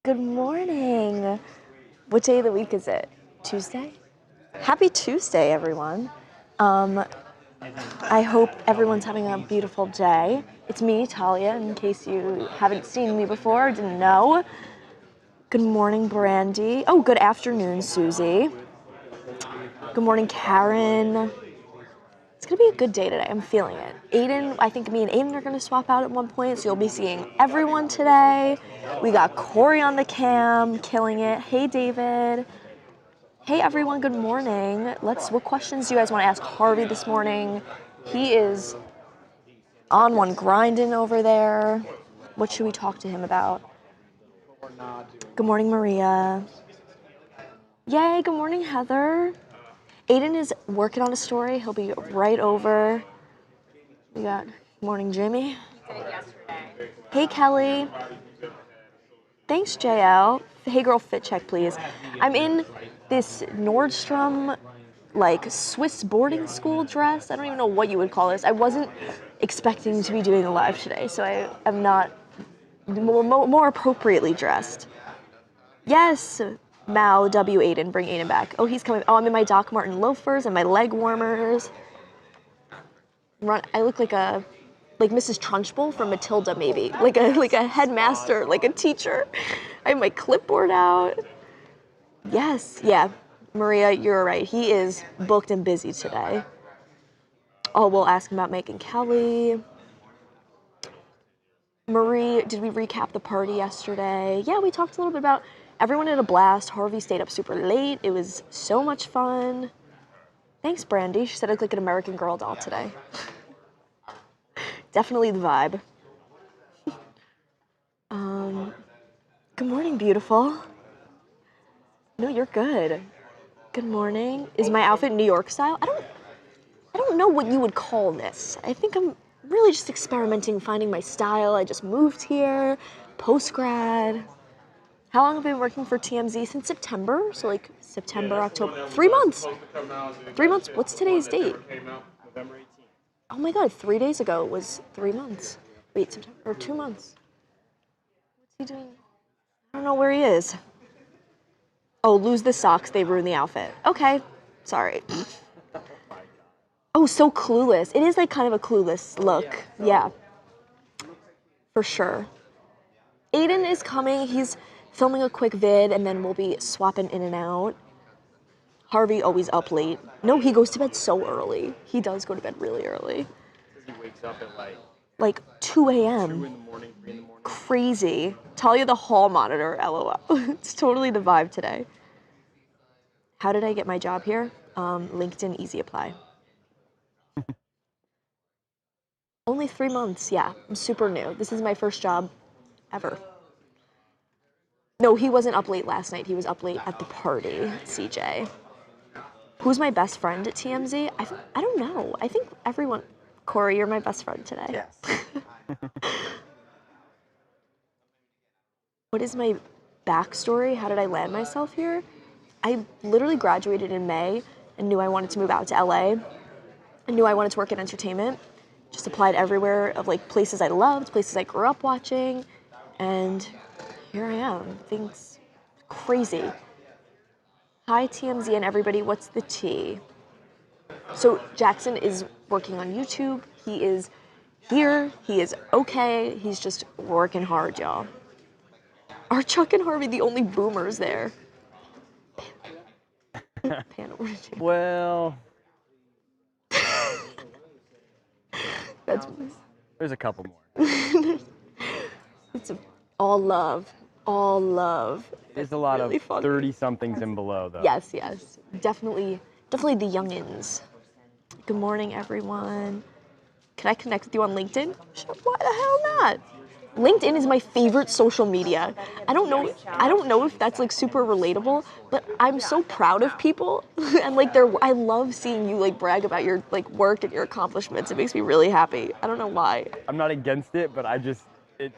Good morning. What day of the week is it? Tuesday? Happy Tuesday, everyone. I hope everyone's having a beautiful day. It's me, Talia, in case you haven't seen me before or didn't know. Good morning, Brandy. Oh, good afternoon, Susie. Good morning, Karen. It's gonna be a good day today. I'm feeling it. Aiden, I think me and Aiden are gonna swap out at one point, so you'll be seeing everyone today. We got Corey on the cam, killing it. Hey, David. Hey, everyone. Good morning. What questions do you guys want to ask Harvey this morning? He is on one grinding over there. What should we talk to him about? Good morning, Maria. Yay, good morning, Heather. Aiden is working on a story. He'll be right over. We got morning, Jimmy. Hey, Kelly. Thanks, JL. Hey, girl, fit check, please. I'm in this Nordstrom, like, Swiss boarding school dress. I don't even know what you would call this. I wasn't expecting to be doing a live today, so I am not more appropriately dressed. Yes, Mao, W. Aiden, bring Aiden back. Oh, he's coming. Oh, I'm in my Doc Marten loafers and my leg warmers. I look like Mrs. Trunchbull from Matilda, maybe. Like a headmaster, like a teacher. I have my clipboard out. Yes, yeah. Maria, you're right. He is booked and busy today. Oh, we'll ask him about Megan Kelly. Marie, did we recap the party yesterday? Yeah, we talked a little bit about everyone had a blast. Harvey stayed up super late. It was so much fun. Thanks, Brandy. She said I look like an American Girl doll today. Definitely the vibe. Good morning, beautiful. No, you're good. Good morning. Is my outfit New York style? I don't know what you would call this. I think I'm really just experimenting, finding my style. I just moved here, post-grad. How long have I been working for TMZ? Since September, so like September, October, 3 months. 3 months, what's today's date? Oh my God, 3 days ago it was 3 months. Wait, September, or 2 months. What's he doing? I don't know where he is. Oh, lose the socks, they ruin the outfit. Okay, sorry. Oh, so clueless. It is like kind of a clueless look. Yeah, for sure. Aiden is coming. He's filming a quick vid, and then we'll be swapping in and out. Harvey always up late. No, he goes to bed so early. He does go to bed really early. He wakes up at like 2 a.m. 2 in the morning, 3 in the morning. Crazy. Talia the hall monitor, LOL. It's totally the vibe today. How did I get my job here? LinkedIn Easy Apply. Only 3 months, yeah. I'm super new. This is my first job ever. No, he wasn't up late last night. He was up late at the party, CJ. Who's my best friend at TMZ? I don't know. I think everyone... Corey, you're my best friend today. Yes. What is my backstory? How did I land myself here? I literally graduated in May and knew I wanted to move out to LA. I knew I wanted to work in entertainment. Just applied everywhere of like places I loved, places I grew up watching, and here I am. Things crazy. Hi TMZ and everybody, what's the tea? So Jackson is working on YouTube. He is here. He is okay. He's just working hard, y'all. Are Chuck and Harvey the only boomers there? Well, That's there's a couple more. it's all love. All love. There's a lot really of 30-somethings and below, though. Yes, yes. Definitely the youngins. Good morning, everyone. Can I connect with you on LinkedIn? Sure, why the hell not? LinkedIn is my favorite social media. I don't know if that's like super relatable, but I'm so proud of people and like I love seeing you like brag about your like work and your accomplishments. It makes me really happy. I don't know why. I'm not against it, but I just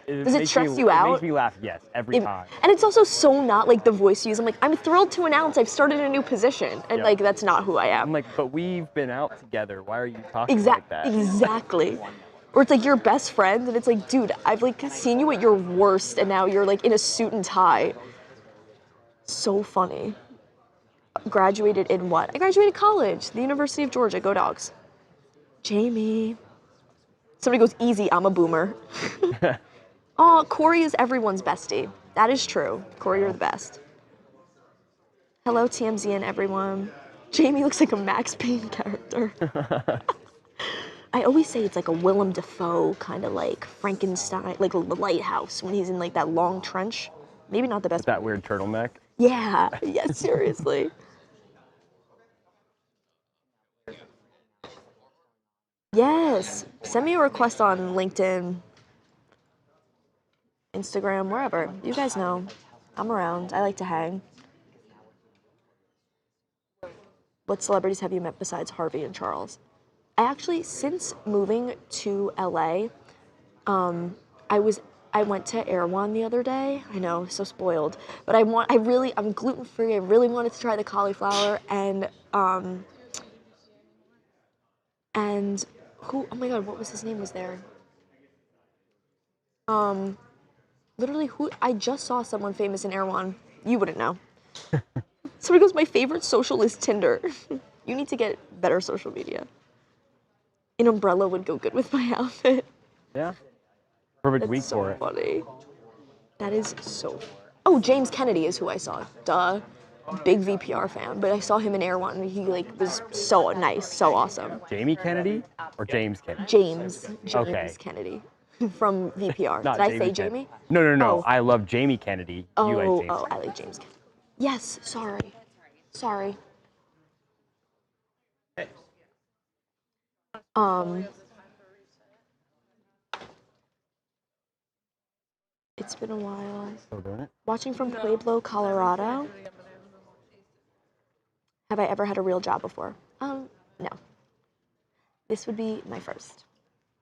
Does it stress you out? It makes me laugh, yes, every time. And it's also so not like the voice you use. I'm like, I'm thrilled to announce I've started a new position. And like, that's not who I am. I'm like, but we've been out together. Why are you talking like that? Exactly. Or it's like your best friend, and it's like, dude, I've like seen you at your worst, and now you're like in a suit and tie. So funny. Graduated in what? I graduated college, the University of Georgia. Go Dogs. Jamie. Somebody goes, easy, I'm a boomer. Oh, Corey is everyone's bestie. That is true. Corey, you're the best. Hello, TMZ and everyone. Jamie looks like a Max Payne character. I always say it's like a Willem Dafoe kind of like Frankenstein, like the lighthouse when he's in like that long trench. Maybe not the best. With that weird turtleneck. Yeah, seriously. Yes, send me a request on LinkedIn, Instagram, wherever. You guys know, I'm around. I like to hang. What celebrities have you met besides Harvey and Charles? I actually, since moving to LA, I went to Erewhon the other day. I know, so spoiled. But I'm gluten free. I really wanted to try the cauliflower and who? Oh my God, what was his name? Was there? Literally, who? I just saw someone famous in Erewhon. You wouldn't know. Somebody goes, my favorite social is Tinder. You need to get better social media. An umbrella would go good with my outfit. Yeah. Perfect That's week so for it. funny. That is so. Oh, James Kennedy is who I saw. Duh. Big VPR fan, but I saw him in Erewhon and he like was so nice, so awesome. Jamie Kennedy or James Kennedy? James Okay. Kennedy from VPR. Not Did I Jamie say Kennedy. Jamie? No. Oh. I love Jamie Kennedy. You like James. I like James Kennedy. Yes, sorry. It's been a while. Still doing it? Watching from Pueblo, Colorado. Have I ever had a real job before? No. This would be my first.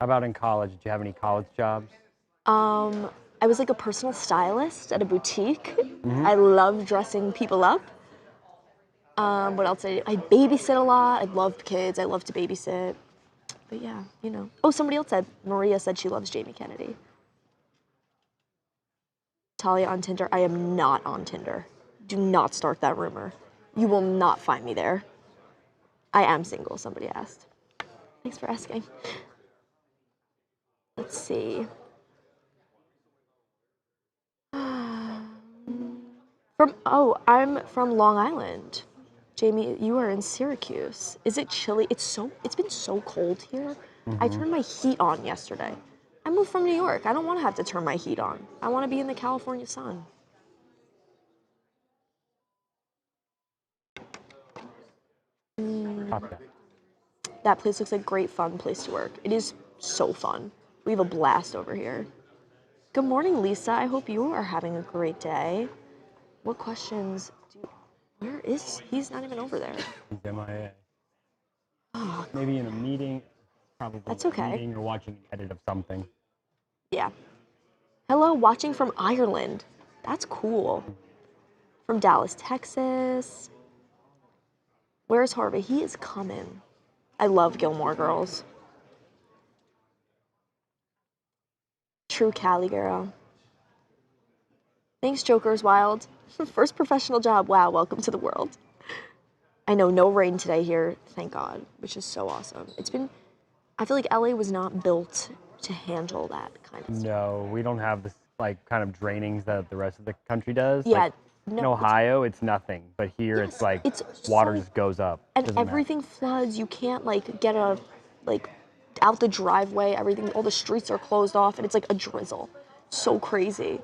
How about in college? Did you have any college jobs? I was like a personal stylist at a boutique. I love dressing people up. What else? I babysit a lot. I love kids. I love to babysit. But yeah, you know. Oh, somebody else said, Maria said she loves Jamie Kennedy. Talia on Tinder. I am not on Tinder. Do not start that rumor. You will not find me there. I am single, somebody asked. Thanks for asking. Let's see. I'm from Long Island. Jamie, you are in Syracuse. Is it chilly? It's been so cold here. I turned my heat on yesterday. I moved from New York. I don't want to have to turn my heat on. I want to be in the California sun. Okay. That place looks like a great fun place to work. It is so fun. We have a blast over here. Good morning, Lisa. I hope you are having a great day. What questions where is he's not even over there? He's MIA. Oh, Maybe in a meeting. Probably that's a okay. meeting or watching an edit of something. Yeah. Hello, watching from Ireland. That's cool. From Dallas, Texas. Where's Harvey? He is coming. I love Gilmore Girls. True Cali girl. Thanks, Joker's Wild. First professional job. Wow, welcome to the world. I know, no rain today here, thank God, which is so awesome. I feel like LA was not built to handle that kind of stuff. No, we don't have this like kind of drainings that the rest of the country does. Yeah, like, in Ohio, it's nothing, but here Yes, it's like it's water so- just goes up. And Doesn't matter. everything floods. You can't like get out the driveway. Everything, all the streets are closed off, and it's like a drizzle. So crazy.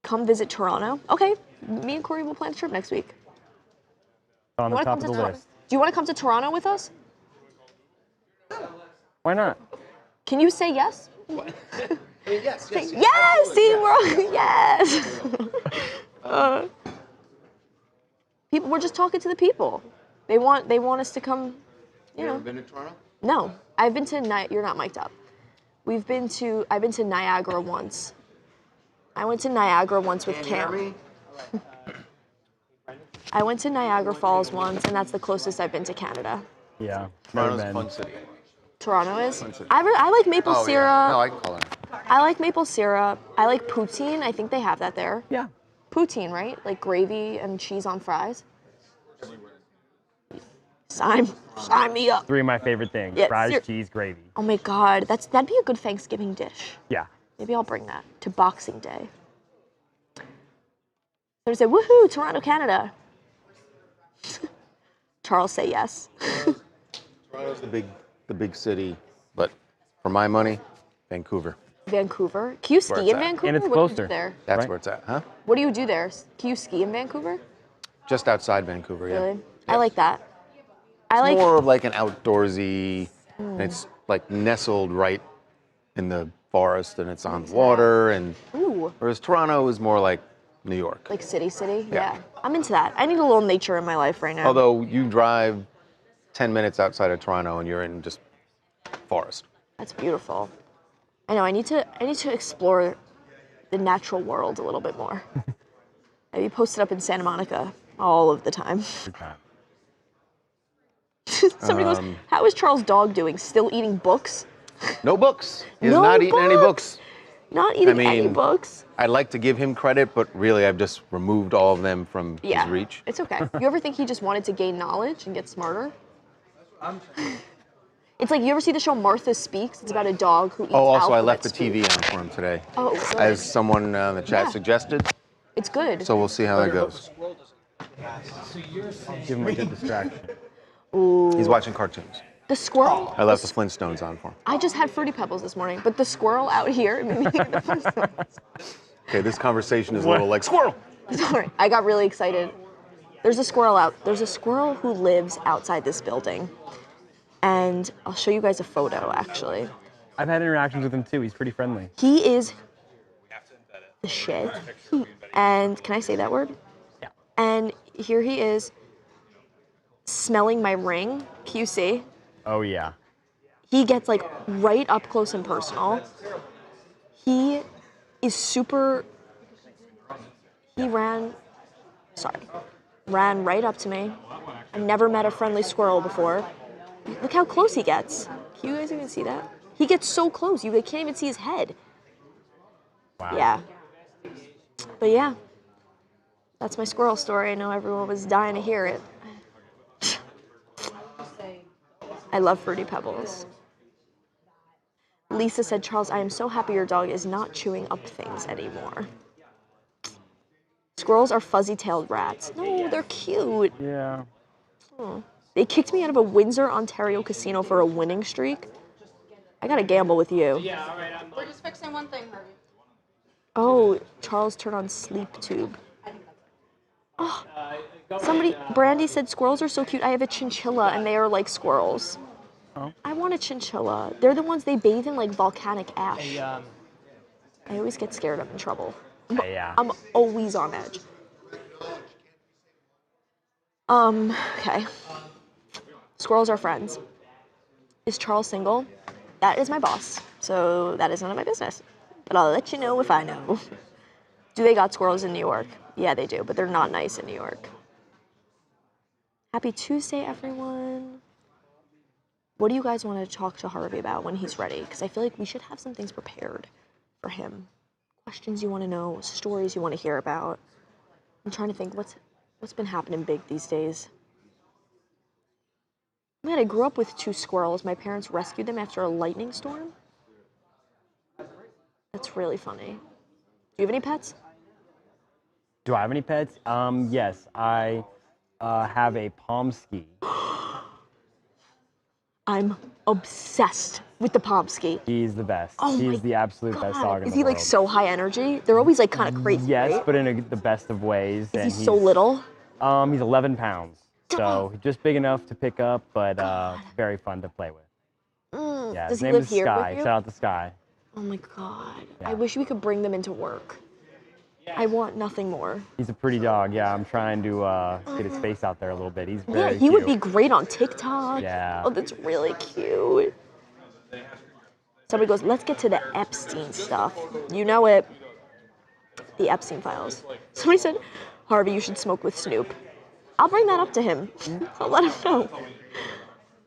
Come visit Toronto. Okay, me and Corey will plan a trip next week. On the You wanna top come of the to list. Do you want to come to Toronto with us? Why not? Can you say yes? Yes. Yes. See, we're all, yes. People, we're just talking to the people. They want us to come. You know. Ever been to Toronto? No, I've been to You're not mic'd up. I've been to Niagara once. I went to Niagara once with Cam. I went to Niagara Falls once, and that's the closest I've been to Canada. Yeah, never Toronto's a been. fun city. Toronto is? Twin City. I like maple Oh, syrup. yeah. No, I can call it. I like maple syrup. I like poutine. I think they have that there. Yeah. Poutine, right? Like gravy and cheese on fries. Sign me up. 3 of my favorite things: Yeah, fries, cheese, gravy. Oh my God, that'd be a good Thanksgiving dish. Yeah. Maybe I'll bring that to Boxing Day. They say, woohoo, Toronto, Canada. Charles say yes. Toronto's the big city, but for my money, Vancouver. Vancouver. Can you Where ski it's in at. Vancouver? And it's What do you closer. do there? That's Right. where it's at, huh? What do you do there? Can you ski in Vancouver? Just outside Vancouver, yeah. Really? Yeah. I like that. I like. More of like an outdoorsy. It's like nestled right in the forest, and it's on water. And Ooh, whereas Toronto is more like New York. like city. Yeah. I'm into that. I need a little nature in my life right now. Although you drive 10 minutes outside of Toronto, and you're in just forest. That's beautiful. I know. I need to explore the natural world a little bit more. I be posted up in Santa Monica all of the time. Good time. Somebody goes, "How is Charles' dog doing? Still eating books? No books. He's No not eating any books. Not eating any mean, books?" I'd like to give him credit, but really I've just removed all of them from Yeah, his reach. it's okay. You ever think he just wanted to gain knowledge and get smarter? It's like, you ever see the show Martha Speaks? It's about a dog who eats Oh, also I left the alphabet TV soup. on for him today, Oh, good. as someone in the chat Yeah. suggested. It's good. So we'll see how that goes. Give him a good distraction. He's watching cartoons. The squirrel. I left the Flintstones on for him. I just had Fruity Pebbles this morning, but the squirrel out here made me think of the Flintstones. Okay, this conversation is a little like squirrel. Sorry, I got really excited. There's a squirrel who lives outside this building. And I'll show you guys a photo, actually. I've had interactions with him too. He's pretty friendly. He is the shit. And can I say that word? Yeah. And here he is smelling my ring, QC. Oh yeah. He gets like right up close and personal. He is super, he ran right up to me. I've never met a friendly squirrel before. Look how close he gets. Can you guys even see that? He gets so close, you can't even see his head. Wow. Yeah. But yeah, that's my squirrel story. I know everyone was dying to hear it. I love Fruity Pebbles. Lisa said, "Charles, I am so happy your dog is not chewing up things anymore." Squirrels are fuzzy-tailed rats. No, they're cute. Yeah. They kicked me out of a Windsor, Ontario casino for a winning streak. I gotta gamble with you. We're just fixing one thing, Harvey. Oh, Charles turned on sleep tube. Oh, Brandy said squirrels are so cute. I have a chinchilla and they are like squirrels. Oh. I want a chinchilla. They're the ones they bathe in like volcanic ash. I always get scared I'm in trouble. Yeah. I'm always on edge. Okay. Squirrels are friends. Is Charles single? That is my boss, so that is none of my business. But I'll let you know if I know. Do they got squirrels in New York? Yeah, they do, but they're not nice in New York. Happy Tuesday, everyone. What do you guys want to talk to Harvey about when he's ready? Because I feel like we should have some things prepared for him. Questions you want to know, stories you want to hear about. I'm trying to think what's been happening big these days. Man, I grew up with 2 squirrels. My parents rescued them after a lightning storm. That's really funny. Do you have any pets? Do I have any pets? Yes, I have a Pomsky. I'm obsessed with the Pomsky. He's the best. Oh my He's the absolute best dog in Is the he world. like so high energy? They're always like kind of crazy. Yes, right? but in the best of ways. Is he so little? He's 11 pounds. So just big enough to pick up, but very fun to play with. Yeah, Does his he name live is here Sky. with you? Shout out to Sky. Oh my God. Yeah. I wish we could bring them into work. I want nothing more. He's a pretty dog. Yeah, I'm trying to get his face out there a little bit. He's Yeah, very he cute. would be great on TikTok. Yeah. Oh, that's really cute. Somebody goes, let's get to the Epstein stuff. You know it. The Epstein files. Somebody said, Harvey, you should smoke with Snoop. I'll bring that up to him. I'll let him know.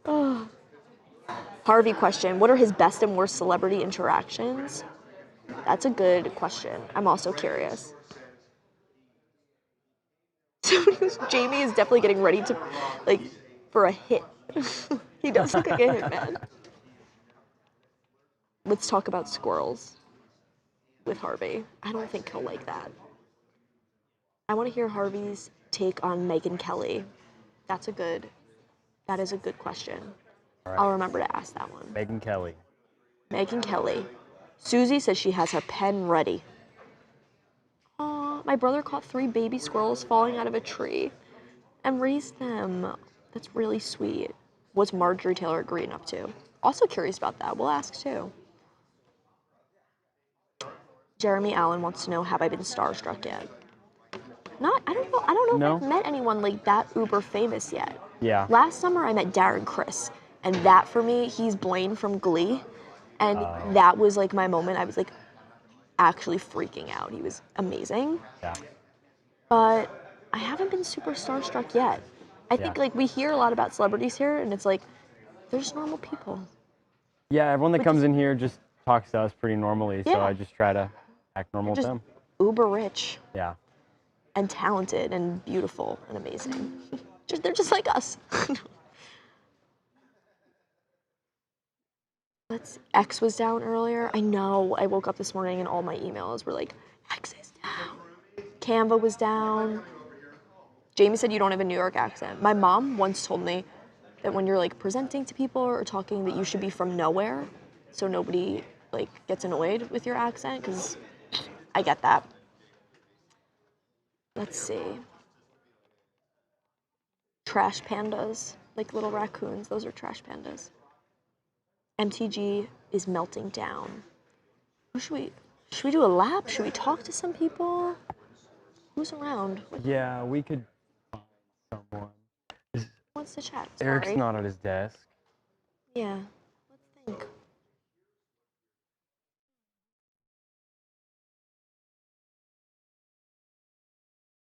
Oh. Harvey question, what are his best and worst celebrity interactions? That's a good question. I'm also curious. Jamie is definitely getting ready to, like, for a hit. He does look like a hitman. Let's talk about squirrels with Harvey. I don't think he'll like that. I want to hear Harvey's take on Megyn Kelly. That is a good question. Right. I'll remember to ask that one. Megyn Kelly. Megyn Kelly. Susie says she has her pen ready. Aw, my brother caught 3 baby squirrels falling out of a tree and raised them. That's really sweet. What's Marjorie Taylor Greene up to? Also curious about that. We'll ask too. Jeremy Allen wants to know, have I been starstruck yet? I don't know if I've met anyone like that uber famous yet. Yeah. Last summer I met Darren Criss, and that for me, he's Blaine from Glee, and that was like my moment. I was like actually freaking out. He was amazing. Yeah. But I haven't been super starstruck yet. I think like we hear a lot about celebrities here, and it's like they're just normal people. Yeah, everyone that comes in here just talks to us pretty normally, so I just try to act normal with them. Uber rich. Yeah. And talented and beautiful and amazing. They're just like us. X was down earlier. I know. I woke up this morning and all my emails were like, X is down. Canva was down. Jamie said you don't have a New York accent. My mom once told me that when you're like presenting to people or talking that you should be from nowhere so nobody like gets annoyed with your accent, because I get that. Let's see. Trash pandas, like little raccoons. Those are trash pandas. MTG is melting down. Should we do a lap? Should we talk to some people? Who's around? Yeah, we could find someone. Who wants to chat? Eric's Sorry. not at his desk. Yeah. Let's think.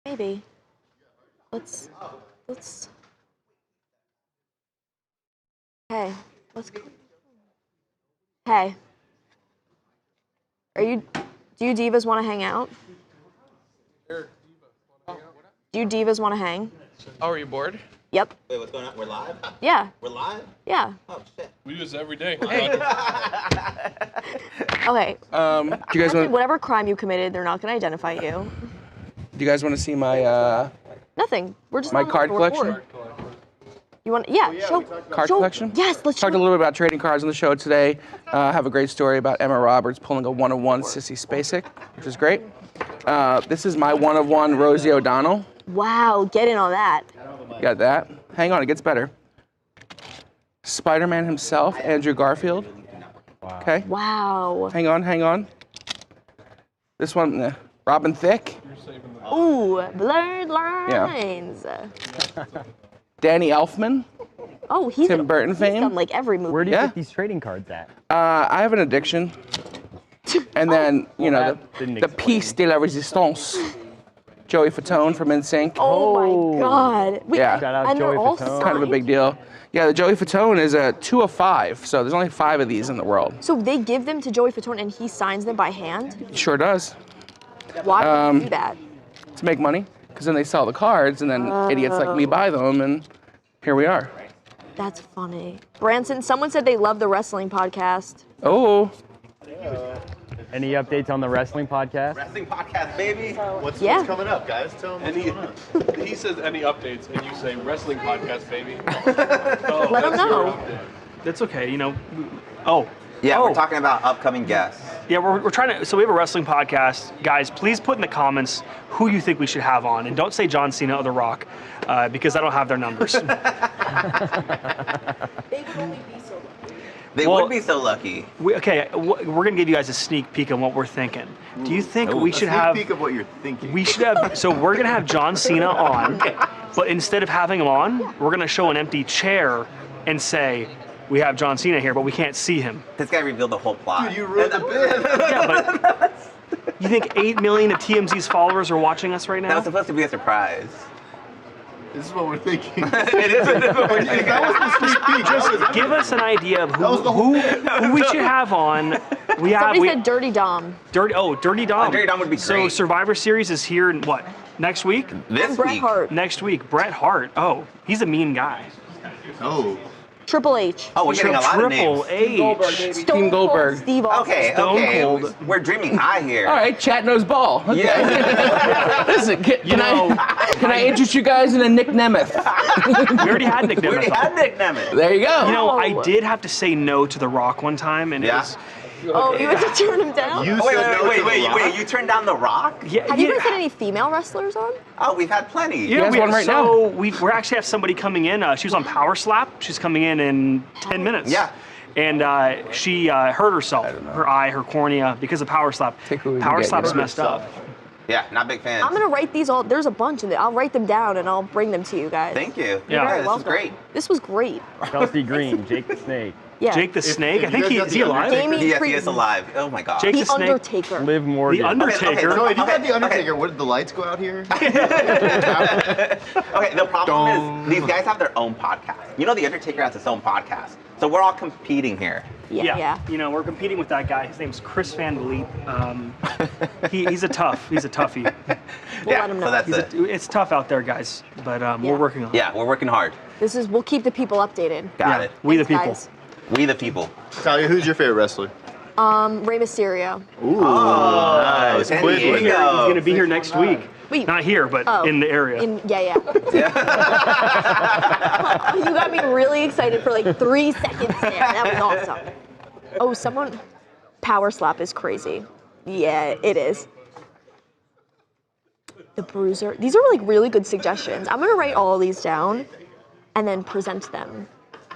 Maybe. Let's. Hey, let's go. Hey. Do you divas want to hang out? Do you divas want to hang? Oh, are you bored? Yep. Wait, what's going on? We're live? Yeah. We're live? Yeah. Oh, shit. We do this every day. Okay. Do you guys want? Whatever crime you committed, they're not going to identify you. Do you guys want to see my Nothing. We're just my on card the board. collection? You want? Yeah. Show. Card show- collection? Yes. Let's Talked a show. little bit about trading cards on the show today. Have a great story about Emma Roberts pulling a 1-of-1 Sissy Spacek, which is great. This is my 1-of-1 Rosie O'Donnell. Wow. Get in on that. You got that? Hang on, it gets better. Spider-Man himself, Andrew Garfield. Wow. Okay. Wow. Hang on. This one, Robin Thicke. Ooh, blurred lines. Danny Elfman. Oh, he's Tim Burton he's fame. done like every movie. Where do you Yeah. get these trading cards at? I have an addiction. And then, you know, that didn't the explain. piece de la resistance. Joey Fatone from NSYNC. Oh my God. Wait, Yeah. Shout out and they're Joey all Fatone. Kind of a big deal. Yeah, the Joey Fatone is a 2 of 5, so there's only 5 of these in the world. So they give them to Joey Fatone and he signs them by hand? He sure does. Why would he do that? To make money, because then they sell the cards, and then idiots like me buy them, and here we are. That's funny. Branson, someone said they love the wrestling podcast. Oh, Any updates on the wrestling podcast? Wrestling podcast, baby. What's coming up, guys? Tell them what's going on. He says any updates, and you say wrestling podcast, baby. Let them know. That's okay, you know. Oh. Yeah, Oh. we're talking about upcoming guests. Yeah, we're trying to. So we have a wrestling podcast, guys. Please put in the comments who you think we should have on, and don't say John Cena or The Rock, because I don't have their numbers. They would only be so lucky. They Well- would be so lucky. We're gonna give you guys a sneak peek on what we're thinking. Do you think we should have? Speak of what you're thinking. We should have. So we're gonna have John Cena on, but instead of having him on, we're gonna show an empty chair and say, "We have John Cena here, but we can't see him." This guy revealed the whole plot. You ruined the bit. Yeah, but you think 8 million of TMZ's followers are watching us right That now? was supposed to be a surprise. This is what we're thinking. It is what we're thinking. That was the sneak peek. Just give us an idea of who we should have on. Somebody said Dirty Dom. Dirty Dom. Dirty Dom would be So great. Survivor Series is here in what? Next week? This Bret week. Hart. Next week. Bret Hart. Oh, he's a mean guy. Oh. Triple H. Oh, we're getting a lot of Triple names. H. Stone Team Goldberg. Cold Steve Austin. Okay, Stone okay. Cold. We're dreaming high here. All right, chat knows ball. Okay. Yeah. Listen, can know, I interest you guys in a Nick Nemeth? We already had Nick we already Nemeth. had Nick Nemeth. There you go. You know, I Oh. did have to say no to The Rock one time, and Yeah. it was. Oh, you had to turn him down? You Wait, said no to The Rock? wait. You turned down The Rock? Yeah, Have you guys had any female wrestlers on? Oh, we've had plenty. Yeah, has one right so we actually have somebody coming in. She was on Power Slap. She's coming in 10 minutes. Yeah. And she hurt herself, her eye, her cornea, because of Power Slap. Take who we can Power get, Slap's you. messed up. Yeah, not big fans. I'm gonna write these all. There's a bunch in there. I'll write them down and I'll bring them to you guys. Thank you. Yeah. Very this welcome. is great. This was great. Chelsea Green, Jake the Snake, Yeah. Jake the Snake, if I think you guys is he got the alive? Damien Yes, he Priest. is alive. Oh my god. Jake The the Snake. Undertaker. Liv Morgan. The Undertaker. okay, No, if you had the Okay, Undertaker, okay. what did the lights go out here? Okay, the problem is these guys have their own podcast. You know, The Undertaker has his own podcast. So we're all competing here. Yeah. You know, we're competing with that guy. His name's Chris Van Vliet. He's a toughie. We'll let him know. So that's it. It's tough out there, guys, but Yeah. we're working on it. Yeah, we're working hard. We'll keep the people updated. Got Yeah, it. we the Thanks, people. guys. We the people. Talia, who's your favorite wrestler? Rey Mysterio. Ooh, nice. San San Diego. He's gonna be here next week. Wait. Not here, but Oh. in the area. Yeah. You got me really excited for like 3 seconds there. That was awesome. Oh, Power Slap is crazy. Yeah, it is. The Bruiser. These are like really good suggestions. I'm gonna write all of these down and then present them.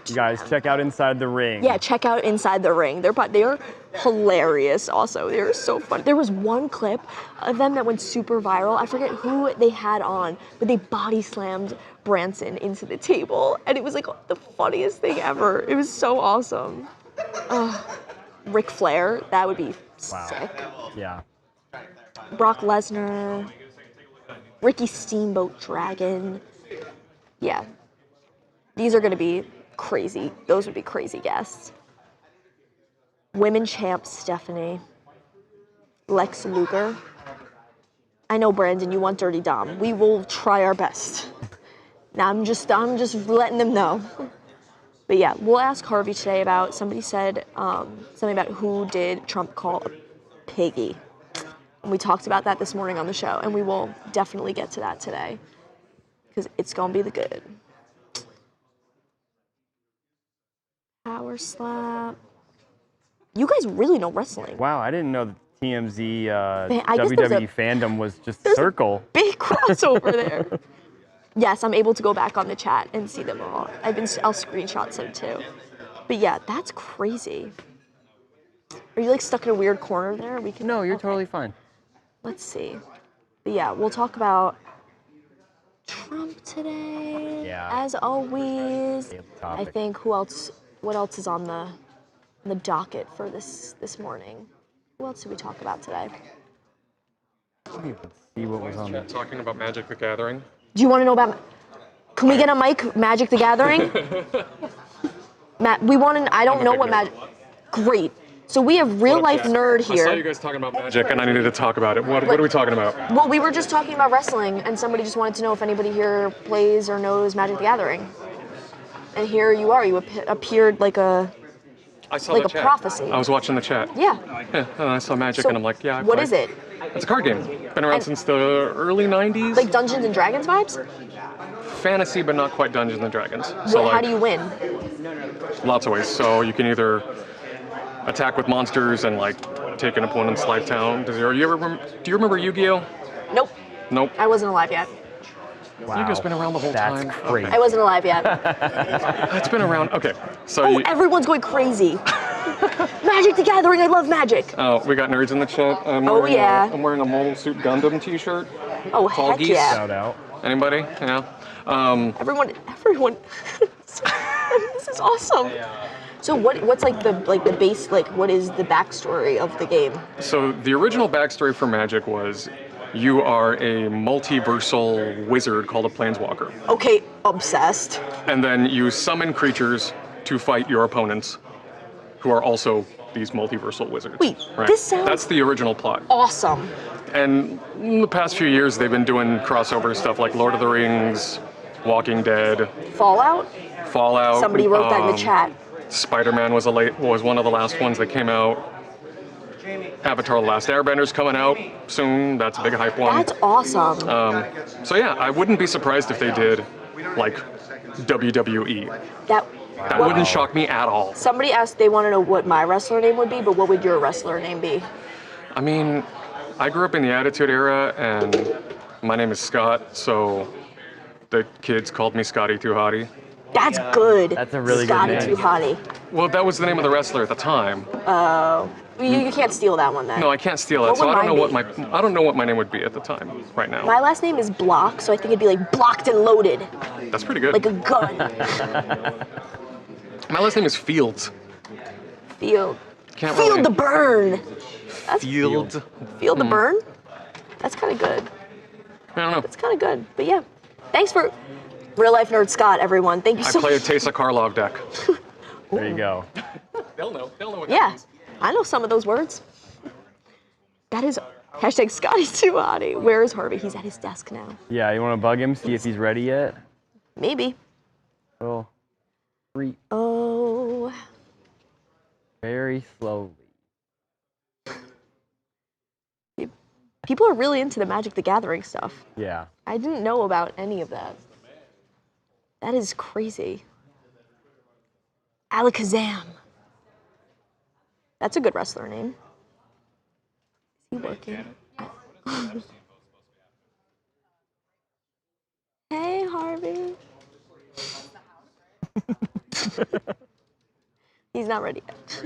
You guys check out Inside the Ring. Yeah, check out Inside the Ring. They're hilarious also. They're so fun. There was one clip of them that went super viral. I forget who they had on, but they body slammed Branson into the table. And it was like the funniest thing ever. It was so awesome. Ric Flair, that would be sick. Yeah. Brock Lesnar, Ricky Steamboat Dragon. Yeah. These are gonna be crazy. Those would be crazy guests. Women champ Stephanie. Lex Luger. I know, Brandon, you want Dirty Dom. We will try our best. Now I'm just letting them know. But yeah, we'll ask Harvey today about, somebody said something about who did Trump call a piggy. And we talked about that this morning on the show, and we will definitely get to that today because it's gonna be the good. Power Slap. You guys really know wrestling. Wow, I didn't know that TMZ Man, I guess there's WWE fandom was just there's a circle. Big crossover there. Yes, I'm able to go back on the chat and see them all. I'll screenshot some too. But yeah, that's crazy. Are you like stuck in a weird corner there? We can. No, you're okay. totally fine. Let's see. But yeah, we'll talk about Trump today. Yeah. As always. Favorite I topic. think what else is on the docket for this morning? Who else did we talk about today? Let's see what was on there. Talking about Magic the Gathering. Do you want to know about? Can we get a mic? Magic the Gathering. Matt, I don't know what Magic. Great. So we have real life nerd I saw you here. guys talking about Magic, and I needed to talk about it. What are we talking about? Well, we were just talking about wrestling, and somebody just wanted to know if anybody here plays or knows Magic the Gathering. And here you are. You appeared like a I saw like the a chat. prophecy. I was watching the chat. Yeah. Yeah, and I saw Magic, So and I'm like, yeah. I what play. is it? It's a card game. Been around And- since the early '90s. Like Dungeons and Dragons vibes? Fantasy, but not quite Dungeons and Dragons. How do you win? Lots of ways. So you can either attack with monsters and like take an opponent's life down to zero. Do you remember Yu-Gi-Oh? Nope. Nope. I wasn't alive yet. Wow. Yu-Gi-Oh's been around the whole That's time. crazy. I wasn't alive yet. It's been around. Okay. So Oh, everyone's going crazy. Magic the Gathering. I love Magic. we got nerds in the chat. Yeah. I'm wearing a Mobile Suit Gundam T-shirt. Oh, Tall heck geese. yeah. Shout out. Anybody? Yeah. Everyone. This is awesome. So what's like the base, like what is the backstory of the game? So the original backstory for Magic was You are a multiversal wizard called a planeswalker. Okay, obsessed. And then you summon creatures to fight your opponents, who are also these multiversal wizards. Wait, right? this sounds That's the original plot. awesome. And in the past few years, they've been doing crossover stuff like Lord of the Rings, Walking Dead, Fallout? Fallout. Somebody wrote that in the chat. Spider-Man was one of the last ones that came out. Avatar: The Last Airbender's coming out soon. That's a big hype one. That's awesome. So yeah, I wouldn't be surprised if they did like WWE. That wouldn't shock me at all. Somebody asked they want to know what my wrestler name would be, but what would your wrestler name be? I mean, I grew up in the Attitude Era, and my name is Scott, so the kids called me Scotty Too Hottie. That's good. That's a really Scotty good name. Too Hottie. Well, that was the name of the wrestler at the time. Oh. You can't steal that one then. No, I can't steal it. What So would I don't know mine what I don't know what my name would be at the time right now. My last name is Block, so I think it'd be like blocked and loaded. That's pretty good. Like a gun. My last name is Fields. Field. Can't Feel really- the burn. That's Field. Feel the burn? That's kind of good. I don't know. That's kind of good. But yeah, thanks for Real Life Nerd Scott, everyone. Thank you I so play a much. Teysa Karlov deck. There you go. They'll know. They'll know what that Yeah, means. I know some of those words. That is hashtag Scotty's Too Hottie. Where is Harvey? He's at his desk now. Yeah, you want to bug him, see if he's ready yet? Maybe. Well, Oh. very slowly. People are really into the Magic the Gathering stuff. Yeah. I didn't know about any of that. That is crazy. Alakazam. That's a good wrestler name. Is he working? Hey, Harvey. He's not ready yet.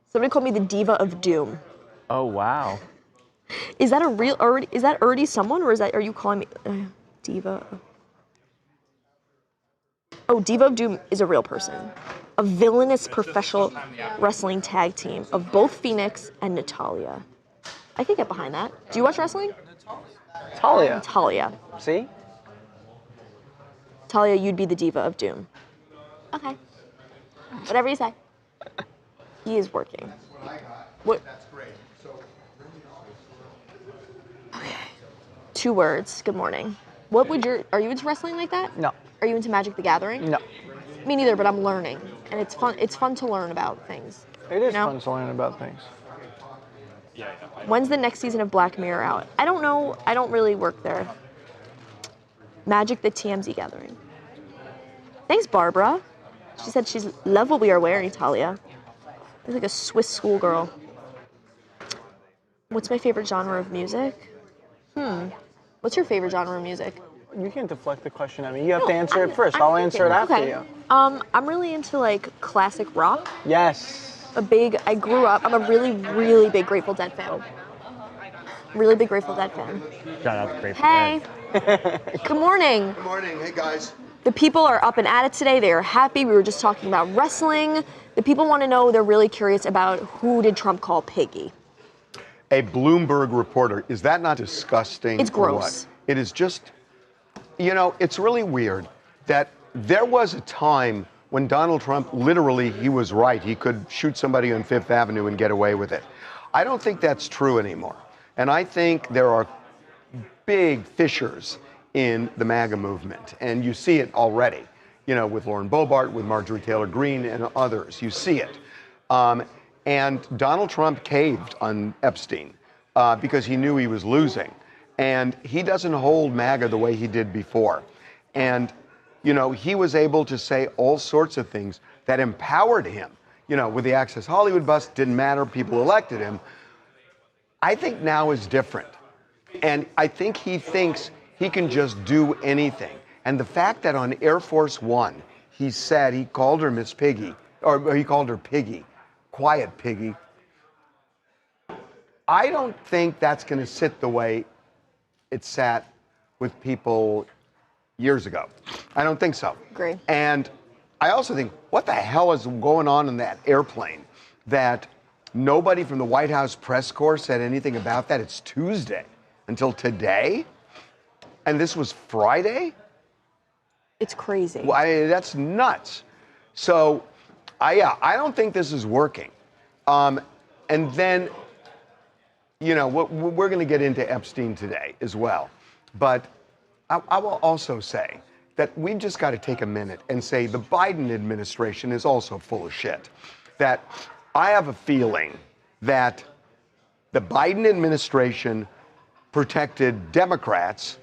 Somebody called me the Diva of Doom. Oh, wow. Is that a real? Is that already someone, or are you calling me Diva? Oh, Diva of Doom is a real person. A villainous professional wrestling tag team of both Phoenix and Natalia. I can get behind that. Do you watch wrestling? Talia. Talia. See? Talia, you'd be the Diva of Doom. Okay. Whatever you say. He is working. What? Okay. 2 words. Good morning. What would are you into wrestling like that? No. Are you into Magic the Gathering? No. Me neither, but I'm learning. And it's fun. It's fun to learn about things. It is You know? fun to learn about things. When's the next season of Black Mirror out? I don't know. I don't really work there. Magic the TMZ Gathering. Thanks, Barbara. She said she's love what we are wearing, Talia. Looks like a Swiss schoolgirl. What's my favorite genre of music? What's your favorite genre of music? You can't deflect the question at me. You have No, to answer I'm- it first. I'm I'll answer it thinking. after Okay. you. I'm really into like classic rock. Yes. I grew up, I'm a really, really big Grateful Dead fan. Really big Grateful Dead fan. Shout out to Grateful Hey. Dead. Good morning. Good morning. Hey, guys. The people are up and at it today. They are happy. We were just talking about wrestling. The people want to know, they're really curious about who did Trump call Piggy? A Bloomberg reporter. Is that not disgusting? It's or gross. what? It is just, it's really weird that there was a time when Donald Trump, literally, he was right. He could shoot somebody on Fifth Avenue and get away with it. I don't think that's true anymore. And I think there are big fissures in the MAGA movement. And you see it already, with Lauren Boebert, with Marjorie Taylor Greene, and others. You see it. And Donald Trump caved on Epstein because he knew he was losing. And he doesn't hold MAGA the way he did before. And, he was able to say all sorts of things that empowered him. With the Access Hollywood bust, didn't matter, people elected him. I think now is different. And I think he thinks he can just do anything. And the fact that on Air Force One, he called her Miss Piggy, or he called her Piggy, quiet Piggy. I don't think that's going to sit the way it sat with people years ago. I don't think so. Agree. And I also think, what the hell is going on in that airplane that nobody from the White House press corps said anything about that? It's Tuesday. until today? And this was Friday? It's crazy. Well, that's nuts. So, I don't think this is working. And then, we're going to get into Epstein today as well. But I will also say that we've just got to take a minute and say the Biden administration is also full of shit. That I have a feeling that the Biden administration protected Democrats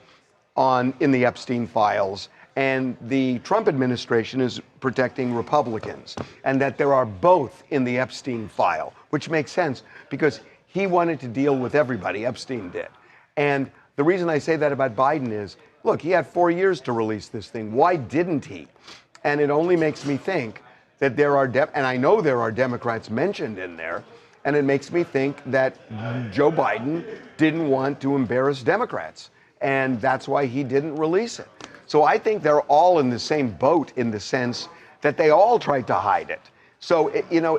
in the Epstein files, and the Trump administration is protecting Republicans, and that there are both in the Epstein file, which makes sense because he wanted to deal with everybody, Epstein did. And the reason I say that about Biden is, look, he had 4 years to release this thing. Why didn't he? And it only makes me think that there are, and I know there are Democrats mentioned in there, and it makes me think that Joe Biden didn't want to embarrass Democrats, and that's why he didn't release it. So I think they're all in the same boat in the sense that they all tried to hide it. So,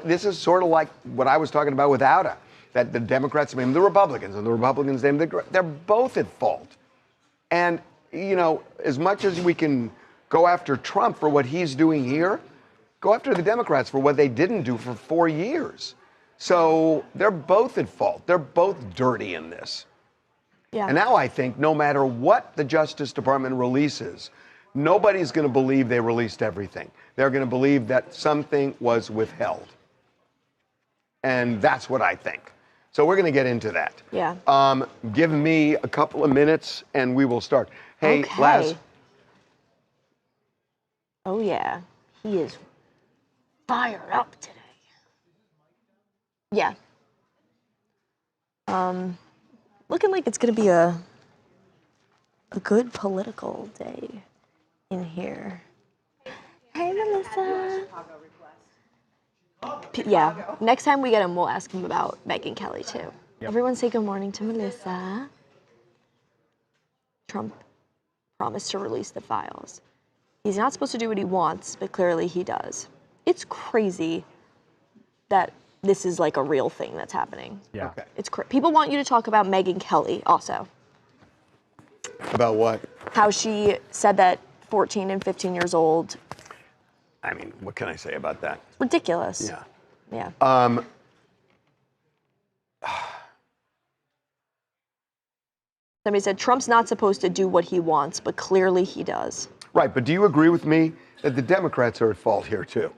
this is sort of like what I was talking about with Outa, that the Democrats blame the Republicans and the Republicans blame they're both at fault. And, as much as we can go after Trump for what he's doing here, go after the Democrats for what they didn't do for 4 years. So they're both at fault. They're both dirty in this. Yeah. And now I think no matter what the Justice Department releases, nobody's going to believe they released everything. They're going to believe that something was withheld. And that's what I think. So we're going to get into that. Yeah. Give me a couple of minutes and we will start. Hey, Okay. Laz. Oh, yeah. He is fired up today. Yeah. Looking like it's going to be a good political day in here. Hey, Melissa. Yeah, next time we get him, we'll ask him about Megyn Kelly, too. Yep. Everyone say good morning to Melissa. Trump promised to release the files. He's not supposed to do what he wants, but clearly he does. It's crazy that this is like a real thing that's happening. Yeah. Okay. It's people want you to talk about Megyn Kelly also. About what? How she said that 14 and 15 years old. I mean, what can I say about that? Ridiculous. Yeah. Yeah. Somebody said Trump's not supposed to do what he wants, but clearly he does. Right, but do you agree with me that the Democrats are at fault here too?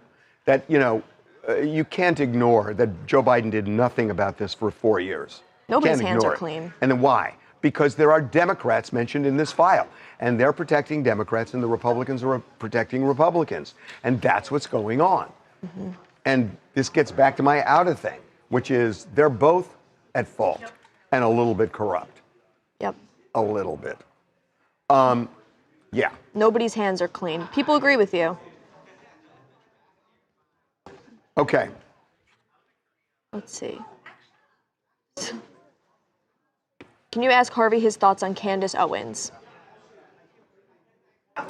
That, you can't ignore that Joe Biden did nothing about this for 4 years. Nobody's Can't hands ignore are it. clean. And then why? Because there are Democrats mentioned in this file, and they're protecting Democrats, and the Republicans are protecting Republicans, and that's what's going on. Mm-hmm. And this gets back to my Outa thing, which is they're both at fault and a little bit corrupt. Yep. A little bit. Yeah. Nobody's hands are clean. People agree with you. Okay. Let's see. Can you ask Harvey his thoughts on Candace Owens?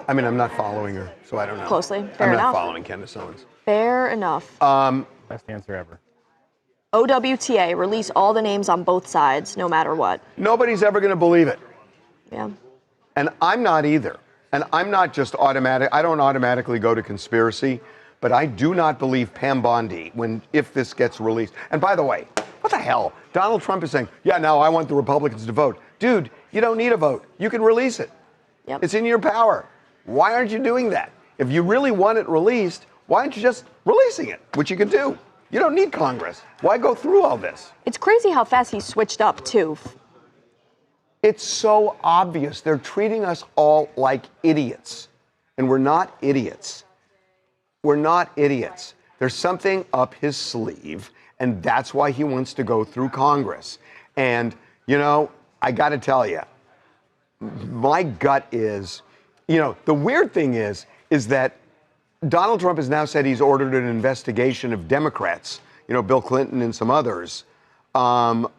I mean, I'm not following her, so I don't know. Closely. Fair I'm enough. not following Candace Owens. Fair enough. Best answer ever. OWTA, release all the names on both sides, no matter what. Nobody's ever going to believe it. Yeah. And I'm not either. And I'm not just I don't automatically go to conspiracy, but I do not believe Pam Bondi if this gets released. And by the way, what the hell? Donald Trump is saying, yeah, now I want the Republicans to vote. Dude, you don't need a vote. You can release it. Yep. It's in your power. Why aren't you doing that? If you really want it released, why aren't you just releasing it, which you can do? You don't need Congress. Why go through all this? It's crazy how fast he switched up, too. It's so obvious. They're treating us all like idiots. And we're not idiots. We're not idiots. There's something up his sleeve, and that's why he wants to go through Congress. And, I got to tell you, my gut is, the weird thing is that Donald Trump has now said he's ordered an investigation of Democrats, Bill Clinton and some others, that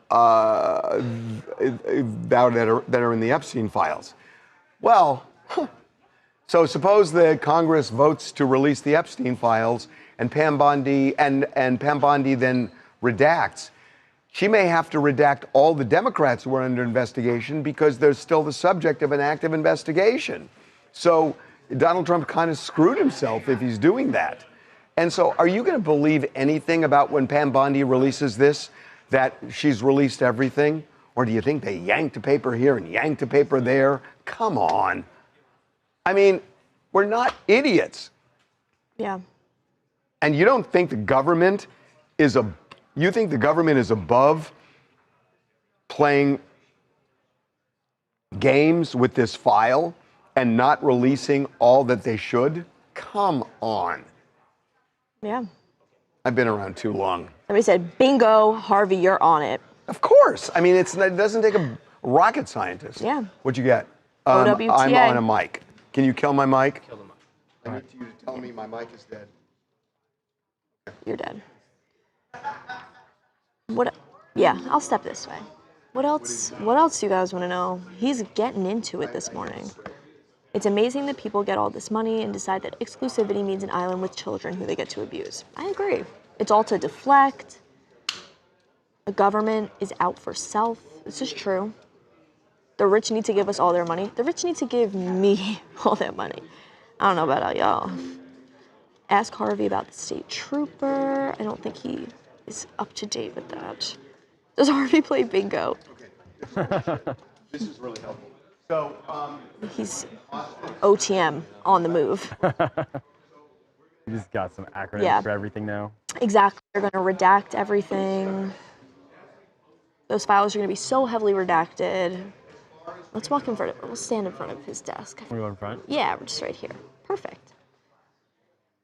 are in the Epstein files. Well, so suppose the Congress votes to release the Epstein files and Pam Bondi then redacts. she may have to redact all the Democrats who are under investigation because they're still the subject of an active investigation. So Donald Trump kind of screwed himself if he's doing that. And so are you going to believe anything about when Pam Bondi releases this, that she's released everything? Or do you think they yanked a paper here and yanked a paper there? Come on. I mean, we're not idiots. Yeah. And you don't think the government is above playing games with this file and not releasing all that they should? Come on. Yeah. I've been around too long. Somebody said, bingo, Harvey, you're on it. Of course. I mean, it doesn't take a rocket scientist. Yeah. What'd you get? OWTA. I'm on a mic. Can you kill my mic? Kill the mic. I need you to tell me my mic is dead. You're dead. Yeah, I'll step this way. What else do you guys want to know? He's getting into it this morning. It's amazing that people get all this money and decide that exclusivity means an island with children who they get to abuse. I agree. It's all to deflect. The government is out for self. This is true. The rich need to give us all their money. The rich need to give me all their money. I don't know about all y'all. Ask Harvey about the state trooper. I don't think he is up to date with that. Does Harvey play bingo? Okay. This is really helpful. So, He's OTM on the move. You just got some acronyms for everything now. Exactly. They're going to redact everything. Those files are going to be so heavily redacted. Let's walk in front of. We'll stand in front of his desk. We go in front? Yeah, we're just right here. Perfect.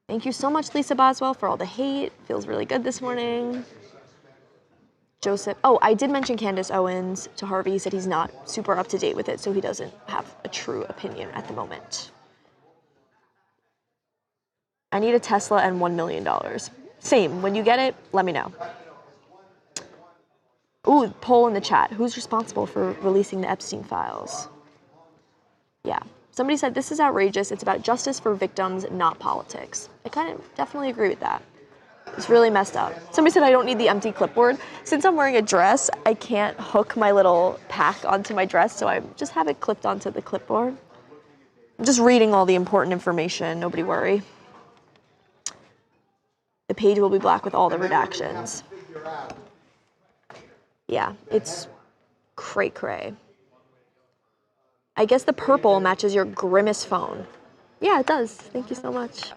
Thank you so much, Lisa Boswell, for all the hate. Feels really good this morning. Joseph. Oh, I did mention Candace Owens to Harvey. He said he's not super up to date with it, so he doesn't have a true opinion at the moment. I need a Tesla and $1 million. Same. When you get it, let me know. Ooh, poll in the chat. Who's responsible for releasing the Epstein files? Yeah. Somebody said, this is outrageous. It's about justice for victims, not politics. I kind of definitely agree with that. It's really messed up. Somebody said I don't need the empty clipboard. Since I'm wearing a dress, I can't hook my little pack onto my dress, so I just have it clipped onto the clipboard. I'm just reading all the important information. Nobody worry. The page will be black with all the redactions. Yeah, it's cray-cray. I guess the purple matches your Grimace phone. Yeah, it does. Thank you so much.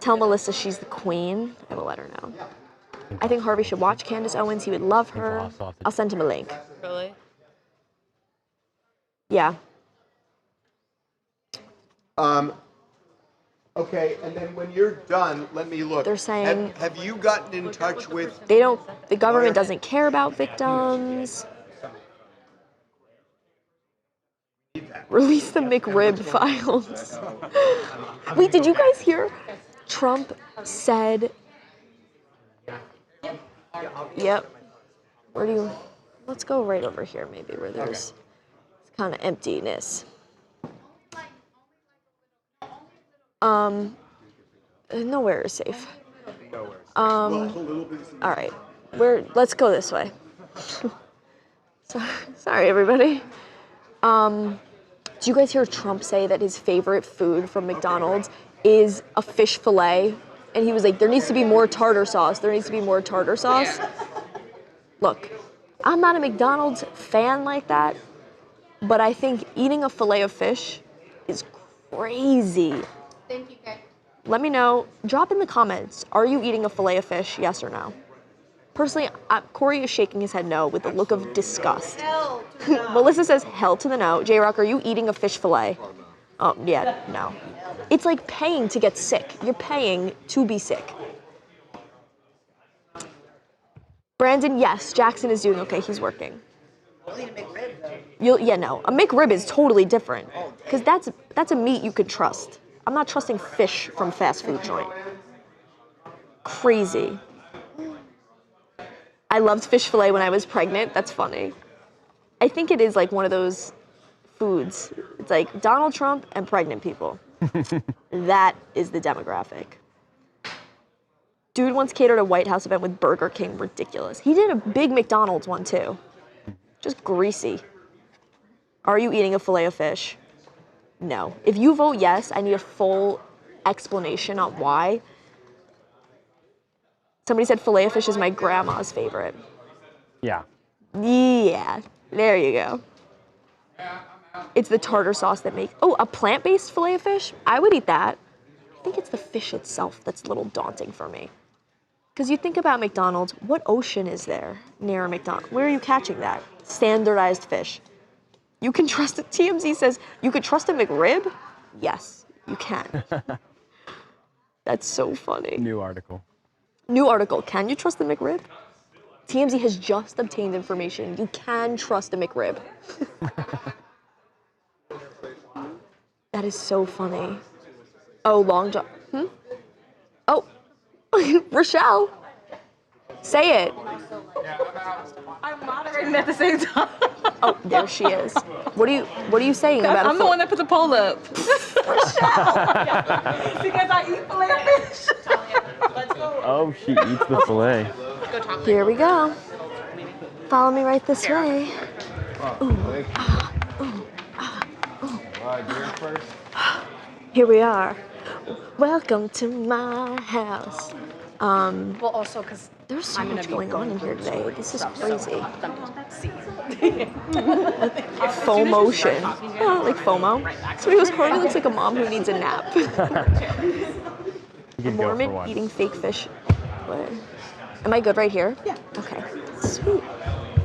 Tell Melissa she's the queen. I will let her know. I think Harvey should watch Candace Owens. He would love her. I'll send him a link. Really? Yeah. Okay, and then when you're done, let me look. They're saying have you gotten in touch with? the government doesn't care about victims. Release the McRib files. Wait, did you guys hear? Trump said, yep. Let's go right over here maybe where there's kind of emptiness. Nowhere is safe. All right, let's go this way. Sorry, everybody. Do you guys hear Trump say that his favorite food from McDonald's is a fish fillet? And he was like, there needs to be more tartar sauce. There needs to be more tartar sauce. Look, I'm not a McDonald's fan like that, but I think eating a fillet of fish is crazy. Thank you, Kay. Let me know. Drop in the comments. Are you eating a fillet of fish? Yes or no? Personally, Corey is shaking his head no with a look of disgust. Hell to no. Melissa says hell to the no. J-Rock, are you eating a fish fillet? Oh, yeah, no. It's like paying to get sick. You're paying to be sick. Brandon, yes, Jackson is doing okay. He's working. Yeah, no. A McRib is totally different because that's a meat you could trust. I'm not trusting fish from fast food joint. Crazy. I loved fish fillet when I was pregnant. That's funny. I think it is like one of those foods. It's like Donald Trump and pregnant people. That is the demographic. Dude once catered a White House event with Burger King. Ridiculous. He did a big McDonald's one too. Just greasy. Are you eating a fillet of fish? No. If you vote yes, I need a full explanation on why. Somebody said fillet of fish is my grandma's favorite. Yeah. Yeah, there you go. It's the tartar sauce that makes, oh, a plant-based fillet of fish? I would eat that. I think it's the fish itself that's a little daunting for me. Because you think about McDonald's, what ocean is there near a McDonald's? Where are you catching that? Standardized fish. You can trust it. TMZ says, you could trust a McRib? Yes, you can. That's so funny. New article. New article, can you trust the McRib? TMZ has just obtained information. You can trust a McRib. That is so funny. Oh, Long John. Oh, Rochelle. Say it. I'm moderating at the same time. Oh, there she is. What are you saying about I'm the one that put the poll up. Rochelle. Because I eat filet of fish. Let's go. Oh, she eats the fillet. Here we go. Follow me right this way. Here we are. Welcome to my house. Well, also because There's so much going on in here today. This is crazy. FOMotion. Oh, like FOMO. Somebody goes, Harvey looks like a mom who needs a nap. You could go for Mormon one. eating fake fish. What? Am I good right here? Yeah. Okay. Sweet.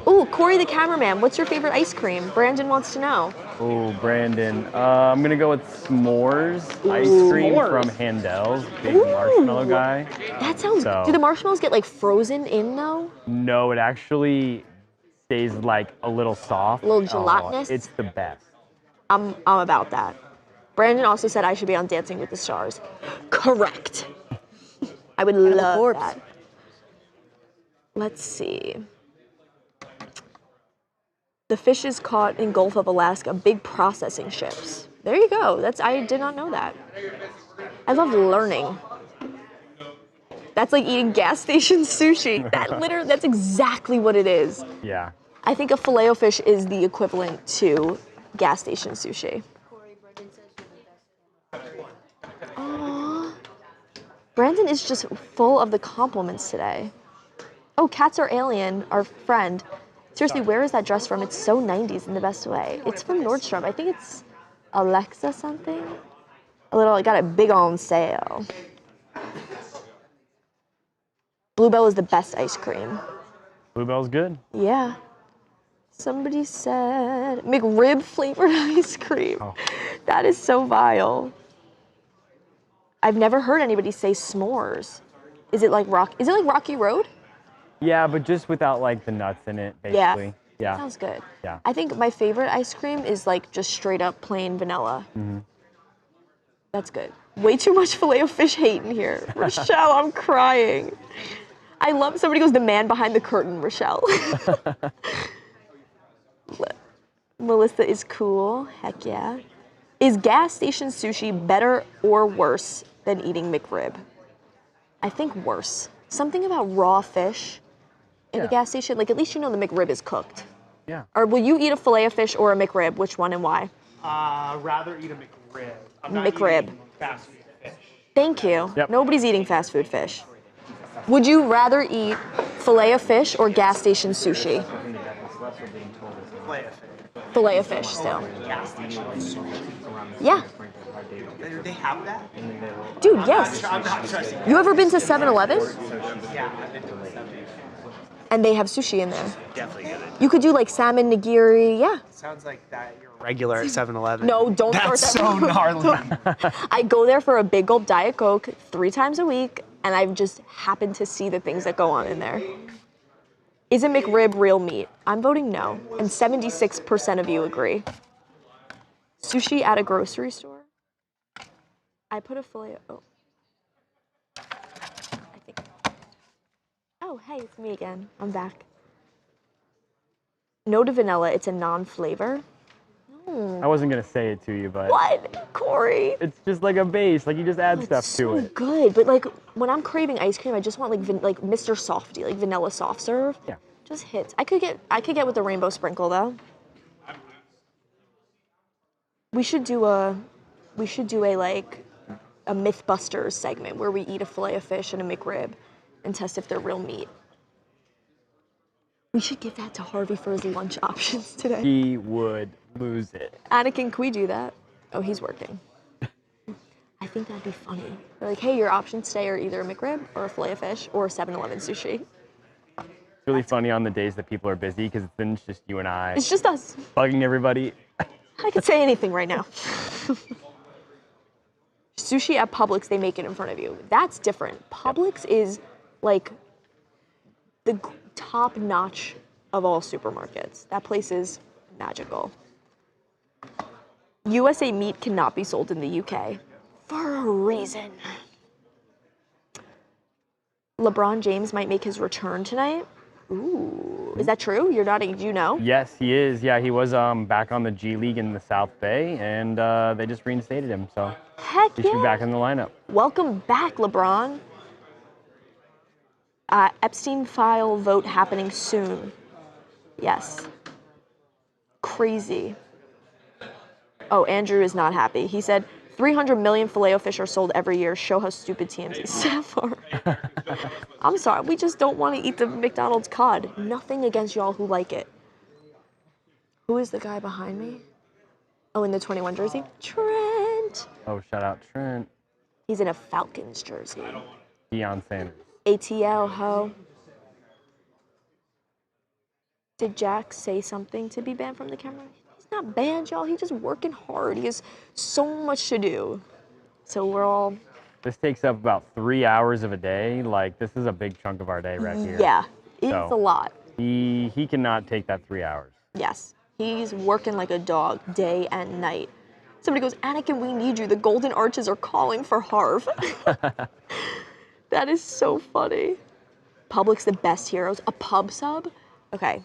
Ooh, Corey the cameraman, what's your favorite ice cream? Brandon wants to know. Oh, Brandon. I'm gonna go with s'mores ice cream from Handel's, big marshmallow guy. That sounds. So- Do the marshmallows get like frozen in though? No, it actually stays like a little soft. A little gelatinous? It's the best. I'm about that. Brandon also said I should be on Dancing with the Stars. Correct. I would love that. Let's see. The fish is caught in Gulf of Alaska, big processing ships. There you go. I did not know that. I love learning. That's like eating gas station sushi. That's exactly what it is. Yeah. I think a filet-o-fish is the equivalent to gas station sushi. Aww. Brandon is just full of the compliments today. Oh, Cats Are Alien, our friend. Seriously, where is that dress from? It's so 90s in the best way. It's from Nordstrom. I think it's Alexa something. I got it big on sale. Bluebell is the best ice cream. Bluebell's good. Yeah. Somebody said McRib flavored ice cream. Oh. That is so vile. I've never heard anybody say s'mores. Is it like Rocky Road? Yeah, but just without like the nuts in it, basically. Yeah. Sounds good. Yeah. I think my favorite ice cream is like just straight up plain vanilla. Mm-hmm. That's good. Way too much filet-o-fish hate in here. Rochelle, I'm crying. I love somebody goes, the man behind the curtain, Rochelle. Melissa is cool. Heck yeah. Is gas station sushi better or worse than eating McRib? I think worse. Something about raw fish in a gas station. Like, at least you know the McRib is cooked. Yeah. Or will you eat a fillet of fish or a McRib? Which one and why? Rather eat a McRib. I'm not McRib. eating fast food fish. Thank you. Yep. Nobody's eating fast food fish. Would you rather eat fillet of fish or gas station sushi? Fillet of fish still. Yeah. They have that? Dude, yes. I'm not trusting You ever been to 7-Eleven? Yeah, I've been to the 7. And they have sushi in there. Definitely get it. You could do like salmon nigiri, yeah. Sounds like that you're regular at 7-Eleven. No, don't start That's that. so gnarly. I go there for a big gulp Diet Coke 3 times a week, and I've just happened to see the things that go on in there. Is a McRib real meat? I'm voting no, and 76% of you agree. Sushi at a grocery store? I put a fillet. Oh. I think. Oh, hey, it's me again. I'm back. No to vanilla. It's a non-flavor. I wasn't gonna say it to you, but What, Corey? it's just like a base. Like you just add stuff It's to so it. good, but like when I'm craving ice cream, I just want like Mr. Softy, like vanilla soft serve. Yeah. Just hits. I could get with the rainbow sprinkle though. We should do a like a Mythbusters segment where we eat a fillet of fish and a McRib and test if they're real meat. We should give that to Harvey for his lunch options today. He would lose it. Anakin, can we do that? Oh, he's working. I think that'd be funny. They're like, hey, your options today are either a McRib or a fillet of fish or 7-Eleven sushi. It's really funny on the days that people are busy because then it's just you and I It's just us. bugging everybody. I could say anything right now. Sushi at Publix, they make it in front of you. That's different. Publix is like the top notch of all supermarkets. That place is magical. USA meat cannot be sold in the UK for a reason. LeBron James might make his return tonight. Ooh, is that true? You're nodding. Do you know? Yes, he is. Yeah, he was back on the G League in the South Bay, and they just reinstated him. So Heck he should be yeah. back in the lineup. Welcome back, LeBron. Epstein file vote happening soon. Yes. Crazy. Oh, Andrew is not happy. He said 300 million Filet-O-Fish are sold every year. Show how stupid TMZ staff are. I'm sorry. We just don't want to eat the McDonald's cod. Nothing against y'all who like it. Who is the guy behind me? Oh, in the 21 jersey? Trent. Oh, shout out Trent. He's in a Falcons jersey. Deion Sanders. ATL, ho. Did Jack say something to be banned from the camera? He's not banned, y'all. He's just working hard. He has so much to do. So we're all... This takes up about 3 hours of a day. Like, this is a big chunk of our day right here. Yeah, it's So, a lot. He cannot take that 3 hours. Yes, he's working like a dog day and night. Somebody goes, Anakin, we need you. The Golden Arches are calling for Harv. That is so funny. Publix, the best heroes. A pub sub? Okay.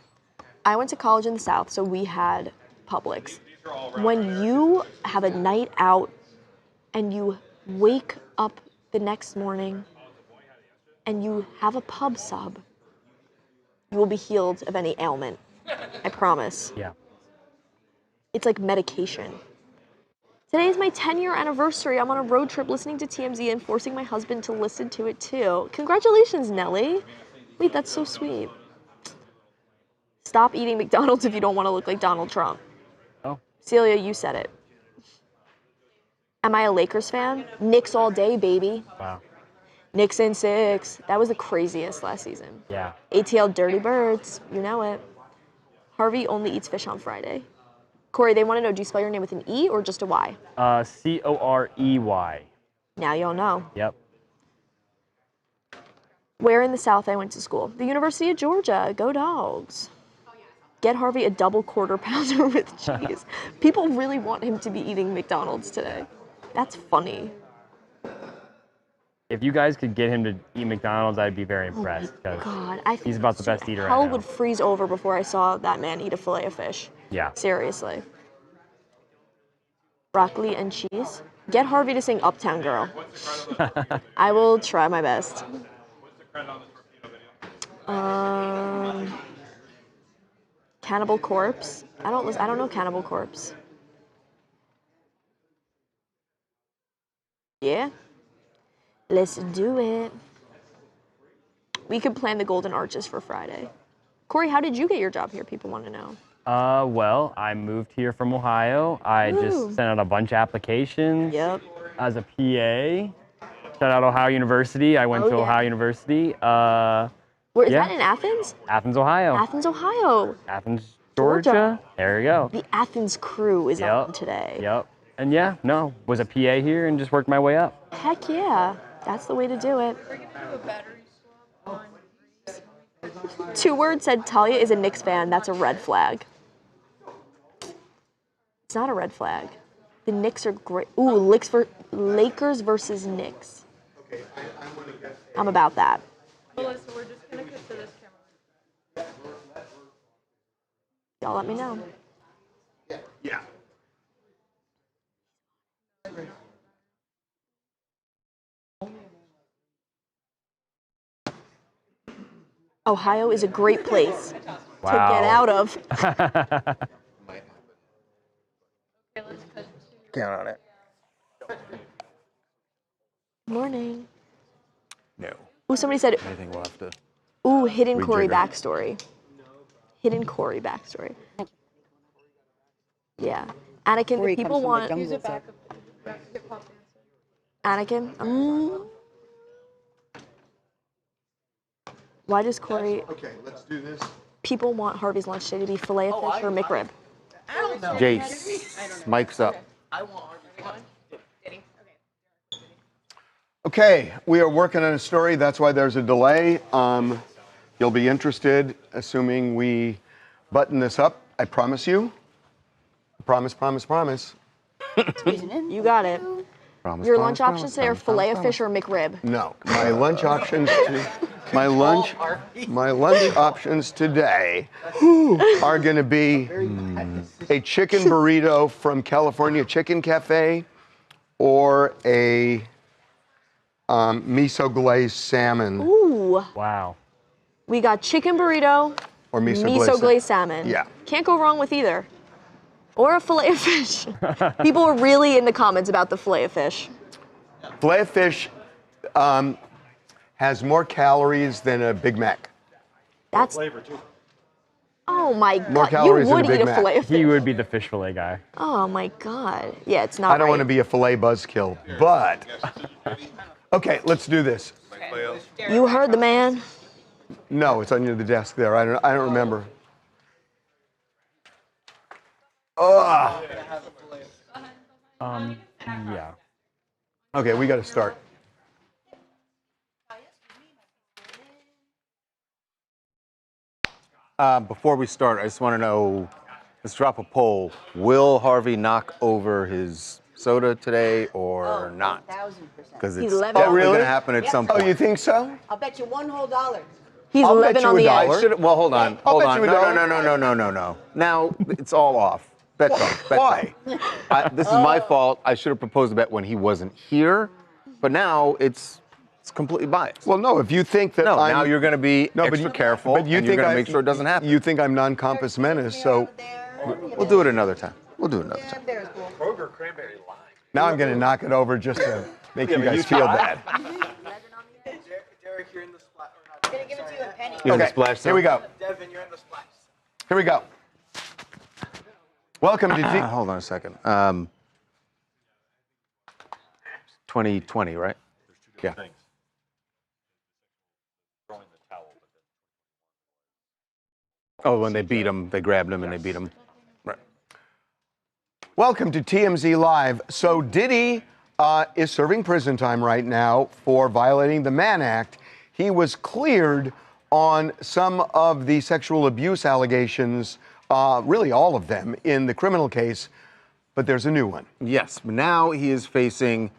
I went to college in the South, so we had Publix. When you have a night out and you wake up the next morning and you have a pub sub, you will be healed of any ailment. I promise. Yeah. It's like medication. Today is my 10-year anniversary. I'm on a road trip listening to TMZ and forcing my husband to listen to it too. Congratulations, Nelly. Wait, that's so sweet. Stop eating McDonald's if you don't want to look like Donald Trump. Oh. Celia, you said it. Am I a Lakers fan? Knicks all day, baby. Wow. Knicks in 6. That was the craziest last season. Yeah. ATL Dirty Birds. You know it. Harvey only eats fish on Friday. Corey, they want to know, do you spell your name with an E or just a Y? Corey. Now y'all know. Yep. Where in the South I went to school? The University of Georgia. Go Dogs. Get Harvey a double quarter pounder with cheese. People really want him to be eating McDonald's today. That's funny. If you guys could get him to eat McDonald's, I'd be very impressed. Oh God, he's about the best eater right hell now. would freeze over before I saw that man eat a fillet of fish. Yeah. Seriously. Broccoli and cheese. Get Harvey to sing Uptown Girl. I will try my best. Cannibal Corpse. I don't know Cannibal Corpse. Yeah. Let's do it. We could plan the Golden Arches for Friday. Corey, how did you get your job here? People want to know. Well, I moved here from Ohio. I just sent out a bunch of applications. Yep. As a PA. Shout out Ohio University. I went to Ohio University. Where is that in Athens? Athens, Ohio. Athens, Ohio. Athens, Georgia. There you go. The Athens crew is on today. Yep. And yeah, no, was a PA here and just worked my way up. Heck yeah. That's the way to do it. 2 words said Talia is a Knicks fan. That's a red flag. It's not a red flag. The Knicks are great. Ooh, Lakers versus Knicks. I'm about that. Melissa, we're just gonna cut to this camera. Y'all let me know. Yeah. Ohio is a great place Wow. to get out of. Count on it. Morning. No. Ooh, somebody said, I think we'll have to. ooh, hidden Corey Rejigger. backstory. Hidden Corey backstory. Yeah. Anakin, Corey if people comes from the want. jungle, so- Anakin? Why does Corey. Okay, let's do this. People want Harvey's lunch today to be filet of fish or McRib. Jace, mic's up. Okay, we are working on a story. That's why there's a delay. You'll be interested, assuming we button this up. I promise you. Promise, promise, promise. You got it. Promise, Your promise, lunch options promise, today are promise, filet of promise, fish or McRib. No, my lunch options. My lunch options today are going to be a chicken burrito from California Chicken Cafe, or a miso glazed salmon. Ooh. Wow. We got chicken burrito Or miso glazed salmon. Yeah. Can't go wrong with either. Or a filet of fish. People were really in the comments about the filet of fish. Filet of fish has more calories than a Big Mac. That's flavor too. Oh my More god, you calories than a would Big eat a Mac. filet of fish. He would be the fish fillet guy. Oh my god. Yeah, it's not I don't right. want to be a filet buzzkill, but okay, let's do this. You heard the man. No, it's under the desk there. I don't remember. Ugh. Yeah. Okay, we got to start. Before we start, I just want to know, let's drop a poll. Will Harvey knock over his soda today or not? 1,000%. Because He's it's living. definitely really? going to happen at some point. Oh, you think so? I'll bet you one whole $1. He's I'll bet living you on a the dollar. edge. Well, hold on. I'll Hold bet on. you a No, dollar. no, no, no, no, no, no. Now it's all off. Bet wrong. Bet Why? wrong. This is my fault. I should have proposed a bet when he wasn't here, but now it's completely biased. Well, no. If you think that No, I'm now you're going to be extra careful, but you and think you're going I to make sure it doesn't happen. You think I'm non-compass menace, so We'll do it another time. We'll do it another time. now I'm going to knock it over just to make you guys feel bad. Derek, you're in the splat. I'm gonna give it to you in pennies. You in the Okay, splash here we zone? go. Devin, you're in the splash. Here we go. Welcome to Hold on a second. 2020, right? Yeah. Oh, when they beat him, they grabbed him and they beat him. Right. Welcome to TMZ Live. So Diddy is serving prison time right now for violating the Mann Act. He was cleared on some of the sexual abuse allegations, really all of them, in the criminal case, but there's a new one. Yes, now he is facing,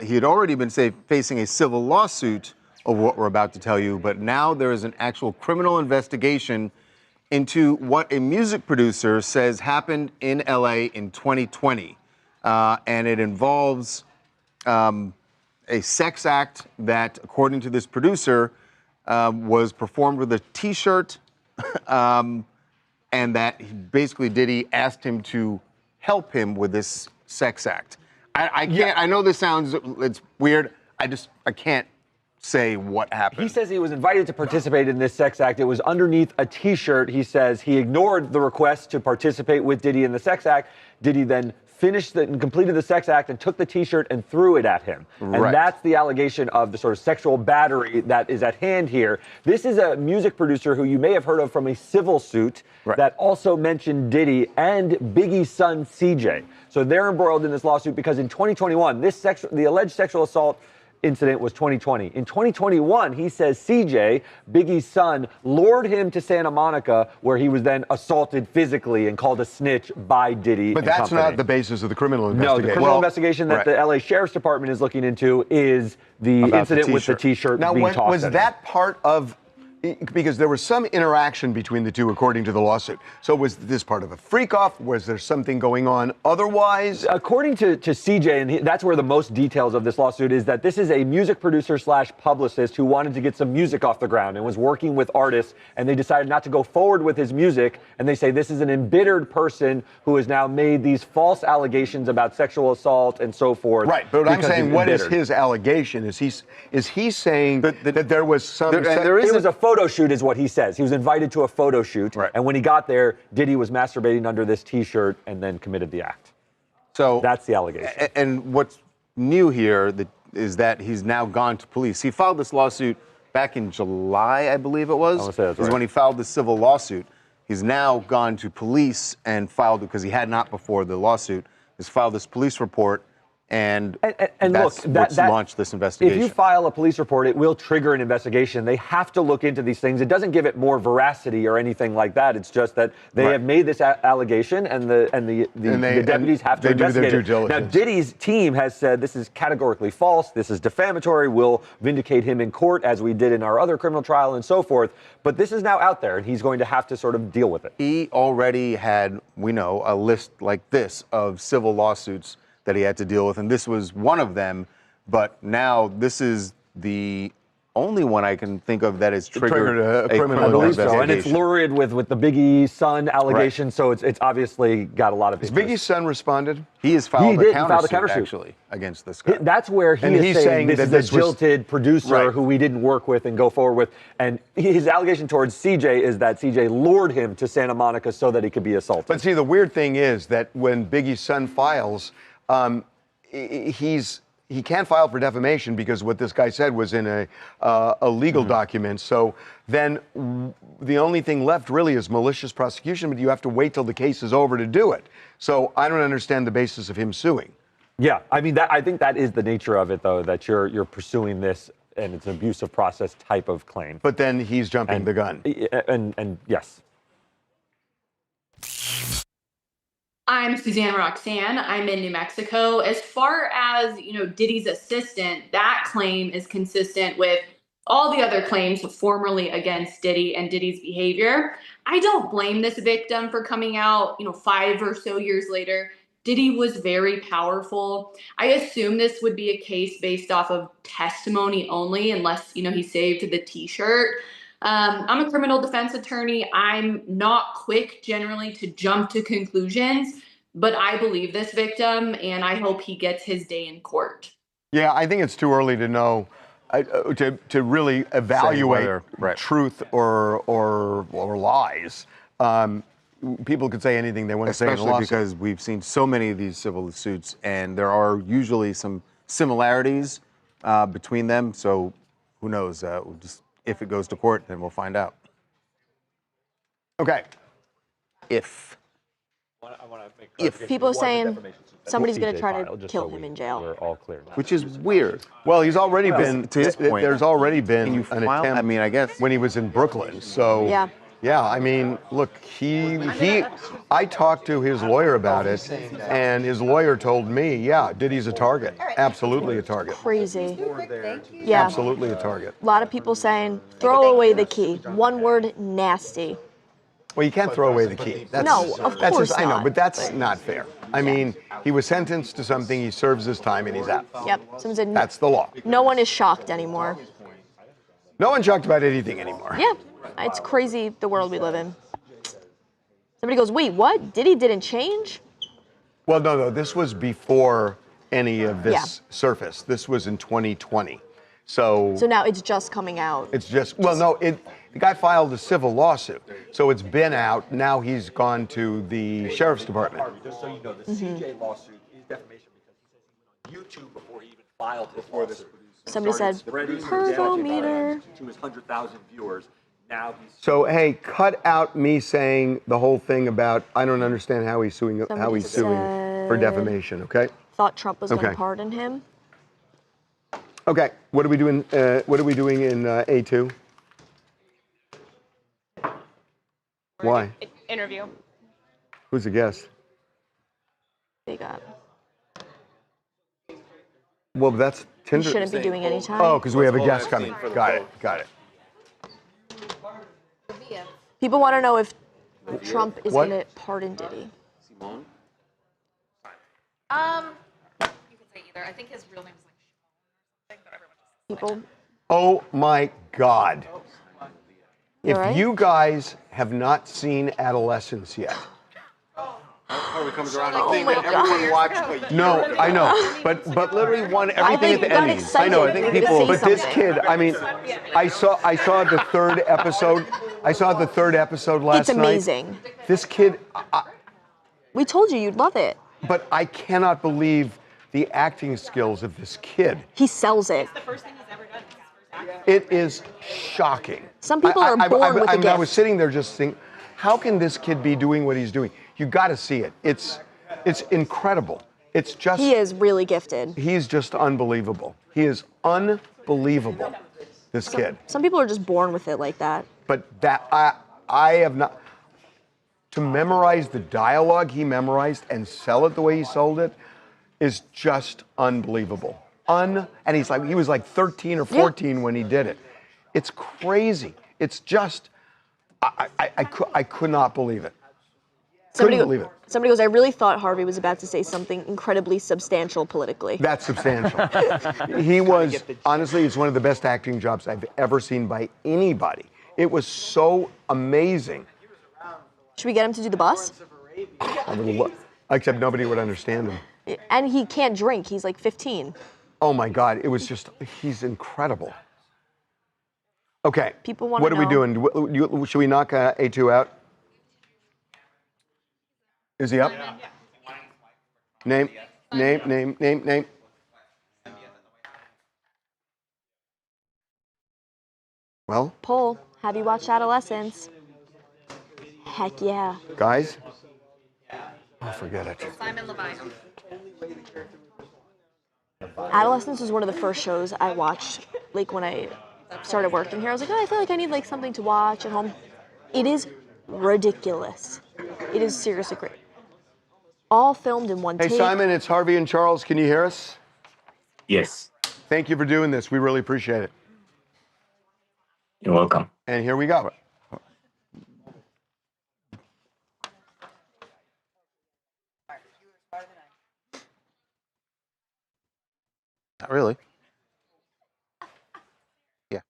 he had already been facing a civil lawsuit of what we're about to tell you, but now there is an actual criminal investigation into what a music producer says happened in LA in 2020. And it involves a sex act that, according to this producer, was performed with a T-shirt, and that basically Diddy asked him to help him with this sex act. I can't. I know this sounds, it's weird. I can't say what happened. He says he was invited to participate in this sex act. It was underneath a T-shirt. He says he ignored the request to participate with Diddy in the sex act. Diddy then finished and completed the sex act and took the T-shirt and threw it at him. And Right. that's the allegation of the sort of sexual battery that is at hand here. This is a music producer who you may have heard of from a civil suit that also mentioned Diddy and Biggie's son CJ. So they're embroiled in this lawsuit because in 2021, the alleged sexual assault incident was 2020. In 2021, he says CJ, Biggie's son, lured him to Santa Monica, where he was then assaulted physically and called a snitch by Diddy. But and that's company. not the basis of the criminal No, investigation. the criminal investigation that the LA Sheriff's Department is looking into is the incident with the T-shirt Now, being tossed was at him. that part of because there was some interaction between the two, according to the lawsuit. So was this part of a freak-off? Was there something going on otherwise? According to CJ, and that's where the most details of this lawsuit is, that this is a music producer / publicist who wanted to get some music off the ground and was working with artists, and they decided not to go forward with his music. And they say this is an embittered person who has now made these false allegations about sexual assault and so forth. Right, but I'm saying, what is his allegation? Is he saying that there was some... It was a photo shoot, is what he says. He was invited to a photo shoot, and when he got there, Diddy was masturbating under this T-shirt and then committed the act. So that's the allegation. And what's new here is that he's now gone to police. He filed this lawsuit back in July, I believe it was. I wanna say that's is right. when he filed the civil lawsuit. He's now gone to police and filed, because he had not before the lawsuit, has filed this police report. And that's look, what's launched this investigation. If you file a police report, it will trigger an investigation. They have to look into these things. It doesn't give it more veracity or anything like that. It's just that they have made this allegation, and the deputies have to investigate do their due it. diligence. Now, Diddy's team has said this is categorically false. This is defamatory. We'll vindicate him in court, as we did in our other criminal trial and so forth. But this is now out there, and he's going to have to sort of deal with it. He already had, we know, a list like this of civil lawsuits that he had to deal with, and this was one of them. But now this is the only one I can think of that has triggered a criminal investigation. And it's lurid with the Biggie son allegation, so it's obviously got a lot of Has interest. Biggie's son responded? He has filed a countersuit, actually, against this guy. That's where he's saying this is a jilted producer who we didn't work with and go forward with. And his allegation towards CJ is that CJ lured him to Santa Monica so that he could be assaulted. But see, the weird thing is that when Biggie's son files, he can't file for defamation because what this guy said was in a legal document. So then the only thing left really is malicious prosecution, but you have to wait till the case is over to do it. So I don't understand the basis of him suing. Yeah, I mean, I think that is the nature of it, though, that you're pursuing this, and it's an abusive process type of claim. But then he's jumping the gun. And yes. I'm Suzanne Roxanne. I'm in New Mexico. As far as, Diddy's assistant, that claim is consistent with all the other claims formerly against Diddy and Diddy's behavior. I don't blame this victim for coming out, 5 or so years later. Diddy was very powerful. I assume this would be a case based off of testimony only, unless, he saved the T-shirt. I'm a criminal defense attorney. I'm not quick generally to jump to conclusions, but I believe this victim, and I hope he gets his day in court. Yeah, I think it's too early to know, to really evaluate truth or lies. People could say anything they want to say in a Especially lawsuit. because we've seen so many of these civil suits, and there are usually some similarities between them. So who knows? If it goes to court, then we'll find out. Okay. If People are saying somebody's going to try to kill him in jail. We're all clear now. Which is weird. Well, he's already been, to his point, there's already been can you an file? attempt. I mean, I guess. When he was in Brooklyn. So, yeah, I mean, look, I talked to his lawyer about it, and his lawyer told me, yeah, Diddy's a target. Absolutely a target. Crazy. Yeah. Absolutely a target. A lot of people saying, throw away the key. One word, nasty. Well, you can't throw away the key. No, of course I know, not. but that's not fair. I mean, he was sentenced to something, he serves his time, and he's out. Yep. Someone said, That's the law. no one is shocked anymore. No one's shocked about anything anymore. Yeah. It's crazy the world we live in. Somebody goes, wait, what? Diddy didn't change? Well, no, this was before any of this surfaced. This was in 2020. So now it's just coming out. it's just, well, no, the guy filed a civil lawsuit. So it's been out. Now he's gone to the sheriff's department. Just so you know, the CJ lawsuit is defamation because he says he went on YouTube before he even filed his lawsuit. Somebody said, Pergometer. To his 100,000 viewers. Now he's So, hey, cut out me saying the whole thing about, I don't understand how he's suing Somebody for defamation, okay? Thought Trump was going Okay. to pardon him. Okay, what are we doing in A2? Why? Interview. Who's the guest? They got. Well, that's You Tinder. shouldn't be doing any time. Oh, because we have a guest coming. Got it. People want to know if Trump is What? going to pardon Diddy. You can say either. I think his real name is like Sean or something, but everyone just People. Oh my God. You If all right? you guys have not seen Adolescence yet, Harvey comes around Oh and my think that God. everyone watched what you no, I know, but literally won everything like, at the got Emmys. excited I know, I think for you to people. say But this something. kid, I mean, I saw the third episode. I saw the third episode last It's night. amazing. This kid, We told you you'd love it. but I cannot believe the acting skills of this kid. He sells it. It is shocking. Some people are born with a I mean, I gift. was sitting there just thinking, how can this kid be doing what he's doing? You got to see it. It's incredible. It's just. He is really gifted. He's just unbelievable. He is unbelievable. This kid. Some people are just born with it like that. But that I have not. To memorize the dialogue he memorized and sell it the way he sold it is just unbelievable. And he was like 13 or 14 when he did it. It's crazy. It's just, I could not believe it. Couldn't believe it. Somebody goes, I really thought Harvey was about to say something incredibly substantial politically. That's substantial. He was, honestly, it's one of the best acting jobs I've ever seen by anybody. It was so amazing. Should we get him to do the bus? Except nobody would understand him. And he can't drink. He's like 15. Oh my God, it was just, he's incredible. Okay, People wanna what are we know. doing? Should we knock A2 out? Is he up? Name. Well, Poll, have you watched Adolescence? Heck yeah. guys? Oh, forget it. Simon Levine. Adolescence was one of the first shows I watched, like when I started working here. I was like, oh, I feel like I need like something to watch at home. It is ridiculous. It is seriously great. All filmed in one Hey, take. Simon, it's Harvey and Charles. Can you hear us? Yes. Thank you for doing this. We really appreciate it. You're welcome. And here we go. Not really. Yeah.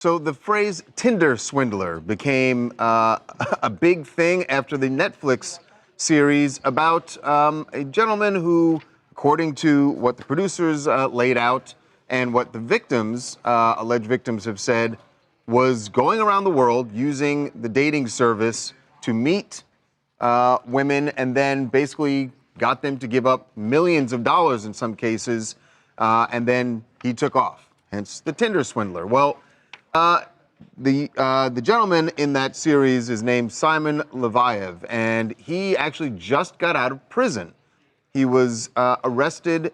So the phrase Tinder swindler became a big thing after the Netflix series about a gentleman who, according to what the producers laid out and what the victims, alleged victims, have said, was going around the world using the dating service to meet women and then basically got them to give up millions of dollars in some cases, and then he took off. Hence the Tinder swindler. Well, the gentleman in that series is named Simon Leviev, and he actually just got out of prison. He was arrested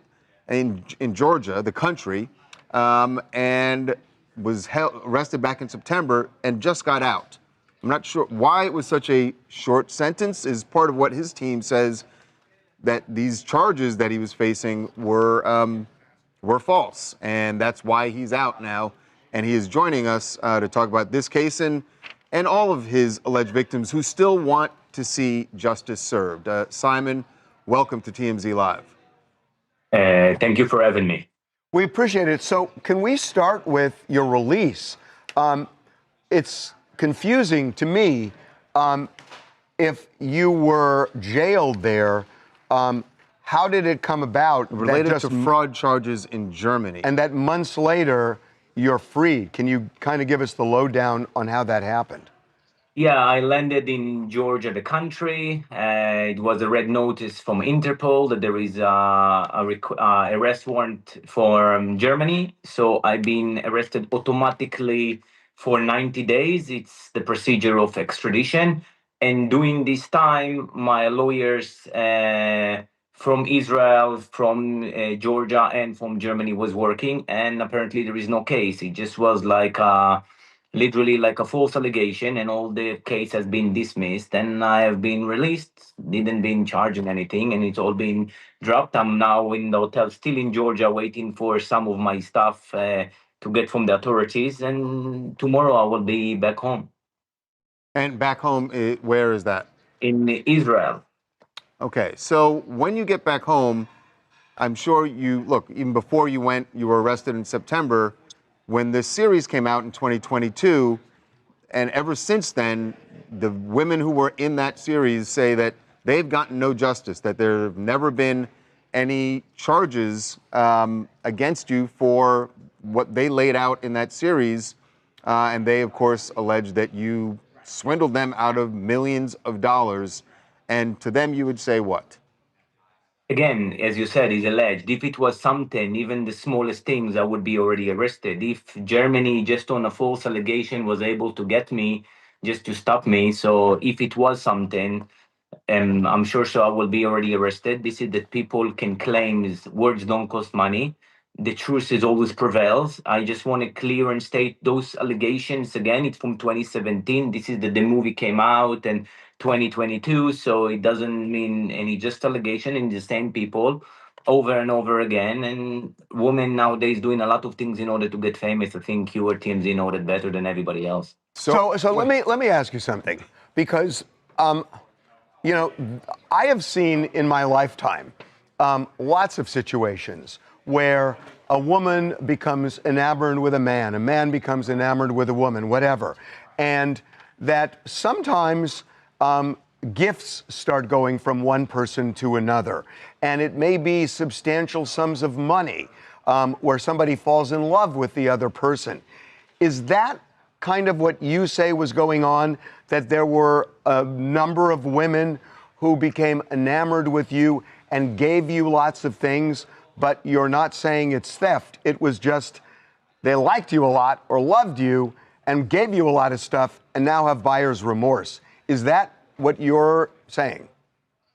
in Georgia, the country, and was arrested back in September and just got out. I'm not sure why it was such a short sentence. Is part of what his team says that these charges that he was facing were false, and that's why he's out now. And he is joining us to talk about this case and all of his alleged victims who still want to see justice served. Simon, welcome to TMZ Live. Thank you for having me. We appreciate it. So can we start with your release? It's confusing to me if you were jailed there. How did it come about? Related to fraud charges in Germany. And that months later, you're freed. Can you kind of give us the lowdown on how that happened? Yeah, I landed in Georgia, the country. It was a red notice from Interpol that there is a arrest warrant for Germany. So I've been arrested automatically for 90 days. It's the procedure of extradition. And during this time, my lawyers from Israel, from Georgia, and from Germany was working. And apparently there is no case. It just was like literally like a false allegation, and all the case has been dismissed, and I have been released, didn't been charged in anything, and it's all been dropped. I'm now in the hotel still in Georgia waiting for some of my stuff to get from the authorities, and tomorrow I will be back home. And back home, where is that? In Israel. Okay, so when you get back home, I'm sure even before you went, you were arrested in September. When this series came out in 2022, and ever since then, the women who were in that series say that they've gotten no justice, that there have never been any charges against you for what they laid out in that series. And they, of course, allege that you swindled them out of millions of dollars. And to them, you would say what? Again, as you said, is alleged. If it was something, even the smallest things, I would be already arrested. If Germany, just on a false allegation, was able to get me, just to stop me, so if it was something, I'm sure so I will be already arrested. This is that people can claim is words don't cost money. The truth is always prevails. I just want to clear and state those allegations again. It's from 2017. This is the movie came out and 2022, so it doesn't mean any just allegation in the same people over and over again. And women nowadays doing a lot of things in order to get famous. I think you or TMZ know that better than everybody else. So let me ask you something, because you know, I have seen in my lifetime lots of situations where a woman becomes enamored with a man becomes enamored with a woman, whatever, and that sometimes gifts start going from one person to another, and it may be substantial sums of money where somebody falls in love with the other person. Is that kind of what you say was going on, that there were a number of women who became enamored with you and gave you lots of things, but you're not saying it's theft? It was just they liked you a lot or loved you and gave you a lot of stuff and now have buyer's remorse. Is that what you're saying?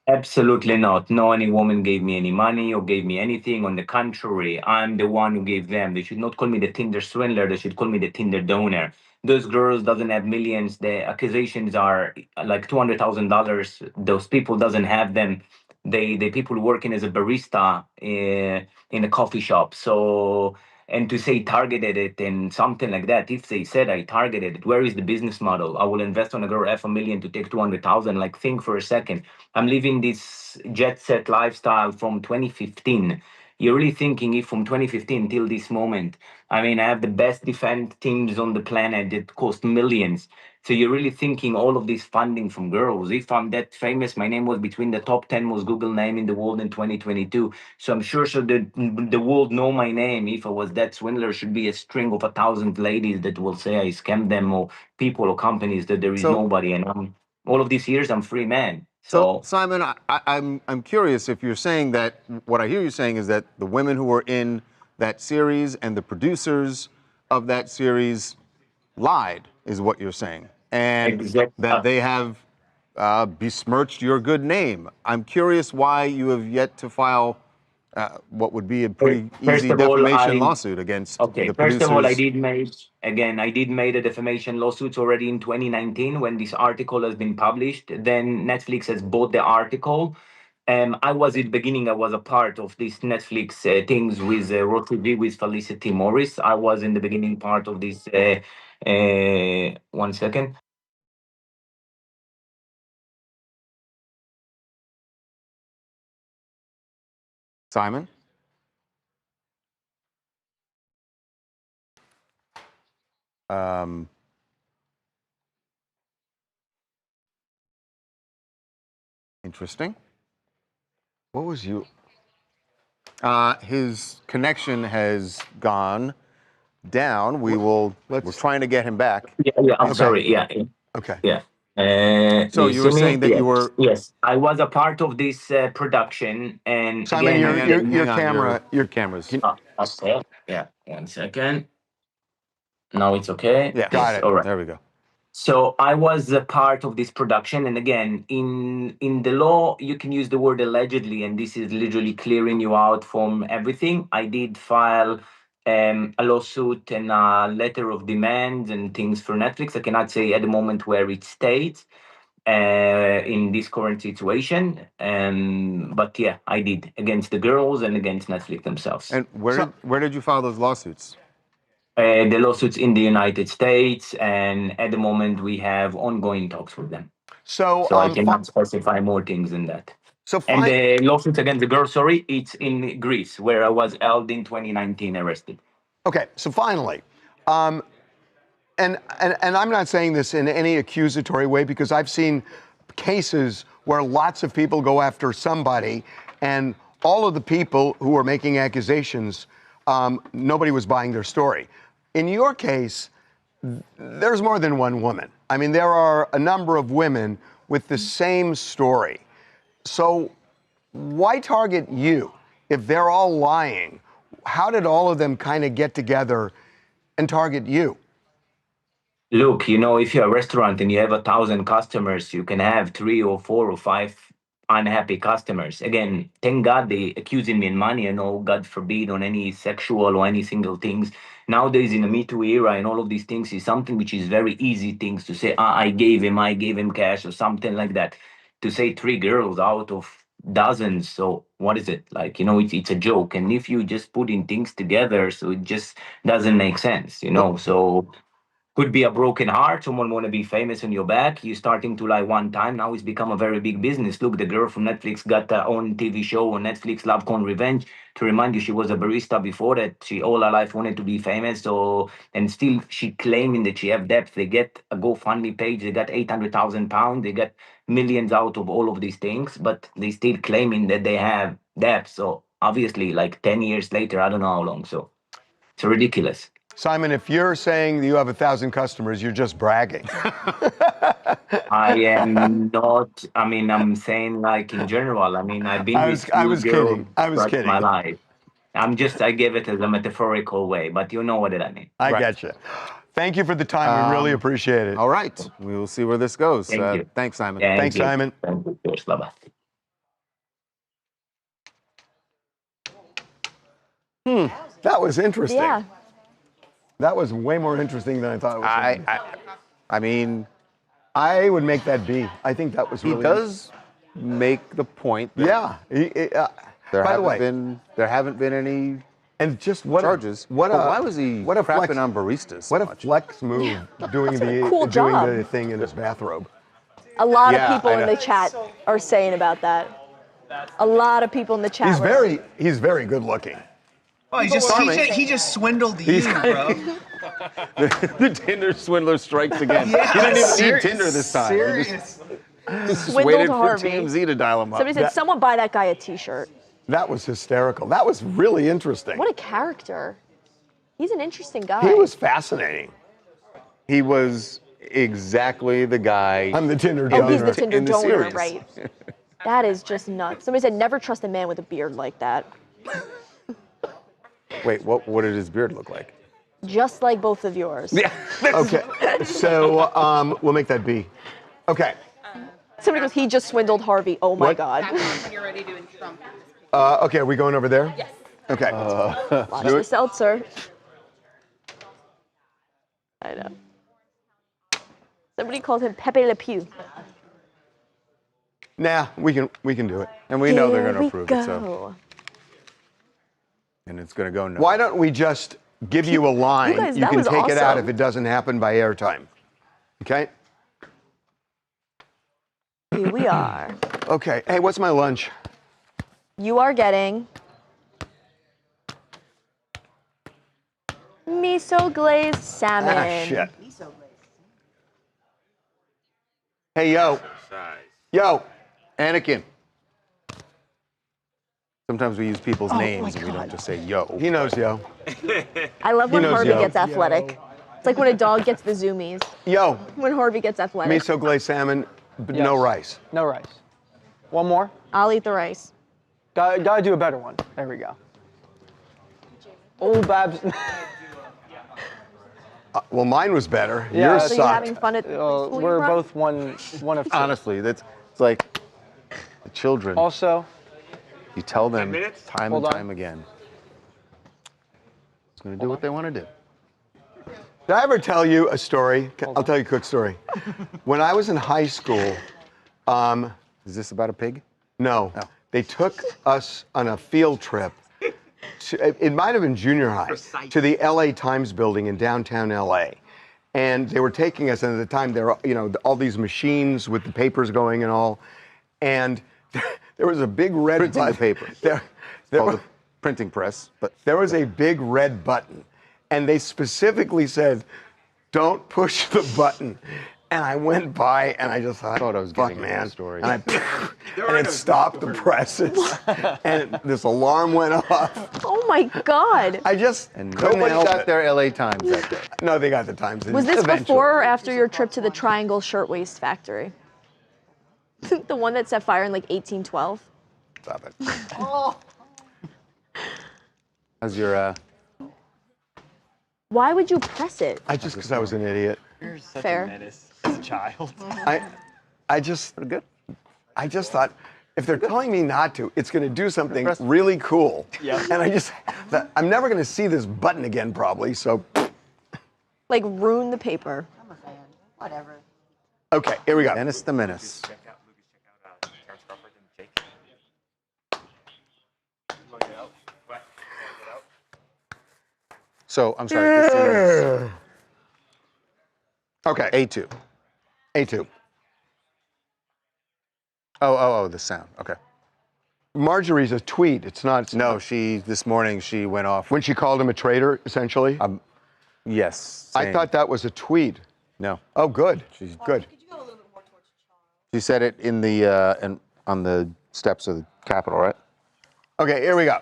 Absolutely not. No, any woman gave me any money or gave me anything. On the contrary, I'm the one who gave them. They should not call me the Tinder swindler. They should call me the Tinder donor. Those girls doesn't have millions. The accusations are like $200,000. Those people doesn't have them. They people working as a barista in a coffee shop. So, and to say targeted it and something like that, if they said I targeted it, where is the business model? I will invest on a girl $500,000 to take 200,000. Like, think for a second. I'm living this jet set lifestyle from 2015. You're really thinking if from 2015 till this moment, I mean, I have the best defense teams on the planet that cost millions. So you're really thinking all of this funding from girls. If I'm that famous, my name was between the top 10 most Google name in the world in 2022. So I'm sure the world know my name. If I was that swindler, should be a string of 1,000 ladies that will say I scammed them, or people or companies that there is nobody. And all of these years, I'm free man. So Simon, I'm curious if you're saying that, what I hear you saying is that the women who were in that series and the producers of that series lied, is what you're saying, and that they have besmirched your good name. I'm curious why you have yet to file what would be a pretty easy defamation lawsuit against the producers. First of all, I did make a defamation lawsuit already in 2019 when this article has been published. Then Netflix has bought the article. I was at the beginning, I was a part of this Netflix things with Road TV with Felicity Morris. I was in the beginning part of this. 1 second. Simon? Interesting. What was you? His connection has gone down. We're trying to get him back. Yeah, I'm sorry. Yeah. Okay. Yeah. So you were saying that you were... Yes, I was a part of this production, and Simon, again, your camera's... Yeah, 1 second. Now it's okay. Yeah, Got it. All right. There we go. So I was a part of this production, and again, in the law, you can use the word allegedly, and this is literally clearing you out from everything. I did file a lawsuit and a letter of demand and things for Netflix. I cannot say at the moment where it stays in this current situation, but yeah, I did against the girls and against Netflix themselves. And where did you file those lawsuits? The lawsuits in the United States, and at the moment we have ongoing talks with them. So, I cannot specify more things than that. So and the lawsuits against the girl, sorry, it's in Greece, where I was held in 2019, arrested. Okay, so finally, and I'm not saying this in any accusatory way because I've seen cases where lots of people go after somebody, and all of the people who are making accusations, nobody was buying their story. In your case, there's more than one woman. I mean, there are a number of women with the same story. So why target you if they're all lying? How did all of them kind of get together and target you? Look, if you're a restaurant and you have 1,000 customers, you can have 3 or 4 or 5 unhappy customers. Again, thank God they accusing me in money. I know, God forbid, on any sexual or any single things. Nowadays, in the Me Too era and all of these things is something which is very easy things to say, I gave him cash or something like that. To say 3 girls out of dozens, so what is it? Like, it's a joke. And if you just putting things together, so it just doesn't make sense, so... Could be a broken heart. Someone want to be famous on your back. You starting to lie one time. Now it's become a very big business. Look, the girl from Netflix got her own TV show on Netflix, Love Con Revenge. To remind you, she was a barista before that. She all her life wanted to be famous. And still she claiming that she have debts. They get a GoFundMe page. They got £800,000. They got millions out of all of these things, but they still claiming that they have debts. So obviously, like 10 years later, I don't know how long. So it's ridiculous. Simon, if you're saying that you have 1,000 customers, you're just bragging. I am not. I mean, I'm saying like in general. I mean, I've been with I was kidding. my life. I gave it as a metaphorical way, but you know what I mean. I get you. Thank you for the time. We really appreciate it. All right. We will see where this goes. Thank you. Thanks, Simon. Thanks, Simon. Thank you. Bye-bye. That was interesting. Yeah. That was way more interesting than I thought it was. I mean, I would make that B. I think that was really. He does make the point. That by the way, there haven't been any. And just charges. Why was he crapping on baristas? What a flex move doing the thing in his bathrobe. A lot of people in the chat are saying about that. A lot of people in the chat. He's very good looking. Oh, he just swindled you, bro. the Tinder swindler strikes again. Yeah, he didn't even need Tinder this time. Serious. He just Swindled waited Harvey. for TMZ to dial him up. Somebody said, someone buy that guy a t-shirt. That was hysterical. That was really interesting. What a character. He's an interesting guy. He was fascinating. He was exactly the guy. I'm the Tinder donor. Oh, he's the Tinder donor, series. right. That is just nuts. Somebody said, never trust a man with a beard like that. Wait, what did his beard look like? Just like both of yours. Yeah. Okay, so we'll make that B. Okay. Somebody goes, he just swindled Harvey. Oh my What? God. When you're ready doing Trump. Okay, are we going over there? Yes. Okay. Watch the seltzer. I know. Somebody called him Pepe Le Pew. Nah, we can do it. And we know they're Here going to we approve it, so. go. And it's going to go no. Why don't we just give you a line? You guys, You that can was take it out awesome. if it doesn't happen by airtime. Okay? Here we are. Okay. Hey, what's my lunch? You are getting miso glazed salmon. Ah, shit. Hey, yo. Yo. Anakin. Sometimes we use people's names and we don't just say yo. He knows yo. I love when He knows Harvey yo. gets athletic. It's like when a dog gets the zoomies. Yo. When Harvey gets athletic. Miso glazed salmon, but no rice. No rice. One more. I'll eat the rice. Gotta do a better one. There we go. Old Babs. Well, mine was better. Yeah, Yours So you sucked. having fun at school? we're you brought? both one of two. Honestly, it's like the children. Also, You tell them time Hold and on. time again. It's going to do what they want to do. Did I ever tell you a story? I'll tell you a quick story. When I was in high school, Is this about a pig? no, they took us on a field trip. It might have been junior high, to the LA Times building in downtown LA. And they were taking us, and at the time there were, all these machines with the papers going and all. And there was a big red Printing button. the paper. There Called was, the printing press, but there was a big red button. And they specifically said, don't push the button. And I went by and I just thought, I was fuck, getting into man. the story. And, and it stopped the presses. And this alarm went off. Oh my God. I just and couldn't nobody help got it. their LA Times that day. No, they got the Times. Was this eventually. before or after your trip to the Triangle Shirtwaist Factory? The one that set fire in like 1812? Stop it. Oh. How's your, Why would you press it? Because I was an idiot. You're such Fair. a menace as a child. I just good. I just thought, if they're telling me not to, it's going to do something really cool. Yeah. And I'm never going to see this button again, probably. So, Like ruin the paper. I'm a fan. Whatever. okay, here we go. Dennis the Menace. So, I'm sorry, this is Okay, A2. A2. Oh, the sound. Okay. Marjorie's a tweet. It's not. No, this morning she went off. When she called him a traitor, essentially. Yes. I saying- thought that was a tweet. No. Oh, good. She's good. Could you go a little bit more towards She said it in the on the steps of the Capitol, right? Okay, here we go.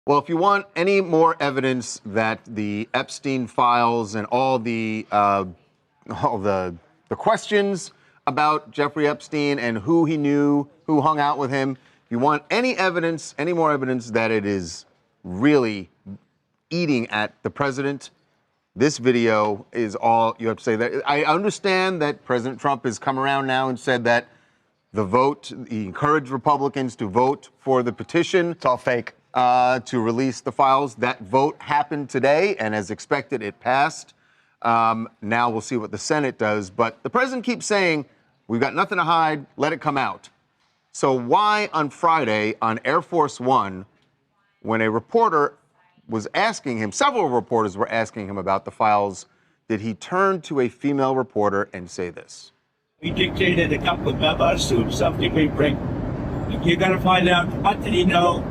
Well, if you want any more evidence that the Epstein files and all the questions about Jeffrey Epstein and who he knew, who hung out with him, if you want any evidence, any more evidence that it is really eating at the president, this video is all you have to say. That I understand that President Trump has come around now and said that the vote, he encouraged Republicans to vote for the petition. It's all fake. To release the files. That vote happened today, and as expected, it passed. Now we'll see what the Senate does. But the president keeps saying, we've got nothing to hide, let it come out. So why on Friday on Air Force One, when a reporter was asking him, several reporters were asking him about the files, did he turn to a female reporter and say this? We dictated a couple of memos to something we bring. You got to find out what did he know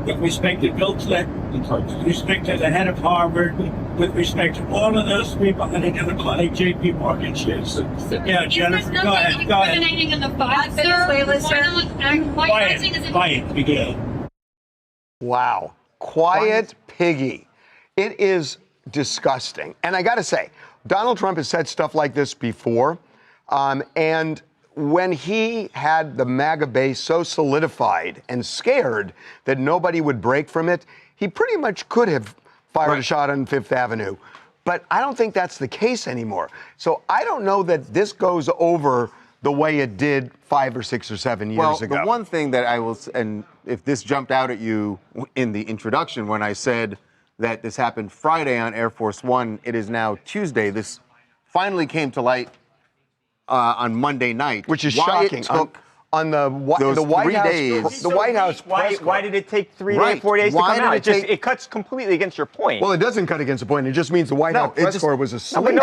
with respect to Bill Clinton, with respect to the head of Harvard, with respect to all of those people that are going to buy J.P. Morgan shares. Yeah, Jennifer, go ahead. Go ahead. Incriminating in the files, sir. Quiet, Miguel. Wow. Quiet piggy. It is disgusting. And I got to say, Donald Trump has said stuff like this before. And when he had the MAGA base so solidified and scared that nobody would break from it, he pretty much could have fired a shot on Fifth Avenue. But I don't think that's the case anymore. So I don't know that this goes over the way it did 5 or 6 or 7 years ago. The one thing that I will, and if this jumped out at you in the introduction when I said that this happened Friday on Air Force One, it is now Tuesday. This finally came to light on Monday night, which is why shocking. It took on the White House, the White House press Why did it take 3 Right. days, 4 days Why to come did out? it It cuts completely against your point. Well, it doesn't cut against the point. It just means the White House press corps was asleep.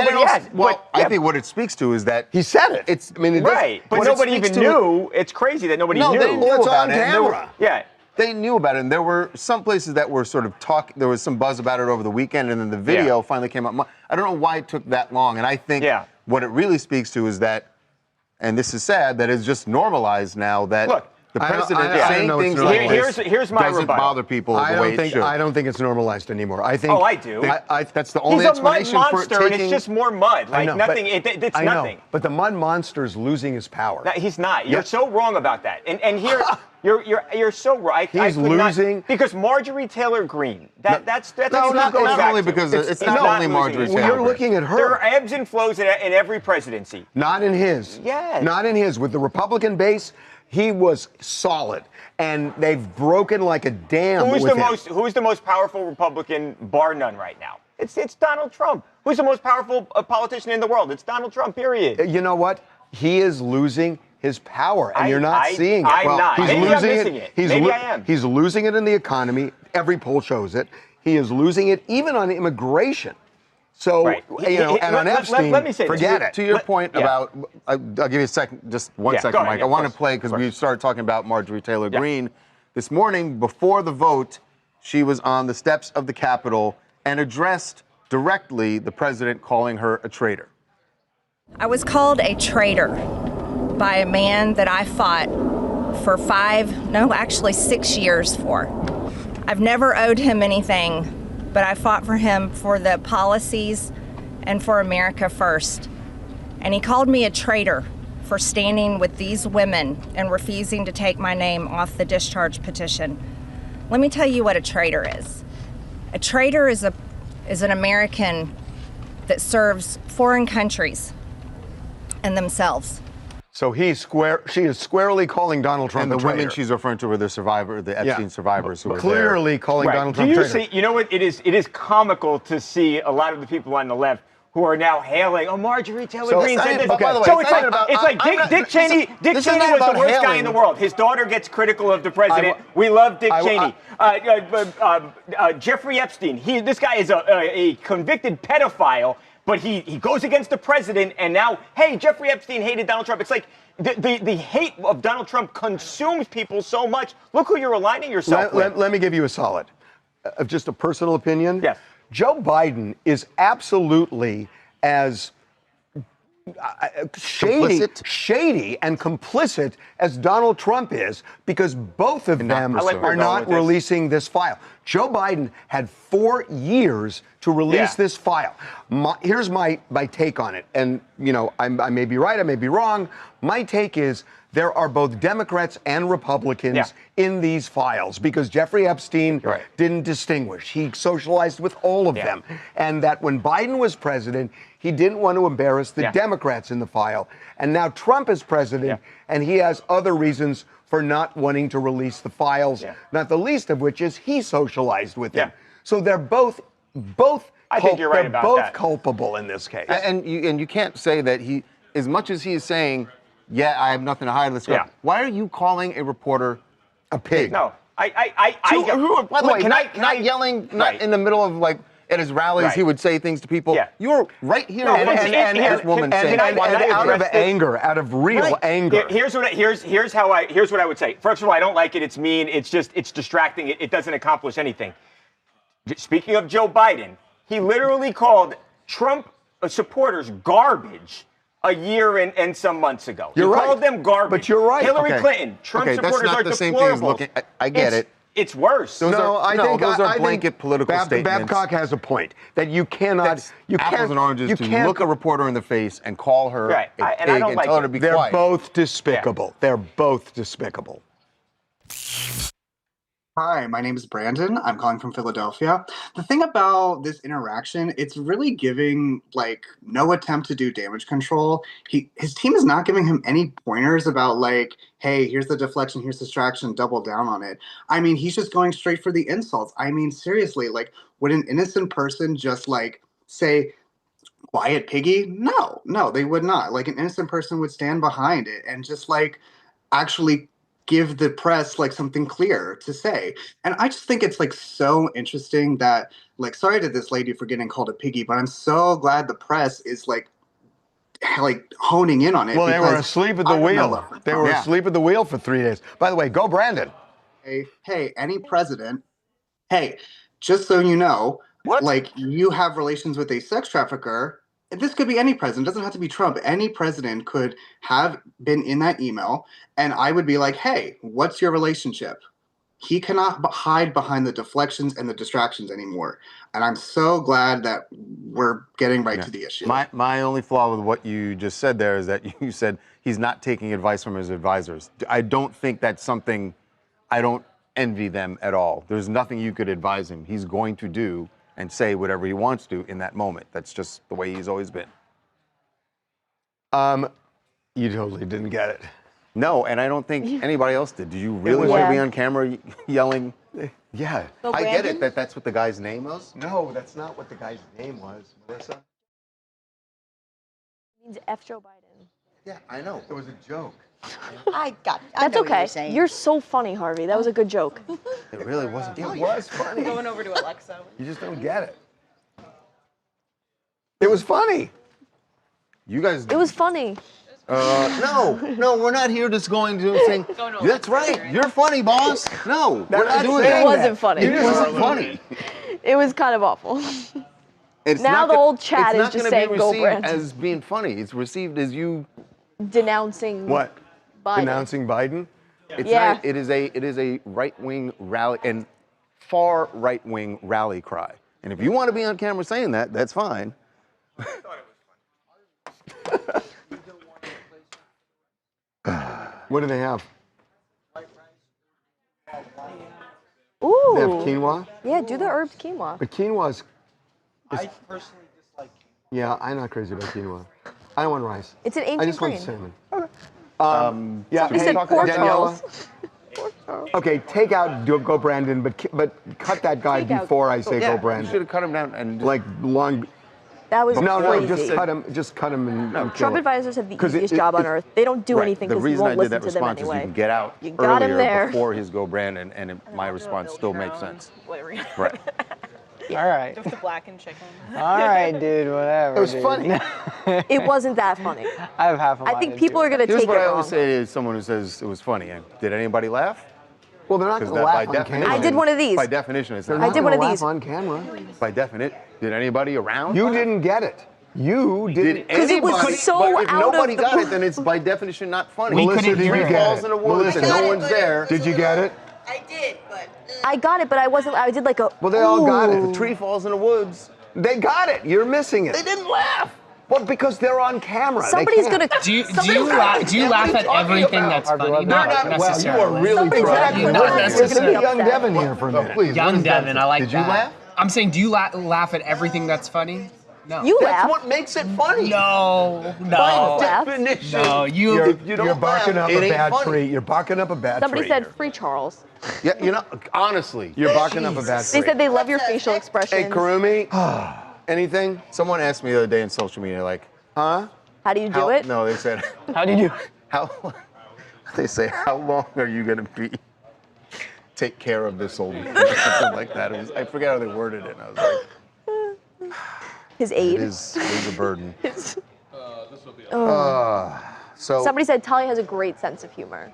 I think what it speaks to is that he said it. It's, I mean, it right, but nobody even knew. It's crazy that nobody knew. They knew about it. on camera. Yeah. They knew about it, and there were some places that were sort of there was some buzz about it over the weekend, and then the video finally came out. I don't know why it took that long, and I think what it really speaks to is that, and this is sad, that it's just normalized now that The I don't- president I don't saying know things it's like normalized. this Here's my doesn't rebuttal. bother people the way it should. I don't think it's normalized anymore. I think. Oh, I do. That's the only He's a mud explanation for monster, taking. and it's just more mud. I Like know, nothing. but- It's I know, nothing. but the mud monster's losing his power. No, he's not. Yeah. You're so wrong about that. And here, you're so right. He's losing because Marjorie Taylor Greene. That's No, what you not go back only to. because it's He's not only losing Marjorie his Taylor Well, you're power. looking at her. There are ebbs and flows in every presidency. Not in his. Yes. Not in his. With the Republican base, he was solid, and they've broken like a dam. Who's with the him. Who's the most powerful Republican, bar none, right now? It's Donald Trump. Who's the most powerful politician in the world? It's Donald Trump. Period. You know what? He is losing his power, and you're not I- seeing it. I'm not. He's Maybe I'm losing missing it. He's Maybe I am. He's losing it in the economy. Every poll shows it. He is losing it even on immigration. So, Right. and on Epstein, let me say this. forget it. To your point yeah. about, I'll give you a second, just one Yeah, second, go ahead. Mike. Yeah, I of want to course. play because Of we course. started talking about Marjorie Taylor Yeah. Greene. This morning, before the vote, she was on the steps of the Capitol and addressed directly the president, calling her a traitor. I was called a traitor by a man that I fought for 6 years for. I've never owed him anything, but I fought for him for the policies and for America first. And he called me a traitor for standing with these women and refusing to take my name off the discharge petition. Let me tell you what a traitor is. A traitor is an American that serves foreign countries and themselves. So she is squarely calling Donald Trump And a the traitor. women she's referring to were the Epstein survivors who were clearly there. calling Right. Donald Do Trump a you traitor. see? You know what? It is comical to see a lot of the people on the left who are now hailing. Oh, Marjorie Taylor So Greene it's said not- this. okay. By the way, So it's it's not like about- it's like I'm not- Dick Cheney. Dick this is Cheney not was the about worst guy hailing. in the world. His daughter gets critical of the president. We love Dick Cheney. Jeffrey Epstein. This guy is a convicted pedophile. But he goes against the president, and now, hey, Jeffrey Epstein hated Donald Trump. It's like the hate of Donald Trump consumes people so much. Look who you're aligning yourself with. Let me give you a solid, just a personal opinion. Yes. Joe Biden is absolutely as shady and complicit as Donald Trump is, because both of them are not releasing this file. Joe Biden had 4 years to release this file. Here's my take on it, and I may be right, I may be wrong. My take is there are both Democrats and Republicans in these files, because Jeffrey Epstein didn't distinguish. He socialized with all of them. And that when Biden was president, he didn't want to embarrass the Democrats in the file. And now Trump is president, and he has other reasons for not wanting to release the files, not the least of which is he socialized with him. So they're both I think you're right about that. culpable in this case. And you can't say that he, as much as he is saying, yeah, I have nothing to hide, let's go. Yeah. Why are you calling a reporter a pig? No, By the way, not yelling, not in the middle of at his rallies, he would say things to people. You're right here. And this woman saying, out of anger, out of real anger. Here's what I would say. First of all, I don't like it. It's mean. It's distracting. It doesn't accomplish anything. Speaking of Joe Biden, he literally called Trump supporters garbage a year and some months ago. You're he right. called them garbage. But you're right. Hillary Clinton, Trump supporters that's not are the deplorable. same thing as looking. I get it. It's worse. Those are blanket think political statements. Babcock has a point that you cannot. Apples and oranges to look a reporter in the face and call her a pig and tell her to be They're quiet. both despicable. They're both despicable. Hi, my name is Brandon. I'm calling from Philadelphia. The thing about this interaction, it's really giving no attempt to do damage control. His team is not giving him any pointers about hey, here's the deflection, here's the distraction, double down on it. I mean, he's just going straight for the insults. I mean, seriously, would an innocent person just say, quiet piggy? No, they would not. An innocent person would stand behind it and just actually give the press something clear to say. And I just think it's so interesting that sorry to this lady for getting called a piggy, but I'm so glad the press is honing in on it. Well, they were asleep at the wheel. They were Yeah. asleep at the wheel for 3 days. By the way, go Brandon. Hey, any president, hey, just so you know, you have relations with a sex trafficker, this could be any president. It doesn't have to be Trump. Any president could have been in that email, and I would be like, hey, what's your relationship? He cannot hide behind the deflections and the distractions anymore. And I'm so glad that we're getting right to the issue. My only flaw with what you just said there is that you said he's not taking advice from his advisors. I don't think that's something, I don't envy them at all. There's nothing you could advise him. He's going to do and say whatever he wants to in that moment. That's just the way he's always been. You totally didn't get it. No, and I don't think anybody else did. Do you really want to be on camera yelling? Yeah. I get it that that's what the guy's name was. No, that's not what the guy's name was, Melissa. It means F Joe Biden. Yeah, I know. It was a joke. I That's know what okay. you're saying. You're so funny, Harvey. That was a good joke. It really wasn't. It was funny. Going over to Alexa. You just don't get it. It was funny. You guys. It was funny. No, we're not here just going to saying, that's right, you're funny, boss. No, we're not doing that. It wasn't funny. It wasn't funny. It was kind of awful. It's now not the old chat it's is just not saying gonna be go received Brandon. as being funny. It's received as you Denouncing What? Biden. Denouncing Biden? It's Yeah. not, it is a right-wing rally and far right-wing rally cry. And if you want to be on camera saying that, that's fine. What do they have? Ooh. They have quinoa? Yeah, do the herbed quinoa. But quinoa's. I personally dislike Yeah, I'm not crazy about quinoa. I don't want rice. It's an I ancient just want grain. salmon. Yeah, Somebody said pork Daniela. Okay, take out Go Brandon, but cut that guy Take out before I say Yeah, Go Brandon. you should have cut him down and Like long. That was No, crazy. just cut him. Just cut him and kill Trump him. advisors have the 'Cause easiest job on earth. They don't do Right. anything The because you reason I won't did listen that to them response is you anyway. can get out You got him earlier there. before his Go Brandon, and my response still makes sense. Right. All right. Just the blackened chicken. All right, dude, whatever. It was dude. funny. It wasn't that funny. I have half a I mind think into people it. are going to Here's take what it I wrong. always say to someone who says it was funny. Did anybody laugh? Well, they're not going to laugh on camera. I did one of these. By definition, it's They're not. not I did one of gonna these. laugh on camera. By definition, did anybody around? You laugh? didn't get it. You didn't. Because it was Anybody- so but if out of nobody the got it, then it's by definition not funny. We Melissa, couldn't did hear you it. get Falls it? in the woods and Melissa, no one's there. Did you get it? I did, but I got it, but I wasn't. I did like a. Well, they all got it. The tree falls in the woods. They got it. You're missing it. They didn't laugh. Well, because they're on camera. They Somebody's can't. gonna. Do you laugh at everything that's funny? They're not. Well, you necessarily. are really Somebody's trying. gonna- Not We're going to necessarily. be young Devin here for a minute. Please. Young Devin, I like Did that. you laugh? I'm saying, do you laugh at everything that's funny? No. You That's laugh. what makes it funny. No. By laugh. definition. No, You're, If you don't you're barking laugh, up it a ain't bad funny. tree. You're barking up a bad Somebody tree. said free Charles. Yeah, you know, honestly. You're barking up a bad tree. They said they love your facial expressions. Hey, Karumi, anything? Someone asked me the other day in social media, like, Huh? How do you do how, it? no, they said, How do you do? how, they say, how long are you going to be, take care of this old man, or something like that. It was, I forget how they worded it. And I was like, His aide. it is a burden. Oh. So Somebody said Talia has a great sense of humor.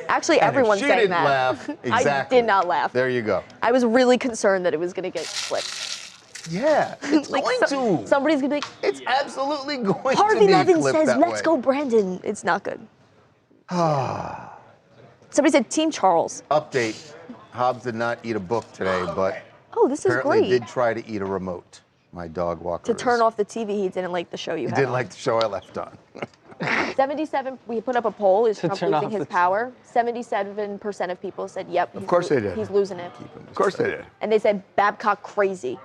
Actually, and if everyone's she saying didn't that. laugh, I exactly. did not laugh. There you go. I was really concerned that it was going to get flipped. Yeah, it's Like, going to. Somebody's going to be like, It's absolutely going Harvey to be Levin clipped says, that let's way. go Brandon. It's not good. Somebody said Team Charles. Update. Hobbs did not eat a book today, but Oh, this is apparently great. did try to eat a remote. My dog Walker. To turn off the TV, he didn't like the show you He had didn't on. like the show I left on. 77, we put up a poll, is To Trump turn off losing his the power? 77% of people said, yep. Of course they did. He's losing it. Of course they did. And they said, Babcock crazy.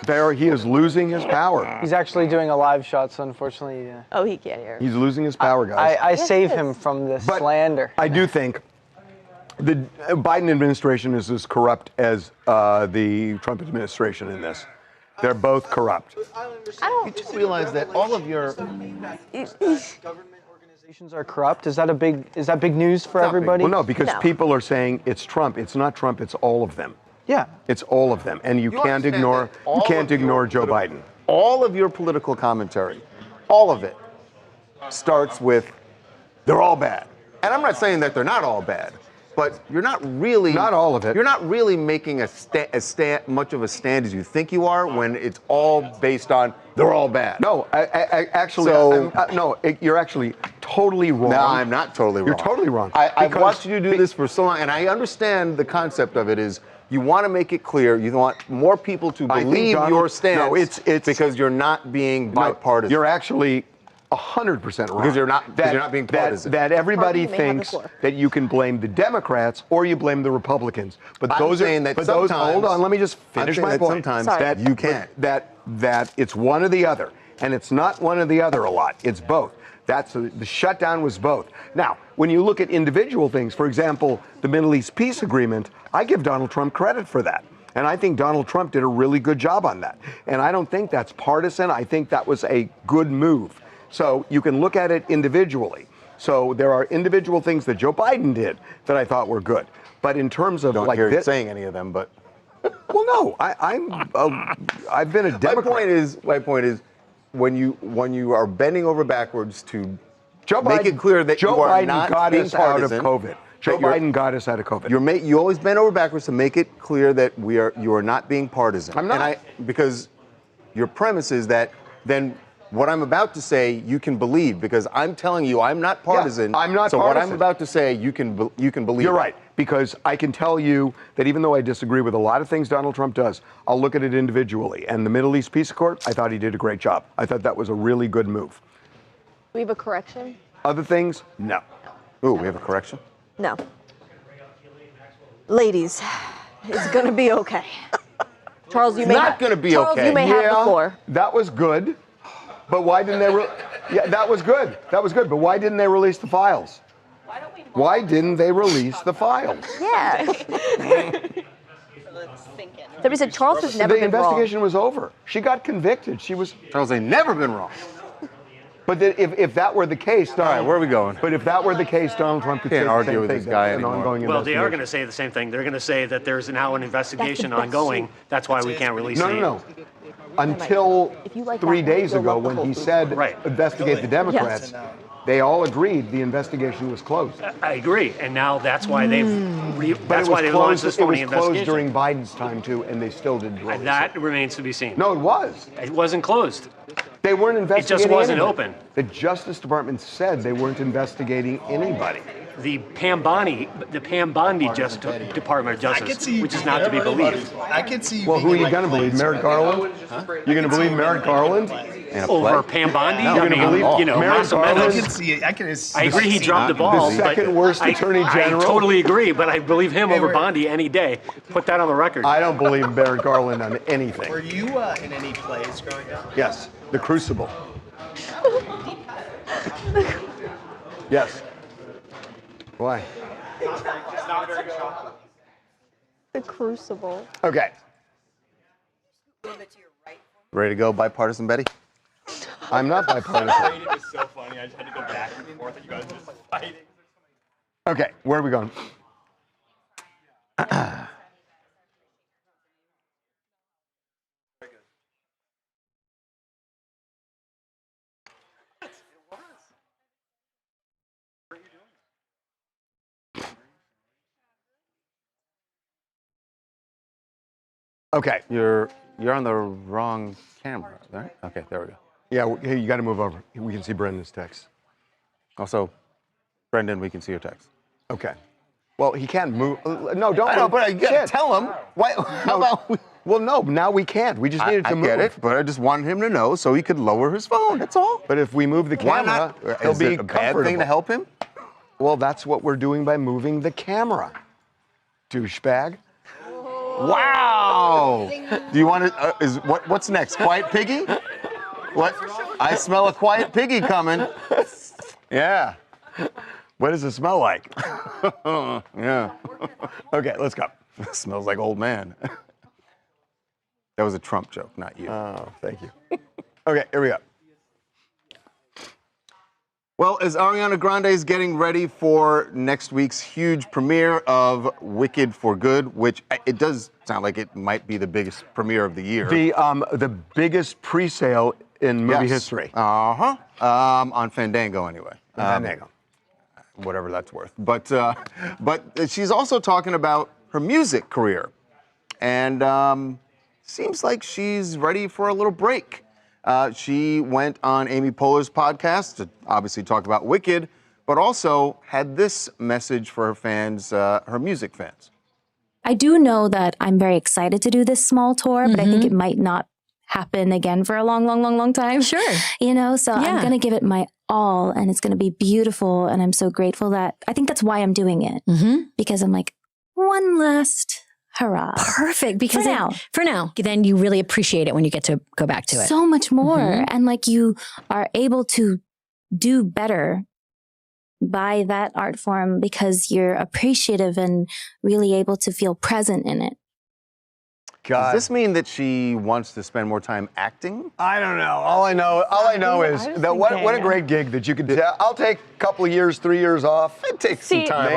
He is losing his power. He's actually doing a live shot, so unfortunately, Oh, he can't hear. He's losing his power, guys. I Yes, save he is. him from the slander. I do think the Biden administration is as corrupt as the Trump administration in this. They're both corrupt. You do realize that all of your Organizations are corrupt. Is that big news for everybody? Well, no, because people are saying it's Trump. It's not Trump. It's all of them. Yeah. It's all of them, and you can't understand ignore. that all You can't of your ignore Joe political- Biden. all of your political commentary, all of it, starts with, they're all bad. And I'm not saying that they're not all bad, but you're not really. Not all of it. You're not really making much of a stand as you think you are when it's all based on they're all bad. No, actually, you're actually totally wrong. No, I'm not totally wrong. You're totally wrong. I've watched you do this for so long, and I understand the concept of it is you want to make it clear. You want more people to believe your stance. No, it's because you're not being bipartisan. You're actually 100% wrong. Because you're not being partisan. That everybody Harvey, you may have the thinks floor. that you can blame the Democrats or you blame the Republicans. But I'm those saying are. that But those. sometimes- Hold on. Let me just I'm finish saying my that point. sometimes that you can't. That it's one or the other, and it's not one or the other a lot. It's both. The shutdown was both. Now, when you look at individual things, for example, the Middle East peace agreement, I give Donald Trump credit for that. And I think Donald Trump did a really good job on that. And I don't think that's partisan. I think that was a good move. So you can look at it individually. So there are individual things that Joe Biden did that I thought were good. But in terms of Don't like hear you this, saying any of them, but well, no, I've been a Democrat. My point is, when you are bending over backwards to Joe make Biden, it clear that Joe you are Biden not got being us out of partisan, COVID. Joe Biden got us out of COVID. You always bend over backwards to make it clear that you are not being partisan. I'm not. Because your premise is that then what I'm about to say you can believe because I'm telling you I'm not partisan. Yeah, I'm not so partisan. what I'm about to say you can believe. You're right, because I can tell you that even though I disagree with a lot of things Donald Trump does, I'll look at it individually. And the Middle East Peace Accord, I thought he did a great job. I thought that was a really good move. We have a correction? Other things, no. Ooh, we have a correction? No. Ladies, it's going to be okay. Charles, you may Not going to be Charles, okay. you may have the floor. That was good, but why didn't they? Yeah, that was good. That was good, but why didn't they release the files? Why didn't they release the files? Yeah. Somebody said Charles has never The been wrong. investigation was over. She got convicted. She was. Charles ain't never been wrong. But if that were the case, all right, where are we going? But if that were the case, Donald Trump could Can't say the argue same with thing. this guy That's an anymore. ongoing Well, they are investigation. going to say the same thing. They're going to say that there's now an investigation best ongoing. suit. That's why we can't release it. No. Until If you like 3 that one, days you'll ago, love the when whole he suit. said Right. investigate the Democrats, they all agreed the investigation was closed. I agree, and now that's why they've But that's it why was they launched this closed. It phony was closed investigation. during Biden's time too, and they still didn't release And that remains to be seen. it. No, it was. It wasn't closed. They weren't investigating. wasn't anybody. open. The Justice Department said they weren't investigating anybody. The Pam Bondi Department of Justice, which is not to be believed. I can see. Well, who are you going to believe? Merrick Garland? You're going to believe Merrick Garland? Over Pam Bondi? No, I you're mean, gonna believe Merrick Garland? I Garland. can see it. I can. I agree he dropped the ball. The second worst attorney general. I totally agree, but I believe him over Bondi any day. Put that on the record. I don't believe Merrick Garland on anything. Were you in any plays growing up? Yes, The Crucible. Yes. Why? The Crucible. Okay. Ready to go, bipartisan Betty? I'm not bipartisan. It was so funny. I just had to go back and forth, and you guys just fighting. Okay, where are we going? Okay. You're on the wrong camera, right? Okay, there we go. Yeah, hey, you got to move over. We can see Brendan's text. Also, Brendan, we can see your text. Okay. Well, he can't move. No, don't. I know, but I gotta Shit. tell him. Why? How about? Well, no, now we can't. We just needed to move. I get it, but I just wanted him to know so he could lower his phone. That's all. But if we move the Why camera, not? he'll Is be it a bad thing to help him? Well, that's what we're doing by moving the camera. Douchebag. Wow. Do you want to? What's next? Quiet Piggy? What? I smell a Quiet Piggy coming. Yeah. What does it smell like? Yeah. Okay, let's go. Smells like old man. That was a Trump joke, not you. Oh, thank you. Okay, here we go. Well, as Ariana Grande is getting ready for next week's huge premiere of Wicked for Good, which it does sound like it might be the biggest premiere of the year. The biggest pre-sale in movie history. On Fandango, anyway. Fandango. whatever that's worth. But she's also talking about her music career, and seems like she's ready for a little break. She went on Amy Poehler's podcast to obviously talk about Wicked, but also had this message for her fans, her music fans. I do know that I'm very excited to do this small tour, but I think it might not happen again for a long time. Sure. You know, so I'm going to give it my all, and it's going to be beautiful. And I'm so grateful that I think that's why I'm doing it, because I'm like, one last hurrah. Perfect. Because for now, then you really appreciate it when you get to go back to it. So much more. And like you are able to do better by that art form because you're appreciative and really able to feel present in it. Does this mean that she wants to spend more time acting? I don't know. All I know is that what a great gig that you could tell. I'll take a couple of years, 3 years off. It takes some time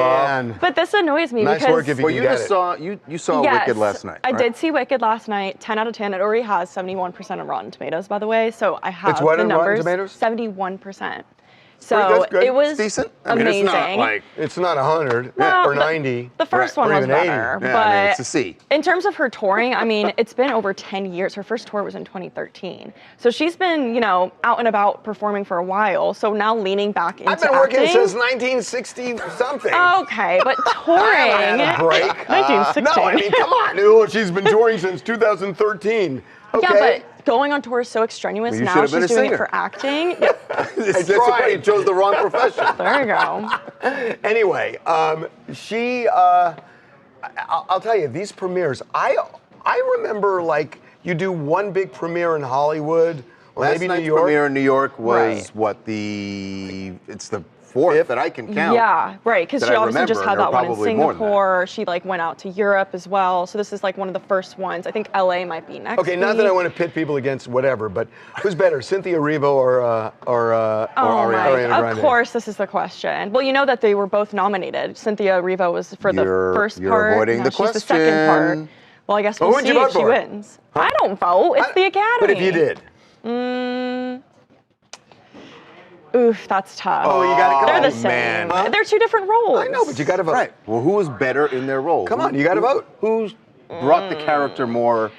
off. But this annoys me nice because work if you can get it. You saw Wicked last night. I right? did see Wicked last night. 10 out of 10. It already has 71% on Rotten Tomatoes, by the way. So I have It's what the on numbers. Rotten Tomatoes? 71%. So That's good. it was It's decent. amazing. It's not 100 No, or 90. The first one or was even 80. better, Yeah, but I mean, it's a C. in terms of her touring, I mean, it's been over 10 years. Her first tour was in 2013. So she's been, out and about performing for a while. So now leaning back into acting. I've been working since 1960 something. Okay, but touring. I had a break. 1916. No, I mean, come on. Oh, she's been touring since 2013. Okay. Yeah, but going on tour is so extraneous. Well, you Now should have she's been a doing singer. it for acting. Yeah. That's why you chose the wrong profession. There you go. Anyway, I'll tell you, these premieres, I remember, like, you do one big premiere in Hollywood, or Last maybe New night's York. premiere in New York was Right. it's the fourth that I can count. Yeah, right, because that she I obviously just remember, had and that there one are in probably more than that. Singapore. She went out to Europe as well. So this is like one of the first ones. I think LA might be next. Okay, not that I week. want to pit people against whatever, but who's better, Cynthia Erivo or Ariana Grande? Of course, this is the question. Well, you know that they were both nominated. Cynthia Erivo was for the first you're part. avoiding now the she's the second part. question. Well, I guess Well, we'll who'd see you vote if she for? wins. I don't vote. It's the Academy. But if you did. Oof, that's tough. Oh, you gotta go. They're the Oh, same. man. Huh? They're two different roles. I know, but you got to vote. Right. Well, who was better in their role? Come on, you gotta vote. Who's brought the character more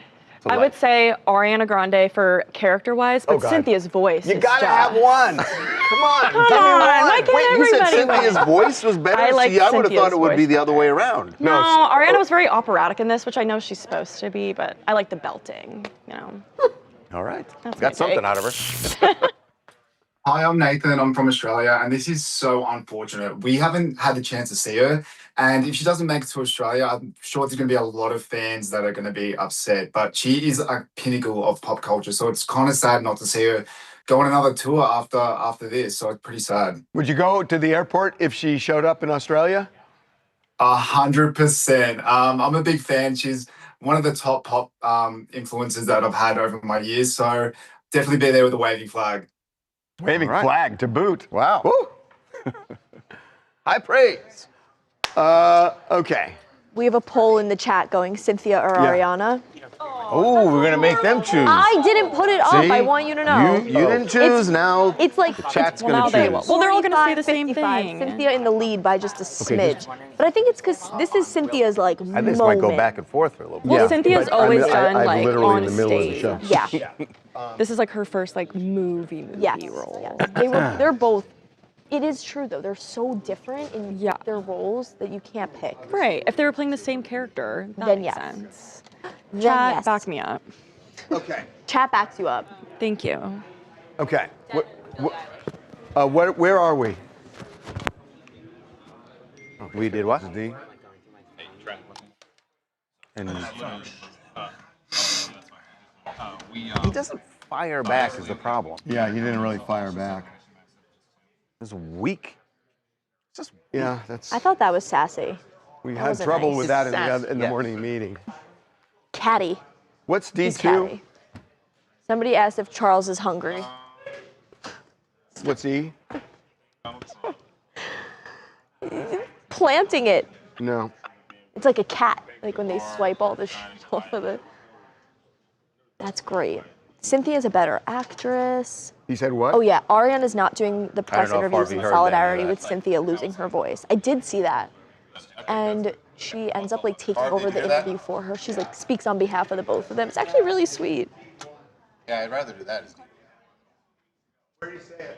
to I life? would say Ariana Grande for character-wise, but God. Cynthia's voice. You is gotta just... have one. Come on, Come tell me on, one. why can't Wait, you said everybody Cynthia's win? voice was better? I like See, I would have thought Cynthia's it would be voice the other way around. No, Ariana was very operatic in this, which I know she's supposed to be, but I like the belting, All right. That's Got my something take. out of her. Hi, I'm Nathan. I'm from Australia, and this is so unfortunate. We haven't had the chance to see her, and if she doesn't make it to Australia, I'm sure there's going to be a lot of fans that are going to be upset. But she is a pinnacle of pop culture, so it's kind of sad not to see her go on another tour after this. So it's pretty sad. Would you go to the airport if she showed up in Australia? 100%. I'm a big fan. She's one of the top pop influencers that I've had over my years. So definitely be there with a waving flag. Waving flag to boot. Wow. Woo. High praise. Okay. We have a poll in the chat going Cynthia or Yeah. Ariana. Oh, we're gonna make them choose. I didn't put it up. See? I want you to know. You didn't choose. Now It's like the chat's well, gonna now they choose. will. Well, they're all going to say the 45, same 55. thing. Cynthia in the lead by just a Okay, smidge. But I think it's because this is Cynthia's like I moment. think this might go back and forth for a little bit. Well, Cynthia's but I'm- always I- done I'm like literally on in the middle of the stage. show. Yeah. This is like her first like movie role. Yes. They're both. It is true though. They're so different in their roles that you can't pick. Right. If they were playing the same character, that Then makes yes. sense. Then Chat, yes. back me up. Okay. Chat backs you up. Thank you. Okay. Where are we? We did what? D. And he doesn't fire back is the problem. Yeah, he didn't really fire back. It's weak. Just Yeah, that's. I thought that was sassy. We That had wasn't trouble nice. with that Sass, in the morning meeting. Catty. What's He's D2? catty. Somebody asked if Charles is hungry. What's E? Planting it. No. It's like a cat. Like when they swipe all the shit off of the. That's great. Cynthia's a better actress. He said what? Oh yeah, Ariana's not doing the press know if interviews Harvey in heard solidarity any of with that. Cynthia losing her voice. I did see that. And she ends up like taking over the interview for her. She's like speaks on behalf of the both of them. It's actually really sweet. Yeah, I'd rather do that. Where do you say it?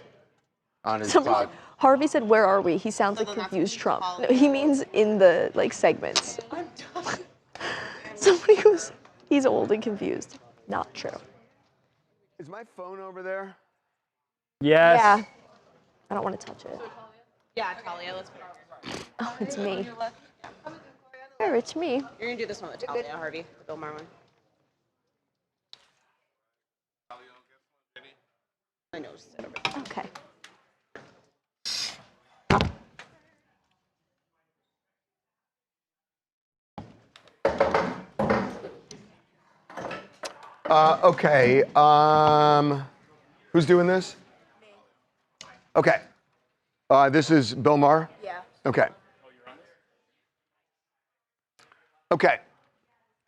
On his Somebody- pod. Harvey said, "Where are we?" He sounds like confused Trump. No, he means in the like segments. Somebody goes, "He's old and confused." Not true. Is my phone over there? Yes. Yeah. I don't want to touch it. Yeah, Talia, let's put it on. Oh, it's me. Here, it's me. You're gonna do this one with Talia, Harvey, the Bill Maher one. I know. Sit over there. Okay. Okay. Who's doing this? Okay. This is Bill Maher? Yeah. Okay. Okay.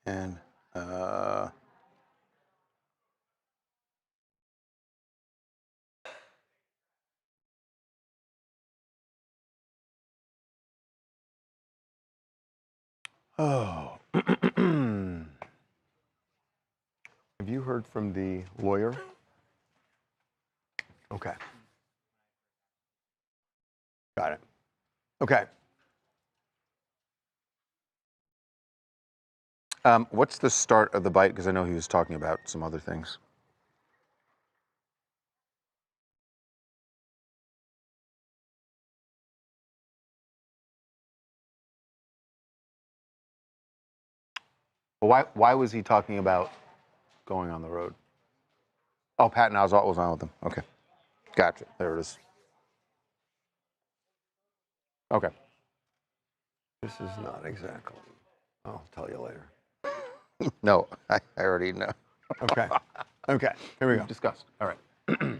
And Oh. Have you heard from the lawyer? Okay. Got it. Okay. what's the start of the bite? Because I know he was talking about some other things. Well, why was he talking about going on the road? Oh, Patton Oswalt was on with him. Okay. Gotcha. There it is. Okay. This is not exactly. I'll tell you later. No, I already know. Okay. Okay. Here we go. Discussed. All right.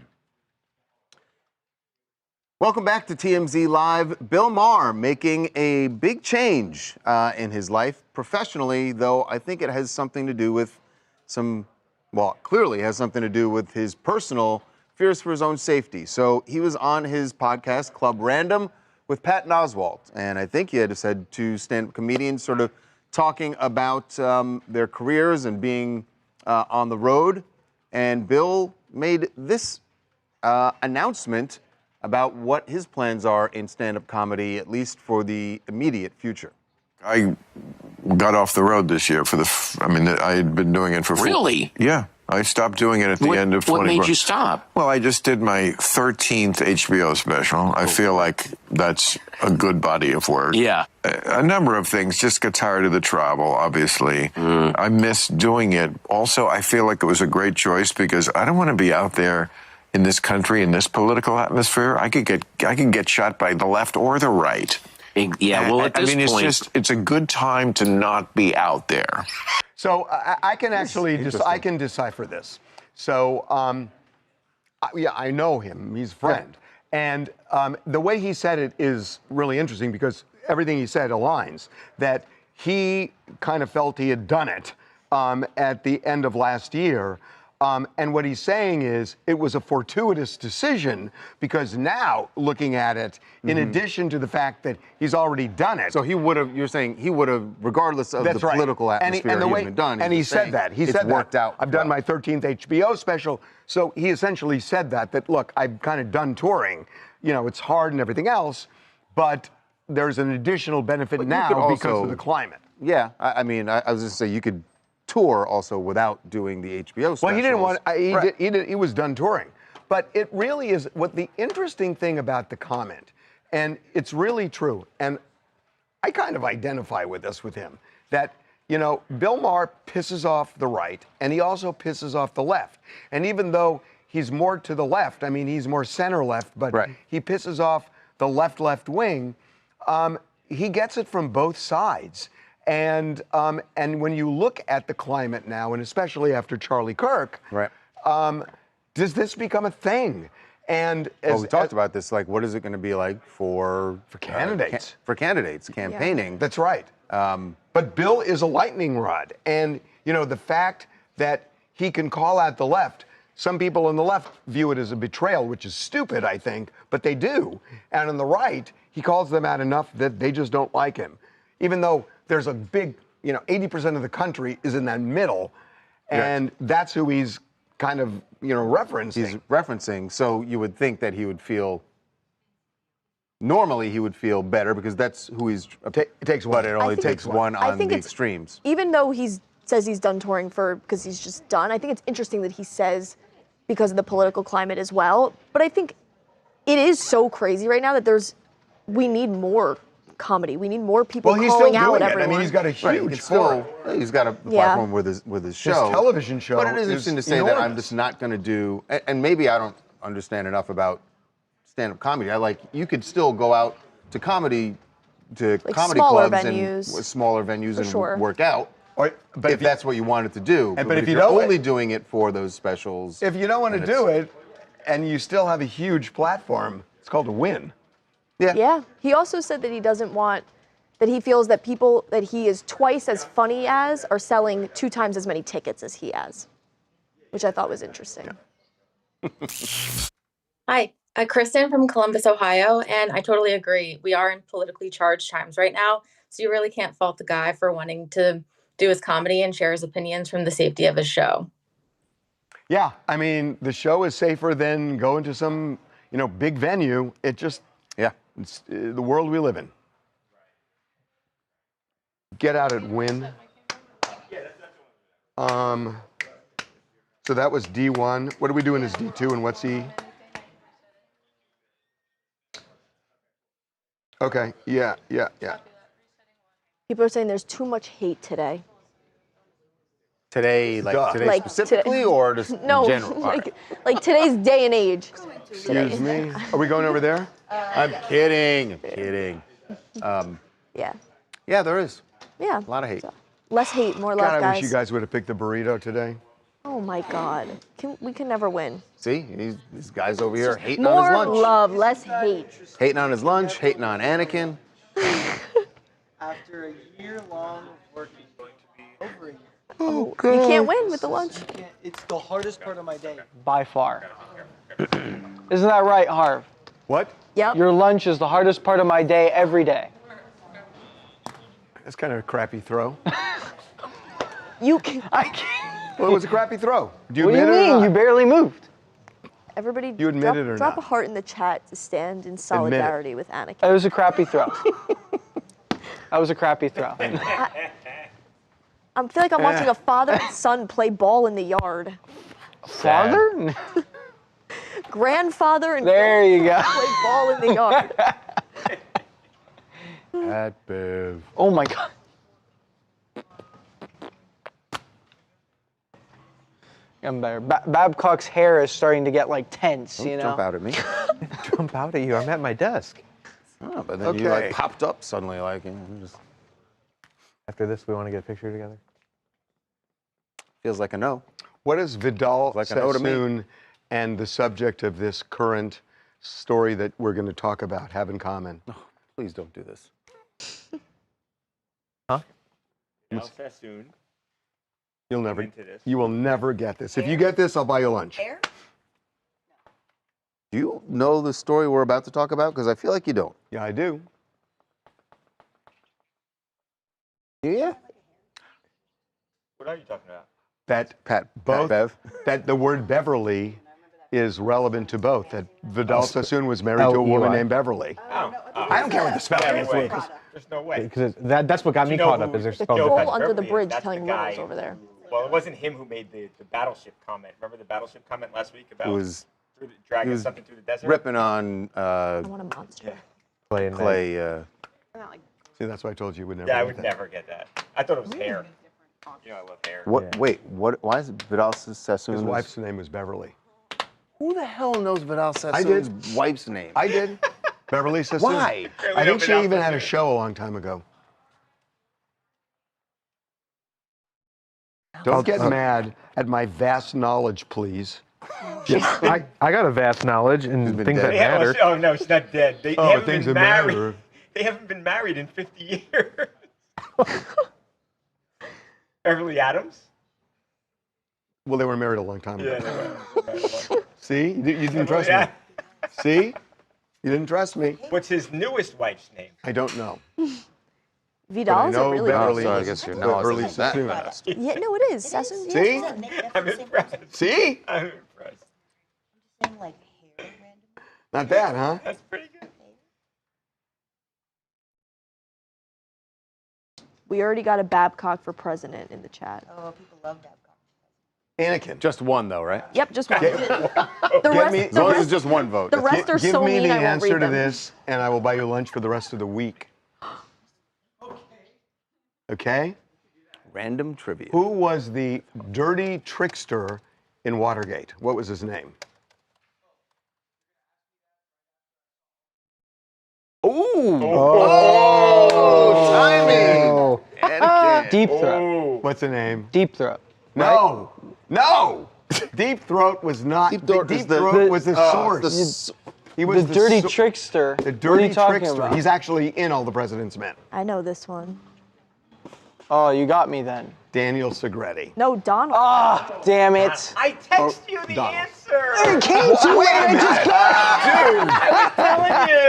Welcome back to TMZ Live. Bill Maher making a big change in his life professionally, though I think it has something to do with clearly has something to do with his personal fears for his own safety. So he was on his podcast, Club Random, with Patton Oswalt. And I think he had said to stand-up comedians sort of talking about their careers and being on the road. And Bill made this announcement about what his plans are in stand-up comedy, at least for the immediate future. I got off the road this year I had been doing it for Really? Yeah. I stopped doing it at the end of 20. What made you stop? Well, I just did my 13th HBO special. I feel like that's a good body of work. Yeah. A number of things. Just got tired of the travel, obviously. I miss doing it. Also, I feel like it was a great choice because I don't want to be out there in this country, in this political atmosphere. I could get shot by the left or the right. Yeah, well, at this point, it's a good time to not be out there. So I can actually I can decipher this. So I know him. He's a friend, and the way he said it is really interesting because everything he said aligns. That he kind of felt he had done it at the end of last year. And what he's saying is it was a fortuitous decision because now, looking at it, in addition to the fact that he's already done it. So he would have, you're saying he would have, regardless of the political atmosphere and the way, been done. And he said that. He said worked that. out. I've done my 13th HBO special. So he essentially said that look, I've kind of done touring. You know, it's hard and everything else, but there's an additional benefit now because of the climate. Yeah, I mean, I was just saying you could tour also without doing the HBO specials. Well, he didn't want. He was done touring, but it really is what the interesting thing about the comment, and it's really true, and I kind of identify with this with him that Bill Maher pisses off the right, and he also pisses off the left, and even though he's more to the left, I mean he's more center left, but he pisses off the left wing. He gets it from both sides. And when you look at the climate now, and especially after Charlie Kirk, does this become a thing? And we talked about this. Like, what is it going to be like for candidates? For candidates campaigning. That's right. But Bill is a lightning rod, and the fact that he can call out the left some people on the left view it as a betrayal, which is stupid, I think, but they do. And on the right, he calls them out enough that they just don't like him. Even though there's a big, 80% of the country is in that middle, and that's who he's kind of, referencing. He's referencing, so you would think that he would feel, normally he would feel better because that's who he's, it takes one. But it only takes one on the extremes. Even though says he's done touring because he's just done, I think it's interesting that he says because of the political climate as well. But I think it is so crazy right now that we need more comedy. We need more people calling out everyone. I mean, he's got a huge He's got a platform with his show. His television show. But it is interesting to say that I'm just not going to do, and maybe I don't understand enough about stand-up comedy. You could still go out to comedy clubs and smaller venues and work out. But if that's what you wanted to do. But if you're only doing it for those specials. If you don't want to do it and you still have a huge platform, it's called a win. Yeah. Yeah. He also said that he doesn't want, that he feels that people that he is twice as funny as are selling 2 times as many tickets as he has, which I thought was interesting. Hi, Kristen from Columbus, Ohio, and I totally agree. We are in politically charged times right now, so you really can't fault the guy for wanting to do his comedy and share his opinions from the safety of his show. Yeah, I mean, the show is safer than going to some, big venue. It just, it's the world we live in. Get out at win. So that was D1. What are we doing as D2 and what's E? Okay, yeah. People are saying there's too much hate today. Today, today specifically, or just in general? like today's day and age. Excuse me. Are we going over there? I'm kidding. Yeah. Yeah, there is. Yeah. A lot of hate. Less hate, more love, God, I guys. wish you guys would have picked the burrito today. Oh my God. We can never win. See, these guys over here hating more on his lunch. More love, less hate. Hating on his lunch, hating on Anakin. After a year long of working, going to be over a year. Oh, you can't win with the lunch. It's the hardest part of my day. By far. Isn't that right, Harv? What? Yep. Your lunch is the hardest part of my day every day. That's kind of a crappy throw. You can. Well, it was a crappy throw. Do you what do admit you it mean? or not? You barely moved. Everybody, you admit it or drop not? a heart in the chat to stand in solidarity with Anakin. It was a crappy throw. That was a crappy throw. I feel like I'm watching a father and son play ball in the yard. Father? Grandfather and there you go. Play ball in the yard. At Bev. Oh my God. I'm better. Babcock's hair is starting to get tense, Don't jump out at me. Jump out at you? I'm at my desk. Oh, but then you popped up suddenly just... After this, we want to get a picture together? Feels like a no. What does Vidal like a no to me. Sassoon and the subject of this current story that we're going to talk about have in common? Oh, please don't do this. Huh? Vidal Sassoon. You will never get this. If you get this, I'll buy you lunch. Do you know the story we're about to talk about? Because I feel like you don't. Yeah, I do. Yeah. What are you talking about? That the word Beverly is relevant to both. That Vidal Sassoon was married to a woman named Beverly. I don't care what the spelling is. There's no way. Because that's what got me caught up. Is there spelled People different? under the bridge That's telling the guy riddles over there. Well, it wasn't him who made the battleship comment. Remember the battleship comment last week about It was dragging something through the desert? ripping on I want a monster. Clay. See, that's why I told you would never. Yeah, I get would that. never get that. I thought it was hair. You know, I love hair. What? Yeah. Wait. What? Why is it Vidal Sassoon? His wife's name was Beverly. Who the hell knows Vidal Sassoon's wife's name? I did. Beverly Sassoon. Why? I think she even had a show a long time ago. Don't get mad at my vast knowledge, please. I got a vast knowledge in things that matter. Oh no, she's not dead. They haven't things been that married. matter. They haven't been married in 50 years. Beverly Adams. Well, they were married a long time ago. See? You didn't trust me. See? You didn't trust me. What's his newest wife's name? I don't know. Vidal's a really Beverly, so I guess you're Beverly analysis is Sassoon. Yeah, no, it is. Sassoon. yeah, See? yeah. I'm impressed. See? I'm impressed. Not bad, huh? That's pretty good. We already got a Babcock for president in the chat. Oh, people love Babcock. Anakin. Just one, though, right? Yep, just one. As long as it's just one vote. The rest are Give so me mean, the I won't answer read to them. this, and I will buy you lunch for the rest of the week. Okay? Random trivia. Who was the dirty trickster in Watergate? What was his name? Oh, timing! Deep Throat. What's the name? Deep Throat. No! No! Deep Throat was not. Deep Throat was the source. He was the dirty so- trickster. The What are dirty you talking trickster. about? He's actually in All the President's Men. I know this one. Oh, you got me then. Daniel Segretti. No, Donald. Ah, damn it. I text you the Donald. answer. I can't do it. I just got I was telling you.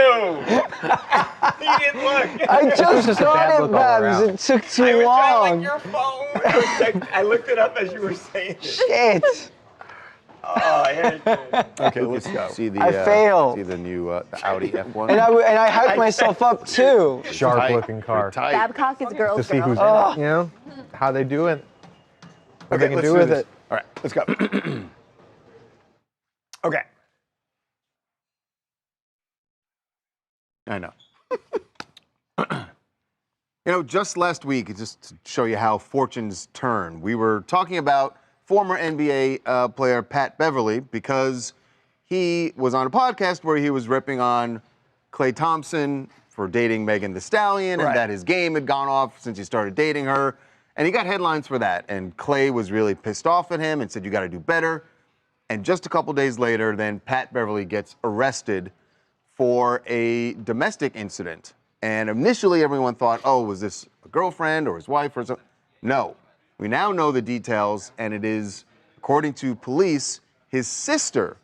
You didn't look. I just just a bad got it, look all Babs. around. It took I too was trying to long. look your phone. I looked it up as you were saying it. Shit. Oh, here it is. Okay, let's go. See the, I failed. See the new the Audi F1? And I hyped myself up too. Sharp-looking car. Tight. Babcock is girls. To see who's girls. in it, you know, how they do it, what they Okay, can let's do do with this. it. All right, let's go. Okay. I know. Just last week, just to show you how fortunes turn, we were talking about former NBA player Pat Beverly because he was on a podcast where he was ripping on Klay Thompson for dating Megan Thee Stallion and that his game had gone off since he started dating her. And he got headlines for that. And Klay was really pissed off at him and said, you got to do better. And just a couple days later, then Pat Beverly gets arrested for a domestic incident. And initially everyone thought, oh, was this a girlfriend or his wife or something? No. We now know the details, and it is, according to police, his sister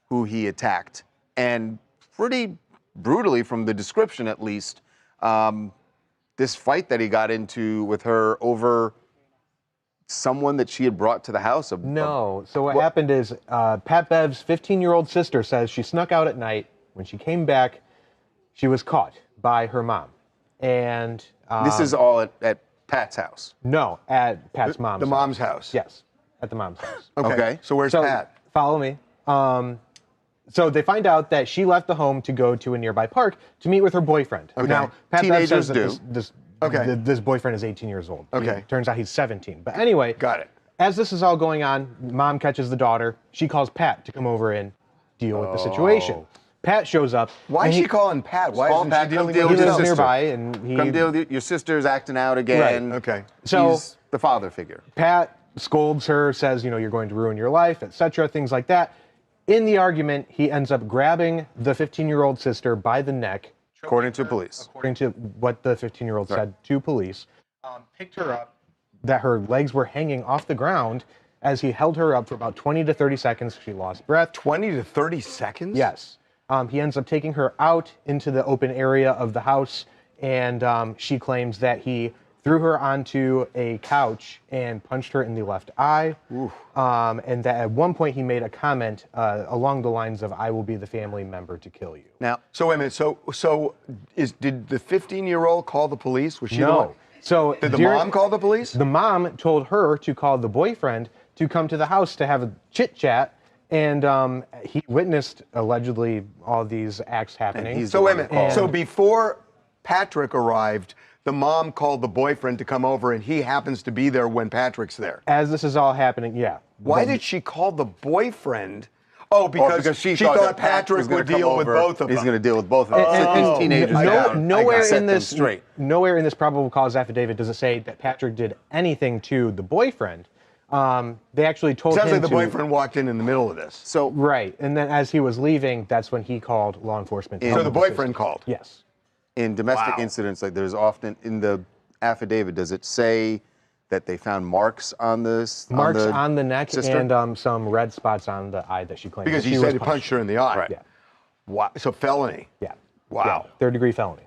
who he attacked. And pretty brutally, from the description at least, this fight that he got into with her over someone that she had brought to the house. No. So what happened is Pat Bev's 15-year-old sister says she snuck out at night. When she came back, she was caught by her mom. And this is all at Pat's house? No, at Pat's mom's The mom's house? Yes, at the mom's house. Okay. So where's Pat? Follow me. So they find out that she left the home to go to a nearby park to meet with her boyfriend. Okay. Now, Pat Bev Teenagers says that do. this boyfriend is 18 years old. Okay. Turns out he's 17. But anyway, got it. As this is all going on, mom catches the daughter. She calls Pat to come over and deal with the situation. Pat shows up. Why is she calling Pat? Why isn't Pat, she come dealing deal with with his your sister? nearby, and he Come deal with your sister's acting out again. Right. Okay. So he's the father figure. Pat scolds her, says, you're going to ruin your life, etc., things like that. In the argument, he ends up grabbing the 15-year-old sister by the neck. According to police. According to what the 15-year-old said to police. Picked her up, that her legs were hanging off the ground. As he held her up for about 20 to 30 seconds, she lost breath. 20 to 30 seconds? Yes. He ends up taking her out into the open area of the house, and she claims that he threw her onto a couch and punched her in the left eye. And that at one point he made a comment along the lines of, I will be the family member to kill you. Now, so wait a minute. So did the 15-year-old call the police? Was she the one? No. So did the mom call the police? The mom told her to call the boyfriend to come to the house to have a chit-chat. And he witnessed, allegedly, all these acts happening. So wait a minute. So before Patrick arrived, the mom called the boyfriend to come over, and he happens to be there when Patrick's there. As this is all happening, yeah. Why did she call the boyfriend? Oh, because she thought Patrick would deal with both of them. He's going to deal with both of them. His teenagers down. Nowhere set in them this straight. Nowhere in this probable cause affidavit does it say that Patrick did anything to the boyfriend. They actually told him Sounds like the boyfriend walked in the middle of this. So right, and then as he was leaving, that's when he called law enforcement. So the boyfriend called? Yes. In domestic incidents, like there's often in the affidavit, does it say that they found marks on this Marks on the neck sister? and some red spots on the eye that she claimed. Because that he she said was he punched her in the eye. Right. Yeah. Wow. So felony. Yeah. Wow. Yeah. 3rd-degree felony.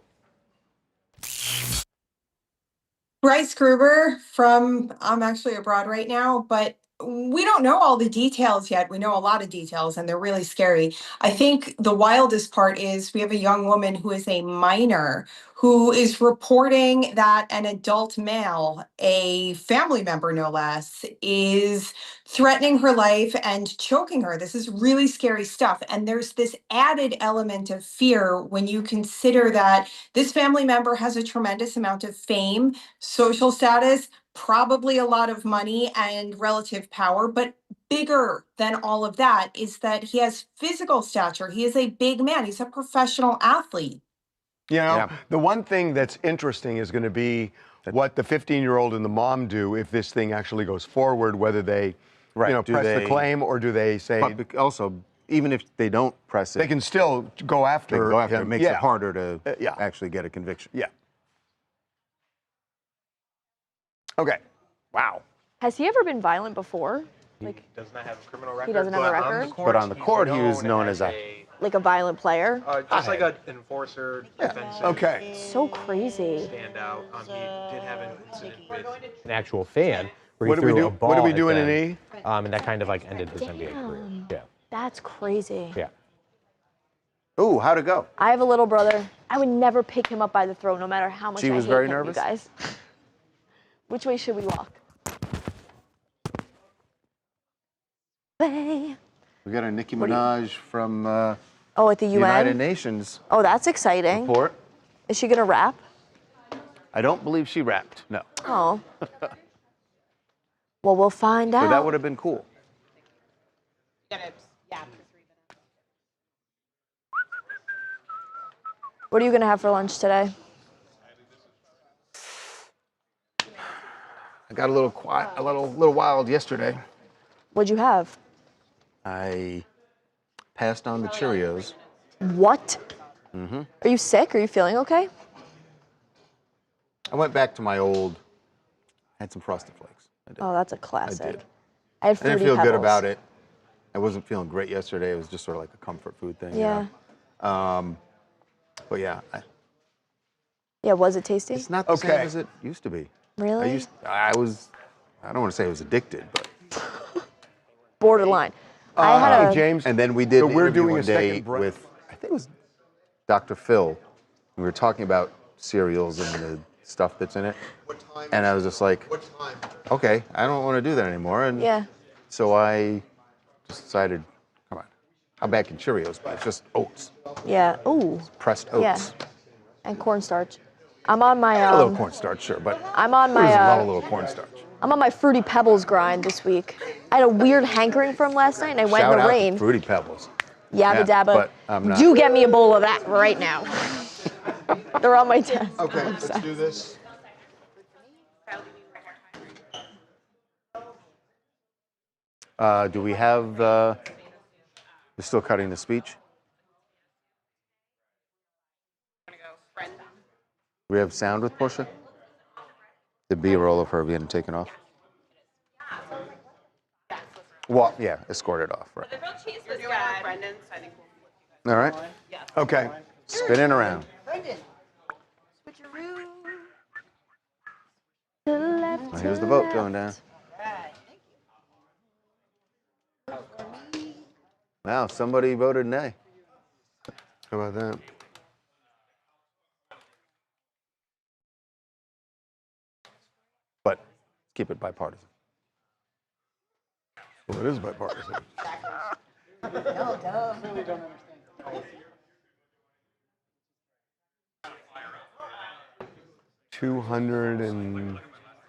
Bryce Gruber from, I'm actually abroad right now, but we don't know all the details yet. We know a lot of details and they're really scary. I think the wildest part is we have a young woman who is a minor who is reporting that an adult male, a family member no less, is threatening her life and choking her. This is really scary stuff. And there's this added element of fear when you consider that this family member has a tremendous amount of fame, social status, probably a lot of money and relative power, but bigger than all of that is that he has physical stature. He is a big man. He's a professional athlete. You know, the one thing that's interesting is going to be what the 15-year-old and the mom do if this thing actually goes forward, whether they, press the claim or do they say... But also, even if they don't press it... They can still go after him. It makes it harder to actually get a conviction. Yeah. Okay. Wow. Has he ever been violent before? Like, does not have a criminal record. he doesn't have a record? But on the court, he was known as a... Like a violent player? Just like an enforcer, defensive. Okay. So crazy. Standout. He did have an incident with an actual fan where What he do we threw do? a ball What do we at do in an them, E? and that kind of like ended his NBA career. Damn. Yeah. That's crazy. Yeah. Ooh, how'd it go? I have a little brother. I would never pick him up by the throat, no matter how much She I was hate very him, nervous? you guys. Which way should we walk? Way. We got a Nicki Minaj from at the UN? United Nations Oh, that's exciting. report. Is she gonna rap? I don't believe she rapped, no. Oh. Well, we'll find out. But that would have been cool. What are you gonna have for lunch today? I got a little quiet, a little wild yesterday. What'd you have? I passed on the Cheerios. What? Mm-hmm. Are you sick? Are you feeling okay? I went back to my old, had some Frosted Flakes. I did. Oh, that's a classic. I did. I had I Fruity didn't feel good Pebbles. about it. I wasn't feeling great yesterday. It was just sort of like a comfort food thing. Yeah. You know? But yeah. Yeah, was it tasty? It's not the same as it used to be. Really? I don't want to say I was addicted, but. Borderline. I had a... James. And then we did So an we're interview doing one a second day break. with, I think it was Dr. Phil. We were talking about cereals and the stuff that's in it. And I was just like, okay, I don't want to do that anymore. And Yeah. so I just decided, come on, I'm back in Cheerios, but it's just oats, Yeah. Ooh. pressed oats. Yeah. And cornstarch. I'm on my... A little cornstarch, sure, but I'm on there's a lot my... of little cornstarch. I'm on my Fruity Pebbles grind this week. I had a weird hankering from last night, and I went Shout in the out rain. to Fruity Pebbles. Yabba dabba. But I'm not. Do get me a bowl of that right now. They're on my desk. Okay, let's do this. Do we have, we're still cutting the speech? We have sound with Portia? The B-roll of her being taken off? Well, yeah, escorted off, right. You're doing it with Brendan, so I think All right, Okay. spinning around. Brendan. Well, here's the vote going down. Wow, somebody voted nay. How about that? But keep it bipartisan. Well, it is bipartisan. No, duh. 200 and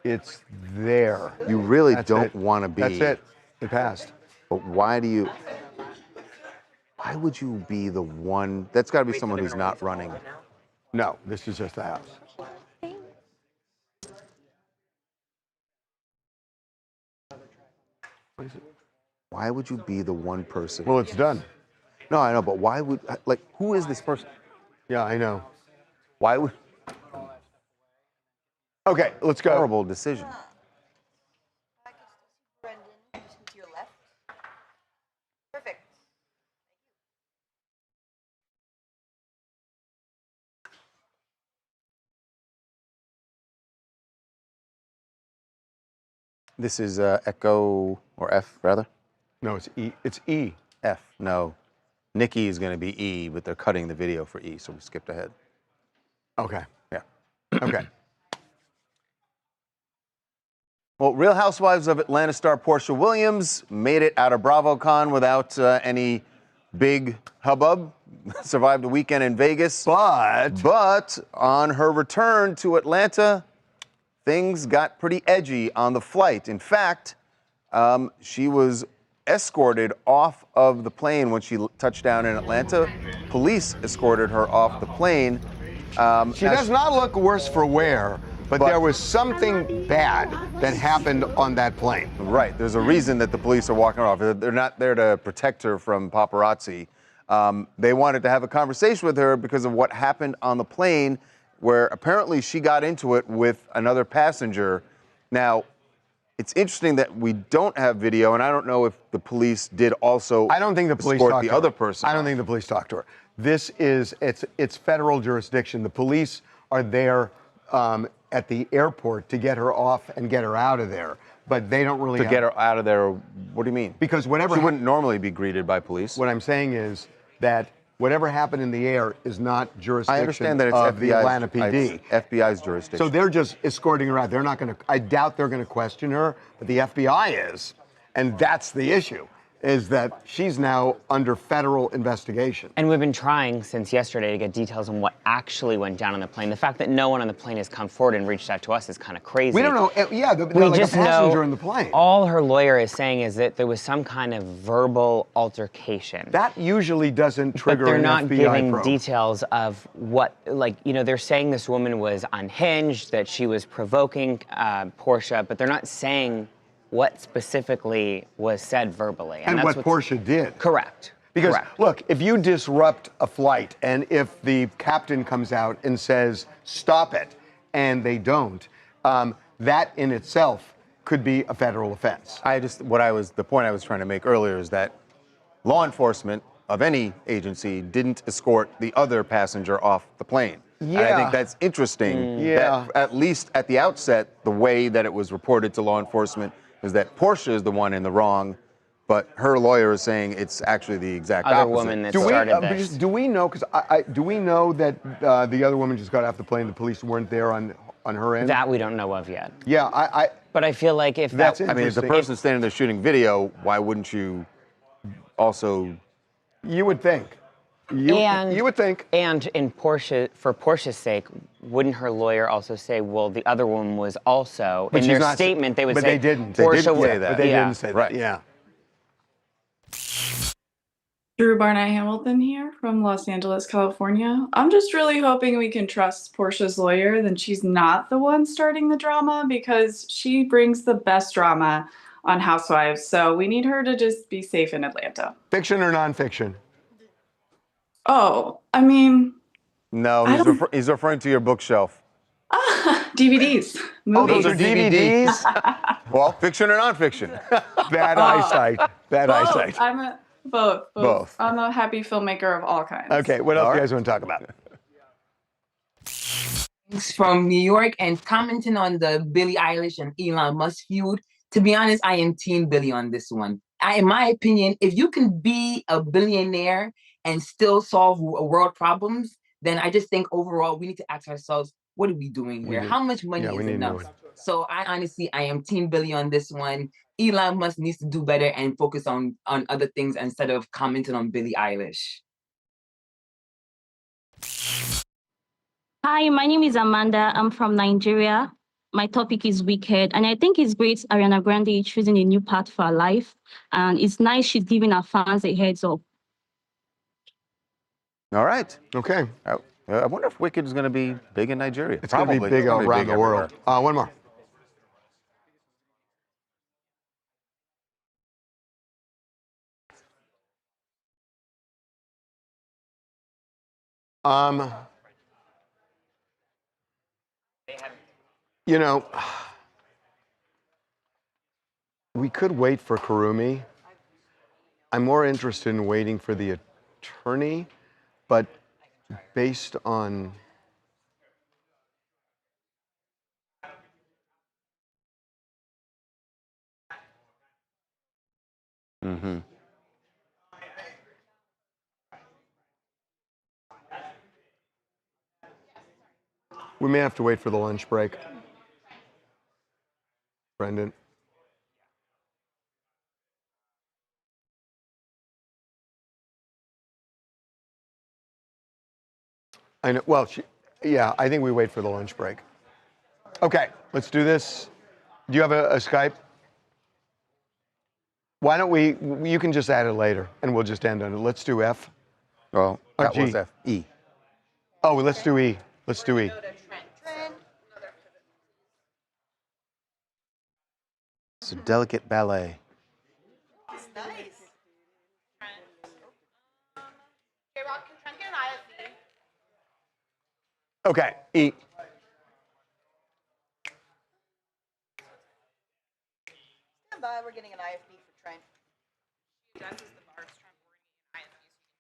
it's there. You really That's don't it. want to be. That's it. It passed. But why would you be the one? That's got to be someone who's not running. No, this is just the House. Why would you be the one person? Well, it's done. No, I know, but why would, like, who is this person? Yeah, I know. Why would? Okay, let's go. Horrible decision. This is Echo, or F, rather? No, it's E. It's E. F, no. Nikki is going to be E, but they're cutting the video for E, so we skipped ahead. Okay. Yeah. Okay. Well, Real Housewives of Atlanta star Portia Williams made it out of BravoCon without any big hubbub. Survived a weekend in Vegas. But on her return to Atlanta, things got pretty edgy on the flight. In fact, she was escorted off of the plane when she touched down in Atlanta. Police escorted her off the plane. She does not look worse for wear, but there was something bad that happened on that plane. Right. There's a reason that the police are walking her off. They're not there to protect her from paparazzi. They wanted to have a conversation with her because of what happened on the plane, where apparently she got into it with another passenger. Now, it's interesting that we don't have video, and I don't know if the police did also. I don't think the police escort talked the to her. other person. I don't think the police talked to her. This is it's federal jurisdiction. The police are there at the airport to get her off and get her out of there, but they don't really Get her out of there. What do you mean? Because whatever she wouldn't normally be greeted by police. What I'm saying is that whatever happened in the air is not jurisdiction I understand that it's of the Atlanta PD. It's FBI's jurisdiction. So they're just escorting her out. They're not going to. I doubt they're going to question her, but the FBI is, and that's the issue. Is that she's now under federal investigation. And we've been trying since yesterday to get details on what actually went down on the plane. The fact that no one on the plane has come forward and reached out to us is kind of crazy. We don't know. Yeah, they're we like just a passenger know in the plane. All her lawyer is saying is that there was some kind of verbal altercation. That usually doesn't trigger but they're an not FBI giving probe. details of what, like, you know, they're saying this woman was unhinged, that she was provoking Portia, but they're not saying what specifically was said verbally. And that's what Portia did. Correct. Because, Correct. look, if you disrupt a flight and if the captain comes out and says, stop it, and they don't, that in itself could be a federal offense. The point I was trying to make earlier is that law enforcement of any agency didn't escort the other passenger off the plane. And I think that's interesting. That at least at the outset, the way that it was reported to law enforcement is that Portia is the one in the wrong, but her lawyer is saying it's actually the exact Other opposite. woman that started this. Do we know? Because do we know that the other woman just got off the plane? The police weren't there on her end. That we don't know of yet. Yeah, But I feel like if that's I mean, if the person standing there shooting video, why wouldn't you also? You would think. You would think. And for Portia's sake, wouldn't her lawyer also say, well, the other woman was also, But in she's their not- statement, they would but say, they didn't. Portia They didn't say that. But they didn't say that. Right. Yeah. Drew Barnett Hamilton here from Los Angeles, California. I'm just really hoping we can trust Portia's lawyer, then she's not the one starting the drama, because she brings the best drama on Housewives. So we need her to just be safe in Atlanta. Fiction or nonfiction? Oh, I mean, No, he's referring to your bookshelf. DVDs. Movies. Those are DVDs? Well, fiction or nonfiction? Bad eyesight. Bad Both. eyesight. Both. I'm a happy filmmaker of all kinds. Okay, what else do you guys want to talk about? From New York, and commenting on the Billie Eilish and Elon Musk feud. To be honest, I am Team Billie on this one. In my opinion, if you can be a billionaire and still solve world problems, then I just think overall we need to ask ourselves, what are we doing here? How much money is enough? So I am Team Billie on this one. Elon Musk needs to do better and focus on other things instead of commenting on Billie Eilish. Hi, my name is Amanda. I'm from Nigeria. My topic is wicked, and I think it's great Ariana Grande choosing a new path for her life, and it's nice she's giving her fans a heads up. All right. Okay. I wonder if Wicked is going to be big in Nigeria. It's going to be big around the world. One more. You know, we could wait for Kurumi. I'm more interested in waiting for the attorney, but based on Mm-hmm. We may have to wait for the lunch break. Brendan. I know. Well, yeah, I think we wait for the lunch break. Okay, let's do this. Do you have a Skype? Why don't we? You can just add it later, and we'll just end on it. Let's do F. Well, that G. was F. E. Oh, let's do E. Let's do E. It's a delicate ballet. It's nice. Okay, Rock, can Trent get an IFB? Okay, E. Stand by, we're getting an IFB for Trent. She addresses the bars, Trent,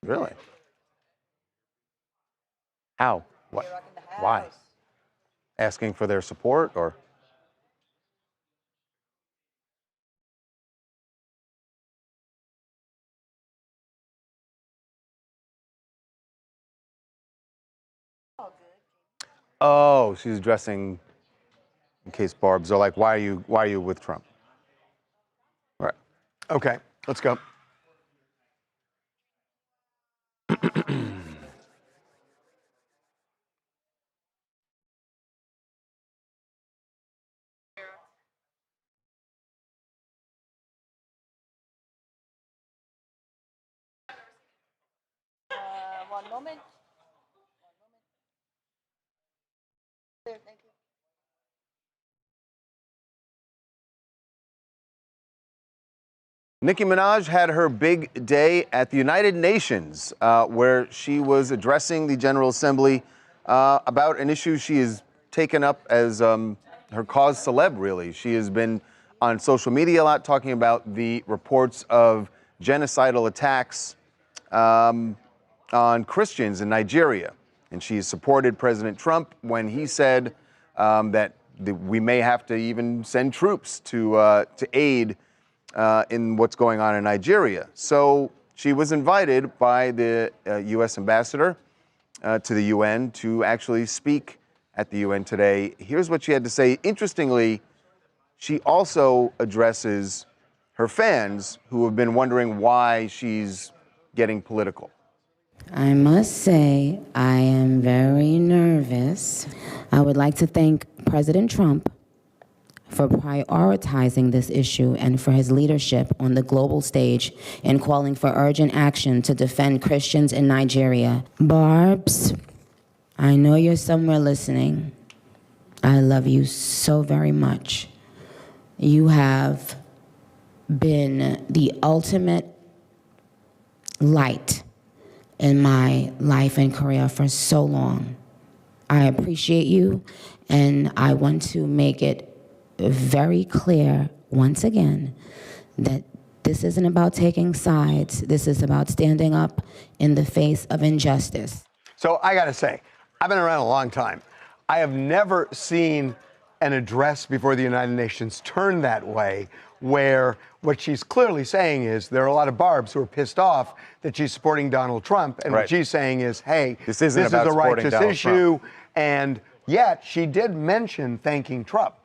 we're getting an IFB. Really? How? What? Why? Asking for their support, or? Oh, she's addressing in case Barb's are like, why are you with Trump? Right. Okay, let's go. One moment. There, thank you. Nicki Minaj had her big day at the United Nations, where she was addressing the General Assembly about an issue she has taken up as her cause celeb, really. She has been on social media a lot talking about the reports of genocidal attacks on Christians in Nigeria. And she supported President Trump when he said that we may have to even send troops to aid in what's going on in Nigeria. So she was invited by the U.S. ambassador to the UN to actually speak at the UN today. Here's what she had to say. Interestingly, she also addresses her fans who have been wondering why she's getting political. I must say, I am very nervous. I would like to thank President Trump for prioritizing this issue and for his leadership on the global stage in calling for urgent action to defend Christians in Nigeria. Barbs, I know you're somewhere listening. I love you so very much. You have been the ultimate light in my life and career for so long. I appreciate you, and I want to make it very clear once again that this isn't about taking sides. This is about standing up in the face of injustice. So I gotta say, I've been around a long time. I have never seen an address before the United Nations turn that way, where what she's clearly saying is there are a lot of Barbs who are pissed off that she's supporting Donald Trump, and Right. what she's saying is, hey, This is isn't about a supporting righteous Donald issue, Trump. and yet she did mention thanking Trump.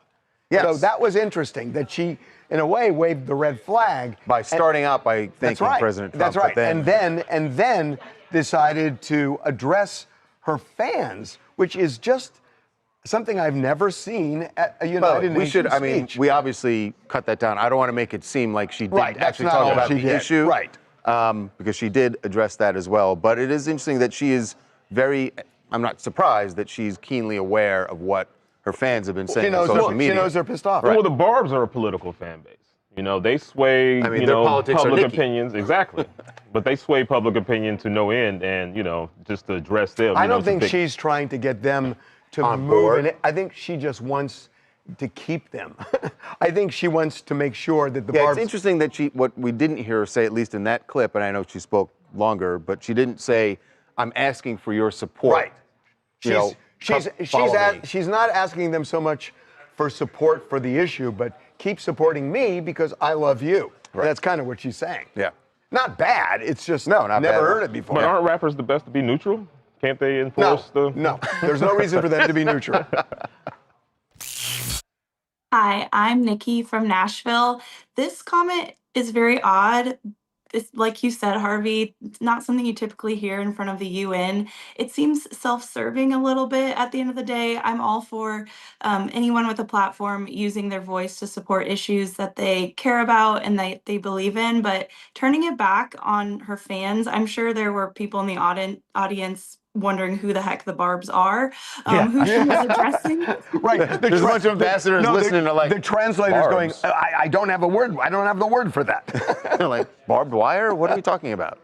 Yes. So that was interesting, that she, in a way, waved the red flag. By starting out by thanking President Trump. That's right. But then, And then decided to address her fans, which is just something I've never seen at a United Nations we should, I mean, speech. we obviously cut that down. I don't want to make it seem like she didn't Right, that's actually not talk all about she the did. issue. Right. Because she did address that as well. But it is interesting that she is I'm not surprised that she's keenly aware of what her fans have been saying on social media. She knows they're pissed off. Well, the Barbs are a political fan base. You know, they sway, I mean, their politics are public Nikki. opinions. Exactly. But they sway public opinion to no end, and, just to address them. I don't think she's trying to get them to On move. board. I think she just wants to keep them. I think she wants to make sure that the Yeah, Barbs... it's interesting that what we didn't hear her say, at least in that clip, and I know she spoke longer, but she didn't say, I'm asking for your support. Right. You know, She's follow me. she's not asking them so much for support for the issue, but keep supporting me because I love you. Right. That's kind of what she's saying. Yeah. Not bad. It's just not never bad. heard it before. But aren't rappers the best to be neutral? Can't they enforce No, there's no reason for them to be neutral. Hi, I'm Nikki from Nashville. This comment is very odd. It's like you said, Harvey, it's not something you typically hear in front of the UN. It seems self-serving a little bit at the end of the day. I'm all for anyone with a platform using their voice to support issues that they care about and they believe in, but turning it back on her fans, I'm sure there were people in the audience wondering who the heck the Barbs are, who she was addressing. Right. There's a bunch of ambassadors listening to like the translator's going, Barbs. I don't have a word. I don't have the word for that. They're like, barbed wire? What are we talking about?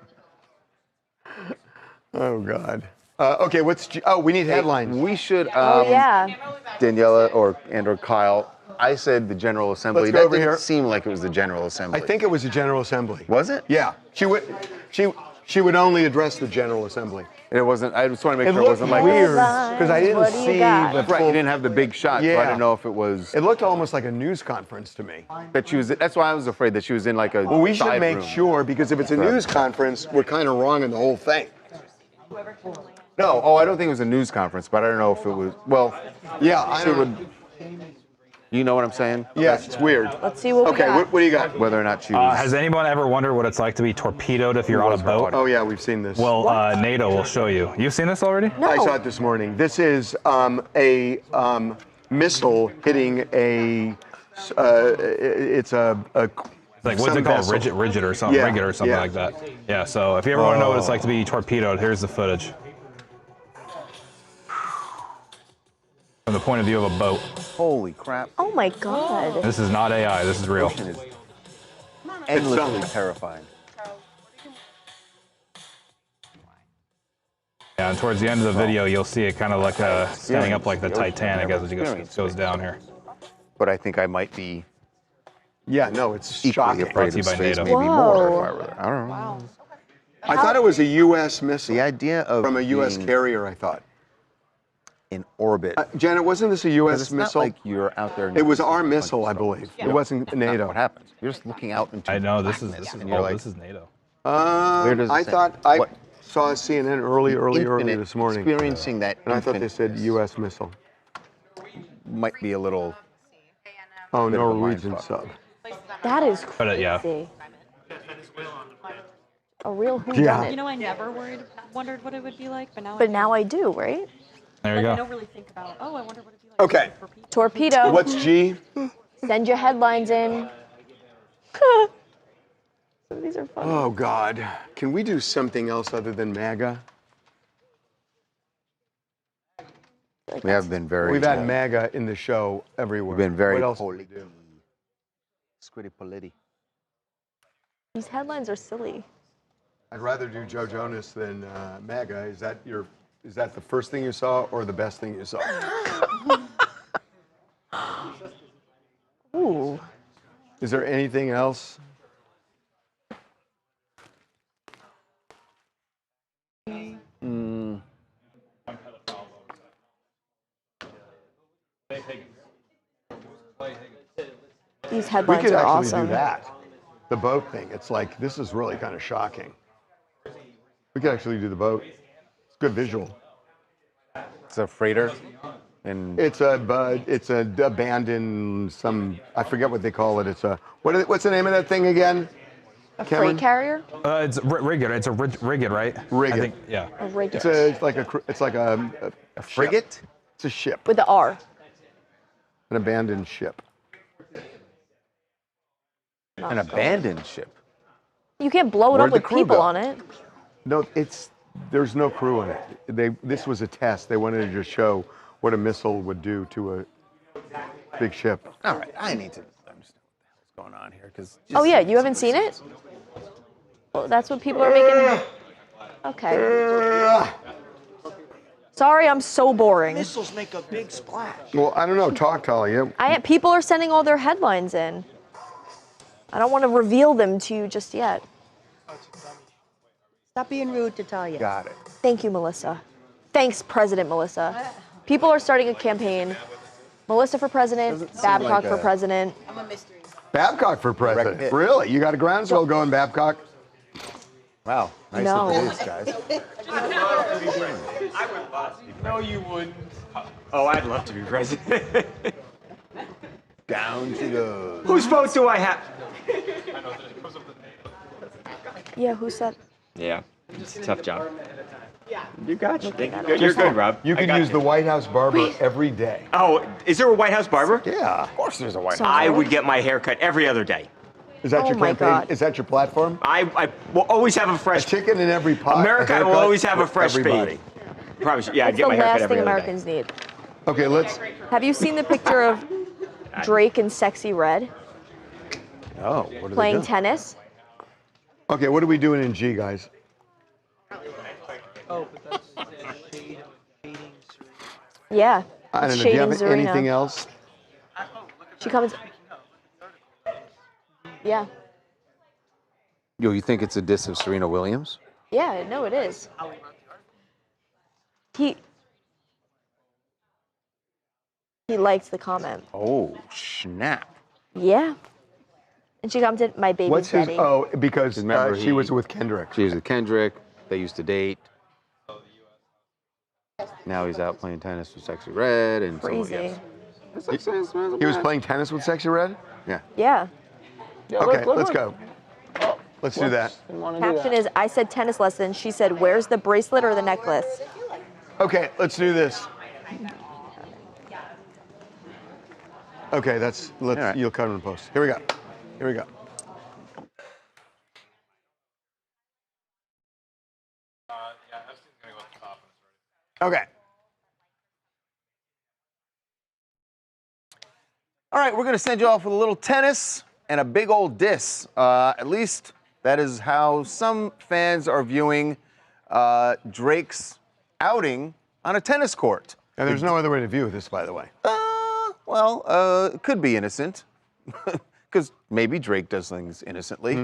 Oh, God. Okay, we need headlines. We should, yeah. Daniela or Kyle, I said the General Assembly. Let's go That over didn't here. seem like it was the General Assembly. I think it was the General Assembly. Was it? Yeah. She would only address the General Assembly. It wasn't, I just want to make It sure it looked wasn't like weird because I didn't What do you see got? the Right, full. you didn't have the big shot, so I didn't know if it was. It looked almost like a news conference to me. That she was. That's why I was afraid that she was in like a. Well, we should side make room. sure because if it's a Right. news conference, we're kind of wrong in the whole thing. No, I don't think it was a news conference, but I don't know if it was. Well, yeah, I she don't- would. You know what I'm saying? Yes, it's weird. Let's see what we Okay, got. what do you got? Whether or not she was. Has anyone ever wondered what it's like to be torpedoed if you're on a boat? Oh yeah, we've seen this. Well, NATO will show you. You've seen this already? I saw it this morning. This is a missile hitting a. It's a Like, what's it called? Rigid or something? Yeah, Rigid or something yeah. like that. Yeah, so if you ever want to know what it's like to be torpedoed, here's the footage. From the point of view of a boat. Holy crap. Oh my God. This is not AI, this is real. Ocean is endlessly terrifying. Yeah, and towards the end of the video, you'll see it kind of like standing up like the Titanic as it goes down here. But I think I might be. Yeah, no, it's equally shocking. afraid Brought of to you by space, NATO. maybe more if I Whoa. were there. I don't know. I thought it was a U.S. missile. The idea of from a U.S. being carrier. I thought. in orbit. Janet, wasn't this a 'Cause U.S. it's missile? not like you're out there. It was our missile, I believe. Yeah. It wasn't NATO. What happens? You're just looking out into. I know, this is blackness, and you're like, this is NATO. Where does it I say? thought I What? saw CNN early Infinite this morning, Experiencing that. and I thought they infinite said U.S. missile. might be a little. Oh, Bit of a mind Norwegian fuck. sub. That is But, crazy. yeah. A real who Yeah. You know, I never wondered what it would be like, but now. But now I do, right? There you I go. don't really think about. Oh, I wonder what it'd be like. Okay. Torpedo. What's G? Send your headlines in. These are fun. Oh God, can we do something else other than MAGA? We have been very. We've had MAGA in the show everywhere. We've been very. What else do we do? Squiddy polity. These headlines are silly. I'd rather do Joe Jonas than MAGA. Is that the first thing you saw or the best thing you saw? Ooh. Is there anything else? Mm. These We headlines could are actually awesome. do that. The boat thing. It's like, this is really kind of shocking. We could actually do the boat. It's good visual. It's a freighter, and It's a abandoned I forget what they call it. It's what's the name of that thing again? A Cameron? freight carrier? It's rigid. It's a rigid, right? Rigid. I think, yeah. A rigid. It's like a frigate. It's a ship. With the R. An abandoned ship. an abandoned ship. You can't blow it Where'd up the with crew people go? on it. No, there's no crew in it. This was a test. They wanted to just show what a missile would do to a big ship. All right, I need to understand what the hell's going on here because. Oh yeah, you haven't seen it? Well, that's what people are making. Okay. Sorry, I'm so boring. Missiles make a big splash. Well, I don't know. Talk, Talia. People are sending all their headlines in. I don't want to reveal them to you just yet. Stop being rude to Talia. Got it. Thank you, Melissa. Thanks, President Melissa. People are starting a campaign Melissa for president, Doesn't seem Babcock like for a- president. I'm a mystery. Babcock for president. hit. Really? You got a groundswell going, Babcock? Wow, nice No. with the news, guys. I would love to. No, you wouldn't. Oh, I'd love to be president. Down she goes. Whose vote do I have? Yeah, who said? Yeah, it's a tough job. You got you. Looking at You're good, Rob. You I can got use you. the White House barber every day. Oh, is there a White House barber? Yeah. Of course there's a White So- House. I would get my hair cut every other day. Is that Oh your my campaign? God. Is that your platform? I will always have a A fresh. chicken in every pot. America will haircut always have a for fresh everybody. fade. Promise. Yeah, I'd That's get the my hair cut last every thing other Americans need. Okay, let's. Have you seen the picture of Drake and Sexy Red Oh, what are playing they doing? tennis? Okay, what are we doing in G, guys? Oh, but that's shade of Yeah. I don't it's know. Do you have shading Serena. anything else? She comes. Yeah. Yo, you think it's a diss of Serena Williams? Yeah, no, it is. He liked the comment. Oh, snap. Yeah. And she commented, "My baby's What's his? daddy." Oh, because Remember, she was with Kendrick. She was with Kendrick. They used to date. Now he's out playing tennis with Sexy Red and Crazy. He was playing tennis with Sexy Red? Yeah. Yeah. Okay, let's go. Let's do that. Caption is, "I said tennis lesson." She said, "Where's the bracelet or the necklace?" Okay, let's do this. Okay, let's right. You'll cover in post. Here we go. Here we go. Okay. All right, we're going to send you off with a little tennis and a big old diss. At least that is how some fans are viewing Drake's outing on a tennis court. And there's no other way to view this, by the way. It could be innocent. Because maybe Drake does things innocently.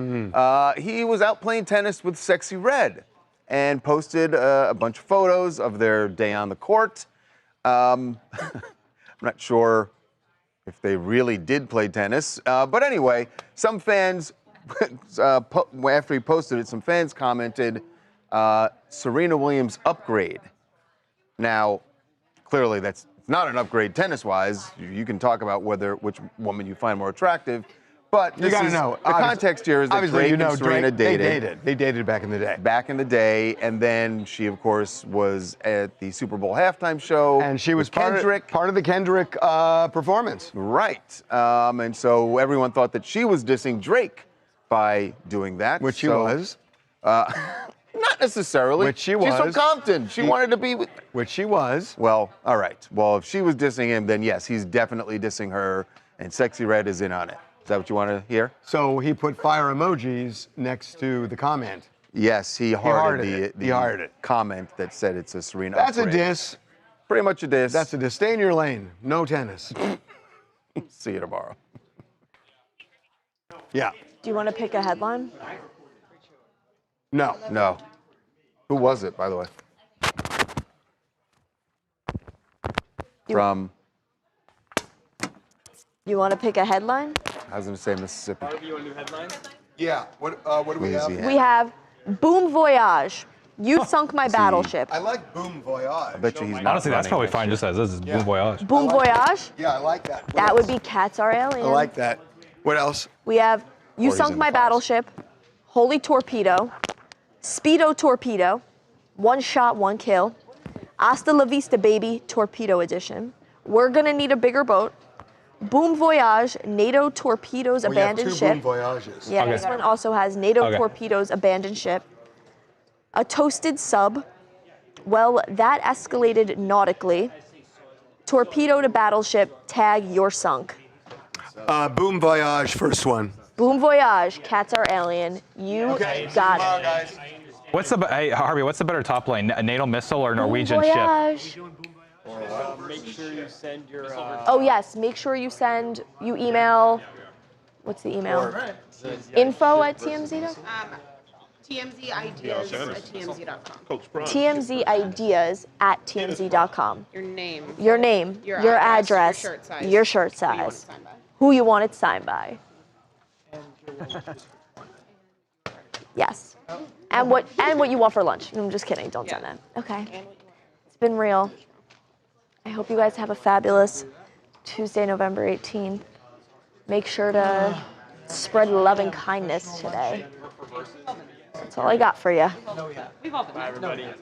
He was out playing tennis with Sexy Red and posted a bunch of photos of their day on the court. I'm not sure if they really did play tennis. But anyway, some fans, after he posted it, some fans commented, Serena Williams upgrade. Now, clearly that's not an upgrade tennis-wise. You can talk about which woman you find more attractive. But You got to know. The context here is that obviously, Drake you know, and Serena Drake, dated. They dated back in the day. Back in the day, and then she, of course, was at the Super Bowl halftime show. And she was with Kendrick. part of the Kendrick performance. Right. And so everyone thought that she was dissing Drake by doing that. Which she So, was. Not necessarily. Which she She's from was. Compton. She wanted to be with. Which she was. Well, all right. Well, if she was dissing him, then yes, he's definitely dissing her, and Sexy Red is in on it. Is that what you want to hear? So he put fire emojis next to the comment. Yes, he hearted the comment that said it's a Serena That's upgrade. a diss. Pretty much a diss. That's a diss. Stay in your lane. No tennis. See you tomorrow. Yeah. Do you want to pick a headline? No. No. Who was it, by the way? From, You want to pick a headline? I was going to say Mississippi. You want new headlines? Yeah. What do we have? We have Boom Voyage. You sunk my battleship. I like Boom Voyage. I bet you he's not Honestly, that's running probably next fine year. just as this is Boom Voyage. Boom Voyage. Yeah, I like that. What That else? would be Cats Are Alien. I like that. What else? We have You Or he's Sunk in My the files. Battleship, Holy Torpedo, Speedo Torpedo, One Shot, One Kill, Hasta La Vista Baby Torpedo Edition, We're Gonna Need a Bigger Boat, Boom Voyage, NATO Torpedoes We have Abandoned two Ship. Boom Voyages. Yeah, Okay. this one also has NATO Okay. Torpedoes Abandoned Ship, A Toasted Sub, Well, That Escalated Nautically, Torpedo to Battleship, Tag You're Sunk. Boom Voyage, first one. Boom Voyage, Cats Are Alien. You got it. guys. Hey Harvey, what's the better top plane? A NATO missile or Norwegian Boom ship? Voyage. Make sure you send your. Oh yes, make sure you email, what's the email? Info@tmz.com? TMZ ideas at TMZ.com. TMZ ideas at TMZ.com. Your name. Your name, your address, your shirt size, who you want it signed by. Yes. And what you want for lunch. I'm just kidding. Don't send that. Okay. It's been real. I hope you guys have a fabulous Tuesday, November 18th. Make sure to spread love and kindness today. That's all I got for you. We've all been. Bye, everybody.